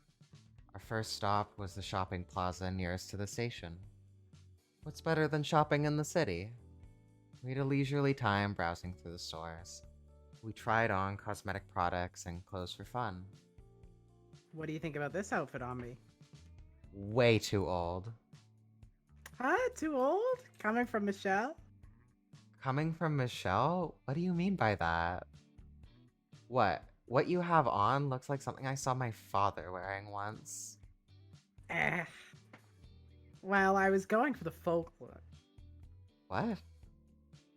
Our first stop was the shopping plaza nearest to the station. What's better than shopping in the city? We had a leisurely time browsing through the stores. We tried on cosmetic products and clothes for fun. What do you think about this outfit on me? Way too old. Huh? Too old? Coming from Michelle? Coming from Michelle? What do you mean by that? What? What you have on looks like something I saw my father wearing once. Eh. Well, I was going for the folk look. What?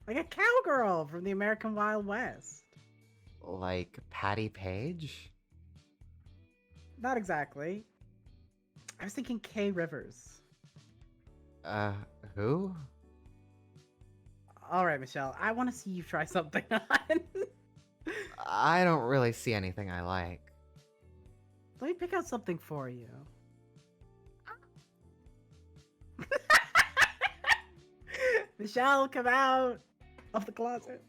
Like a cowgirl from the American Wild West. Like Patty Page? Not exactly. I was thinking Kay Rivers. Who? Alright, Michelle, I want to see you try something on. I don't really see anything I like. Let me pick out something for you. Michelle, come out of the closet.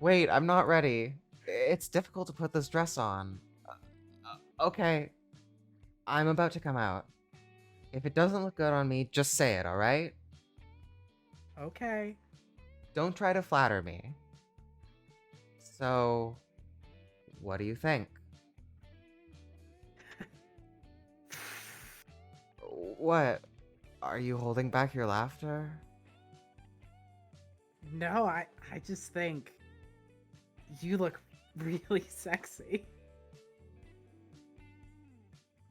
Wait, I'm not ready. It's difficult to put this dress on. Okay. I'm about to come out. If it doesn't look good on me, just say it, alright? Okay. Don't try to flatter me. So, what do you think? What? Are you holding back your laughter? No, I just think you look really sexy.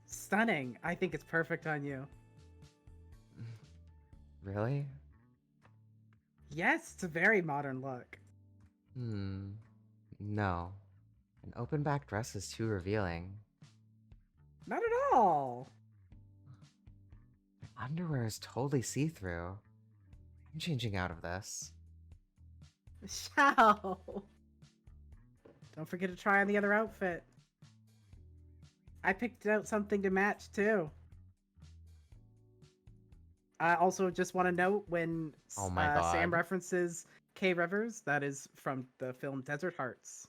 Stunning. I think it's perfect on you. Really? Yes, it's a very modern look. No. An open back dress is too revealing. Not at all. My underwear is totally see-through. I'm changing out of this. Michelle. Don't forget to try on the other outfit. I picked out something to match too. I also just want to note when Oh my Sam god. references Kay Rivers, that is from the film Desert Hearts.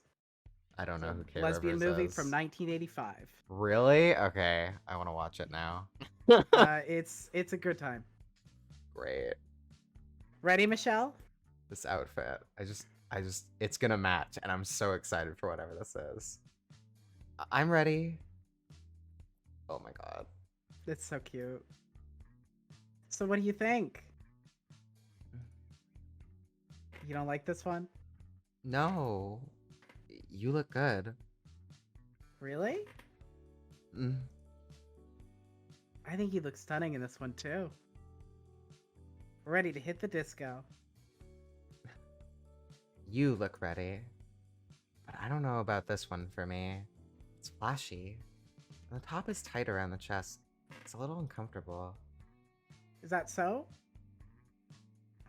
I don't It's know a who K lesbian Rivers movie from is. 1985. Really? Okay, I want to watch it now. It's a good time. Great. Ready, Michelle? This outfit. It's gonna match, and I'm so excited for whatever this is. I'm ready. Oh my god. It's so cute. So, what do you think? You don't like this one? No. You look good. Really? Mm. I think you look stunning in this one too. Ready to hit the disco. You look ready. But I don't know about this one for me. It's flashy. And the top is tight around the chest. It's a little uncomfortable. Is that so?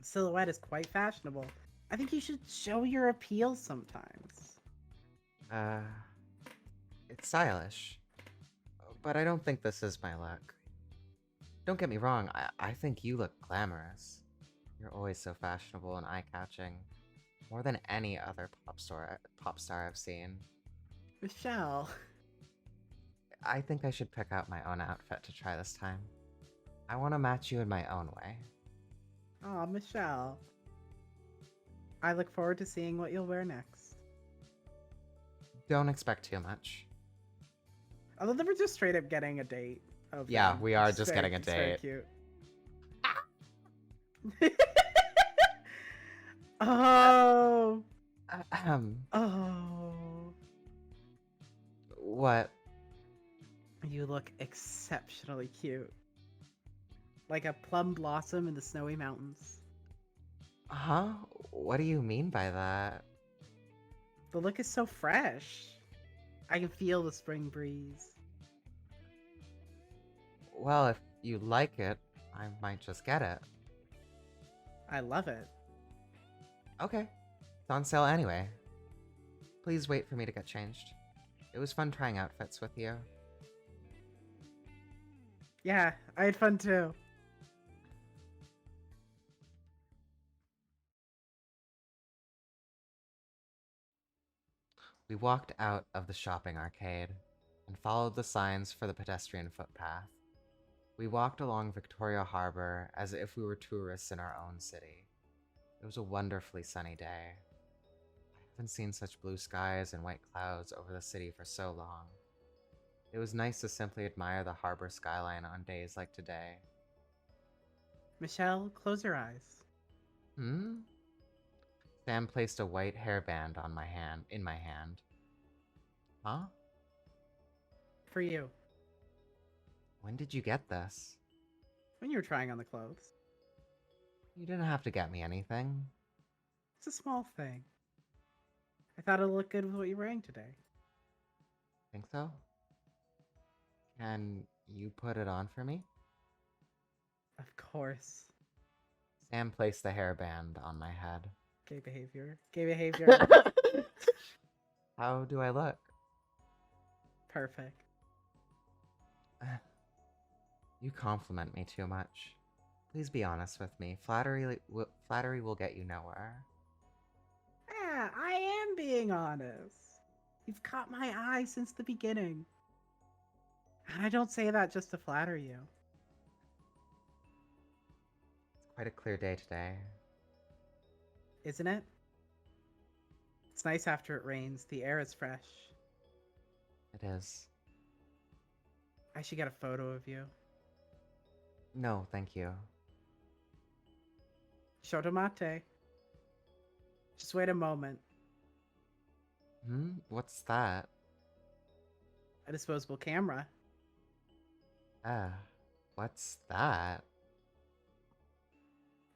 Silhouette is quite fashionable. I think you should show your appeal sometimes. Uh, it's stylish. But I don't think this is my look. Don't get me wrong, I think you look glamorous. You're always so fashionable and eye-catching. More than any other pop star I've seen. Michelle. I think I should pick out my own outfit to try this time. I want to match you in my own way. Aw, Michelle. I look forward to seeing what you'll wear next. Don't expect too much. Although they were just straight up getting a date. Of Yeah, them. we are It's just getting a it's very date. cute. Oh. Ahem. Oh. What? You look exceptionally cute. Like a plum blossom in the snowy mountains. Huh? What do you mean by that? The look is so fresh. I can feel the spring breeze. Well, if you like it, I might just get it. I love it. Okay. It's on sale anyway. Please wait for me to get changed. It was fun trying outfits with you. Yeah, I had fun too. We walked out of the shopping arcade and followed the signs for the pedestrian footpath. We walked along Victoria Harbor as if we were tourists in our own city. It was a wonderfully sunny day. I haven't seen such blue skies and white clouds over the city for so long. It was nice to simply admire the harbor skyline on days like today. Michelle, close your eyes. Hmm? Sam placed a white hairband in my hand. Huh? For you. When did you get this? When you were trying on the clothes. You didn't have to get me anything. It's a small thing. I thought it'd look good with what you're wearing today. Think so? Can you put it on for me? Of course. Sam placed the hairband on my head. Gay behavior. Gay behavior. How do I look? Perfect. You compliment me too much. Please be honest with me. Flattery will get you nowhere. Yeah, I am being honest. You've caught my eye since the beginning. And I don't say that just to flatter you. It's quite a clear day today. Isn't it? It's nice after it rains. The air is fresh. It is. I should get a photo of you. No, thank you. Shotomate. Just wait a moment. What's that? A disposable camera. What's that?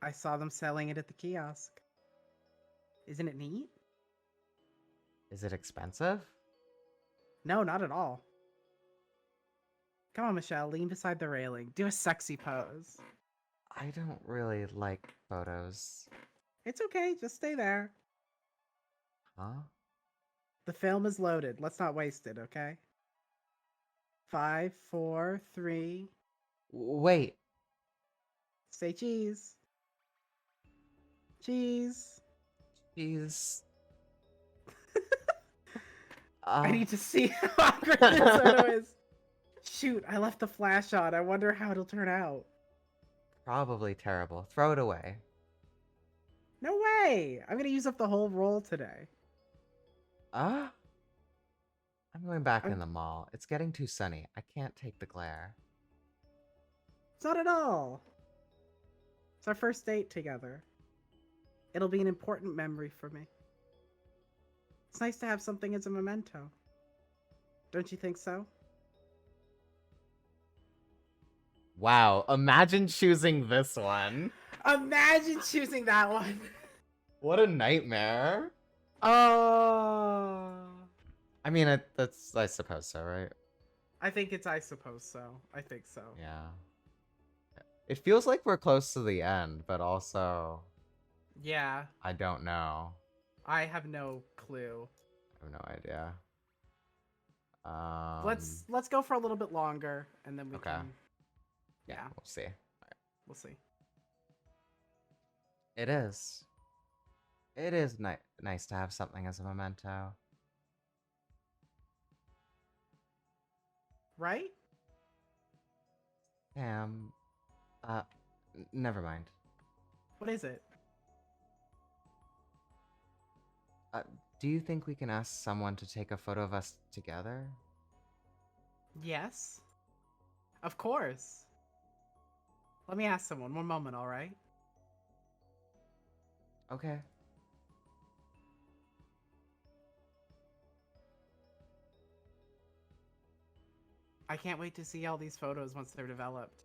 I saw them selling it at the kiosk. Isn't it neat? Is it expensive? No, not at all. Come on, Michelle, lean beside the railing. Do a sexy pose. I don't really like photos. It's okay, just stay there. Huh? The film is loaded. Let's not waste it, okay? 5, 4, 3. Wait. Say cheese. Cheese. Jeez. I need to see how awkward this photo is. Shoot, I left the flash on. I wonder how it'll turn out. Probably terrible. Throw it away. No way! I'm gonna use up the whole roll today. I'm going back I'm- in the mall. It's getting too sunny. I can't take the glare. It's not at all. It's our first date together. It'll be an important memory for me. It's nice to have something as a memento. Don't you think so? Wow, imagine choosing this one. Imagine choosing that one. What a nightmare. Oh. I mean, I suppose so, right? I think it's I suppose so. I think so. Yeah. It feels like we're close to the end, but also Yeah. I don't know. I have no clue. I have no idea. Let's go for a little bit longer and then we Okay. can Yeah, yeah. we'll see. We'll see. It is. It is nice to have something as a memento. Right? Sam, never mind. What is it? Do you think we can ask someone to take a photo of us together? Yes. Of course. Let me ask someone. One moment, all right? Okay. I can't wait to see all these photos once they're developed.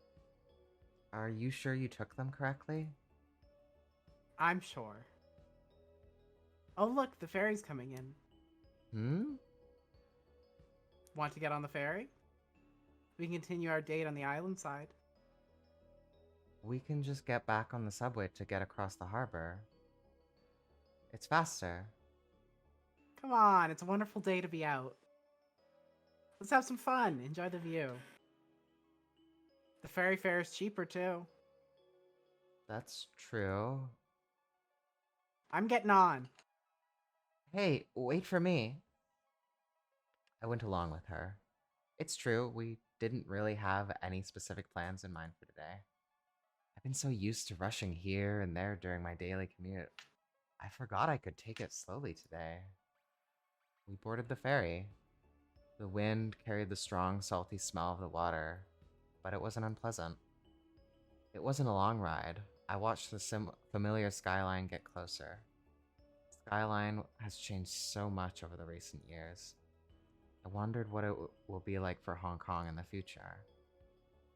Are you sure you took them correctly? I'm sure. Oh, look, the ferry's coming in. Hmm? Want to get on the ferry? We can continue our date on the island side. We can just get back on the subway to get across the harbor. It's faster. Come on, it's a wonderful day to be out. Let's have some fun. Enjoy the view. The ferry fare is cheaper, too. That's true. I'm getting on. Hey, wait for me. I went along with her. It's true, we didn't really have any specific plans in mind for today. I've been so used to rushing here and there during my daily commute. I forgot I could take it slowly today. We boarded the ferry. The wind carried the strong, salty smell of the water, but it wasn't unpleasant. It wasn't a long ride. I watched the familiar skyline get closer. The skyline has changed so much over the recent years. I wondered what it will be like for Hong Kong in the future.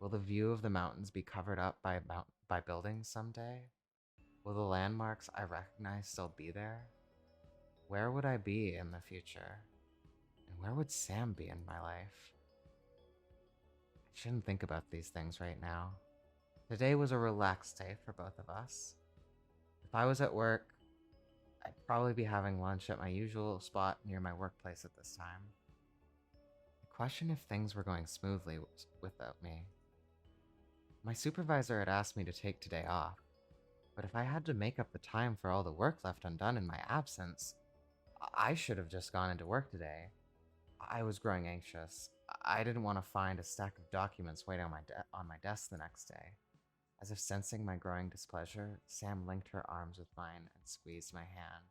Will the view of the mountains be covered up by buildings someday? Will the landmarks I recognize still be there? Where would I be in the future? And where would Sam be in my life? I shouldn't think about these things right now. Today was a relaxed day for both of us. If I was at work, I'd probably be having lunch at my usual spot near my workplace at this time. I question if things were going smoothly without me. My supervisor had asked me to take today off, but if I had to make up the time for all the work left undone in my absence, I should have just gone into work today. I was growing anxious. I didn't want to find a stack of documents waiting on my desk the next day. As if sensing my growing displeasure, Sam linked her arms with mine and squeezed my hand.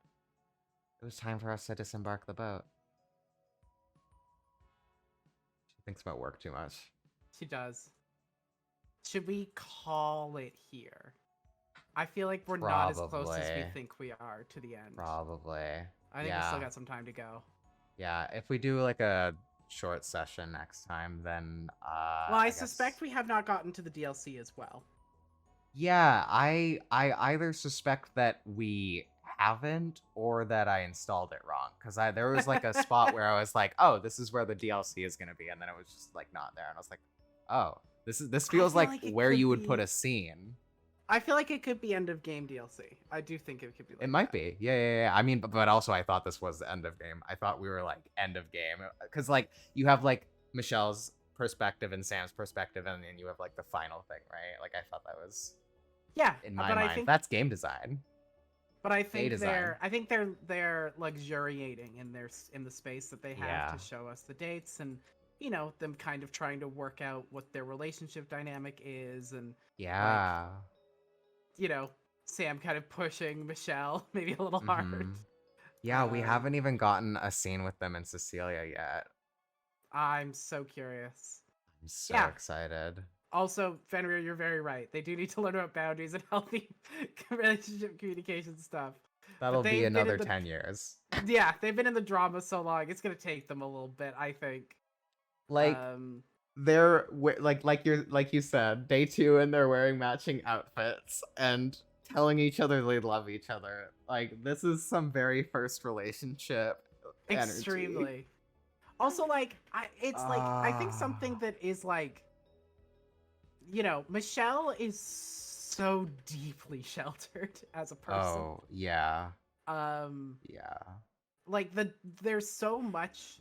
It was time for us to disembark the boat. She thinks about work too much. She does. Should we call it here? I feel like we're not as close as we Probably. think we are to the end. Probably. I think we Yeah. still got some time to go. Yeah, if we do like a short session next time, then Well, I guess- suspect we have not gotten to the DLC as well. Yeah, I either suspect that we haven't or that I installed it wrong, because there was like a spot where I was like, oh, this is where the DLC is gonna be, and then it was just like not there, and I was like, oh, this feels feel like like it where could you would put be- a scene. I feel like it could be end of game DLC. I do think it could be like It might that. be. Yeah. I mean, but also I thought this was the end of game. I thought we were like end of game. Because like you have like Michelle's perspective and Sam's perspective, and then you have like the final thing, right? Like I thought that was Yeah, in my but I mind. think That's game design. But I Gay think design. they're luxuriating in in the space that they have Yeah. to show us the dates and them kind of trying to work out what their relationship dynamic is and like Yeah. you know Sam kind of pushing Michelle maybe a little hard. Mm-hmm. Yeah, we Um, haven't even gotten a scene with them and Cecilia yet. I'm so curious. I'm so Yeah. excited. Also, Fenrir, you're very right. They do need to learn about boundaries and healthy relationship communication stuff. But That'll be they've been another in the 10 years. yeah, they've been in the drama so long. It's gonna take them a little bit, I think. Like Um, like you said, day 2 and they're wearing matching outfits and telling each other they love each other. Like this is some very first relationship energy. extremely. Also, like, I think something Ah. that is like, Michelle is so deeply sheltered as a person. Oh, yeah. Um, Yeah. like there's so much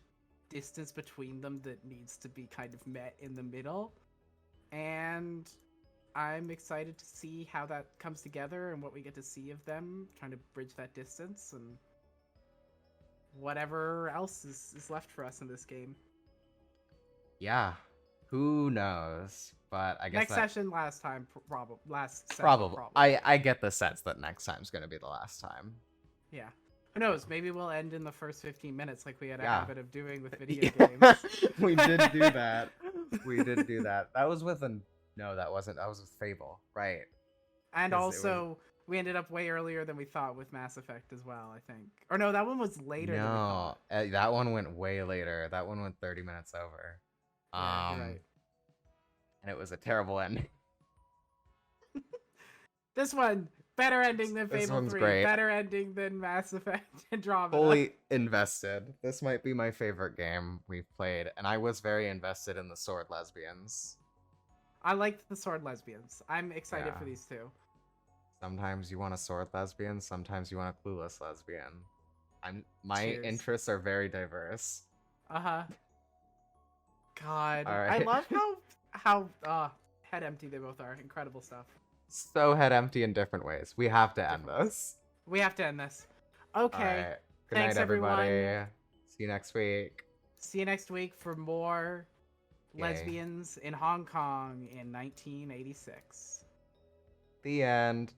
distance between them that needs to be kind of met in the middle, and I'm excited to see how that comes together and what we get to see of them trying to bridge that distance and whatever else is left for us in this game. Yeah. Who knows? But I guess Next that session, last time, probably last session, probably probably. I get the sense that next time's gonna be the last time. Yeah. Who knows? Maybe we'll end in the first 15 minutes like we had a Yeah. habit of doing with video Yeah. games. We did do that. We did do that. That was with an no, that wasn't. That was with Fable, right? And 'Cause it was also, we ended up way earlier than we thought with Mass Effect as well, I think. Or no, that one was later than we no, thought. that one went way later. That one went 30 minutes over. Yeah, you're right. And it was a terrible ending. This one, better ending than This Fable one's 3. great. Better ending than Mass Effect Andromeda. Fully invested. This might be my favorite game we've played, and I was very invested in the sword lesbians. I liked the sword lesbians. I'm excited for Yeah. these two. Sometimes you want a sword lesbian, sometimes you want a clueless lesbian. My Cheers. interests are very diverse. Uh-huh. God. All I right. love how head empty they both are. Incredible stuff. So head empty in different ways. We have to end Different. this. We have to end this. All Okay. right. Good Thanks, night, everybody. everyone. See you next week. See you next week for more Yay. lesbians in Hong Kong in 1986. The end.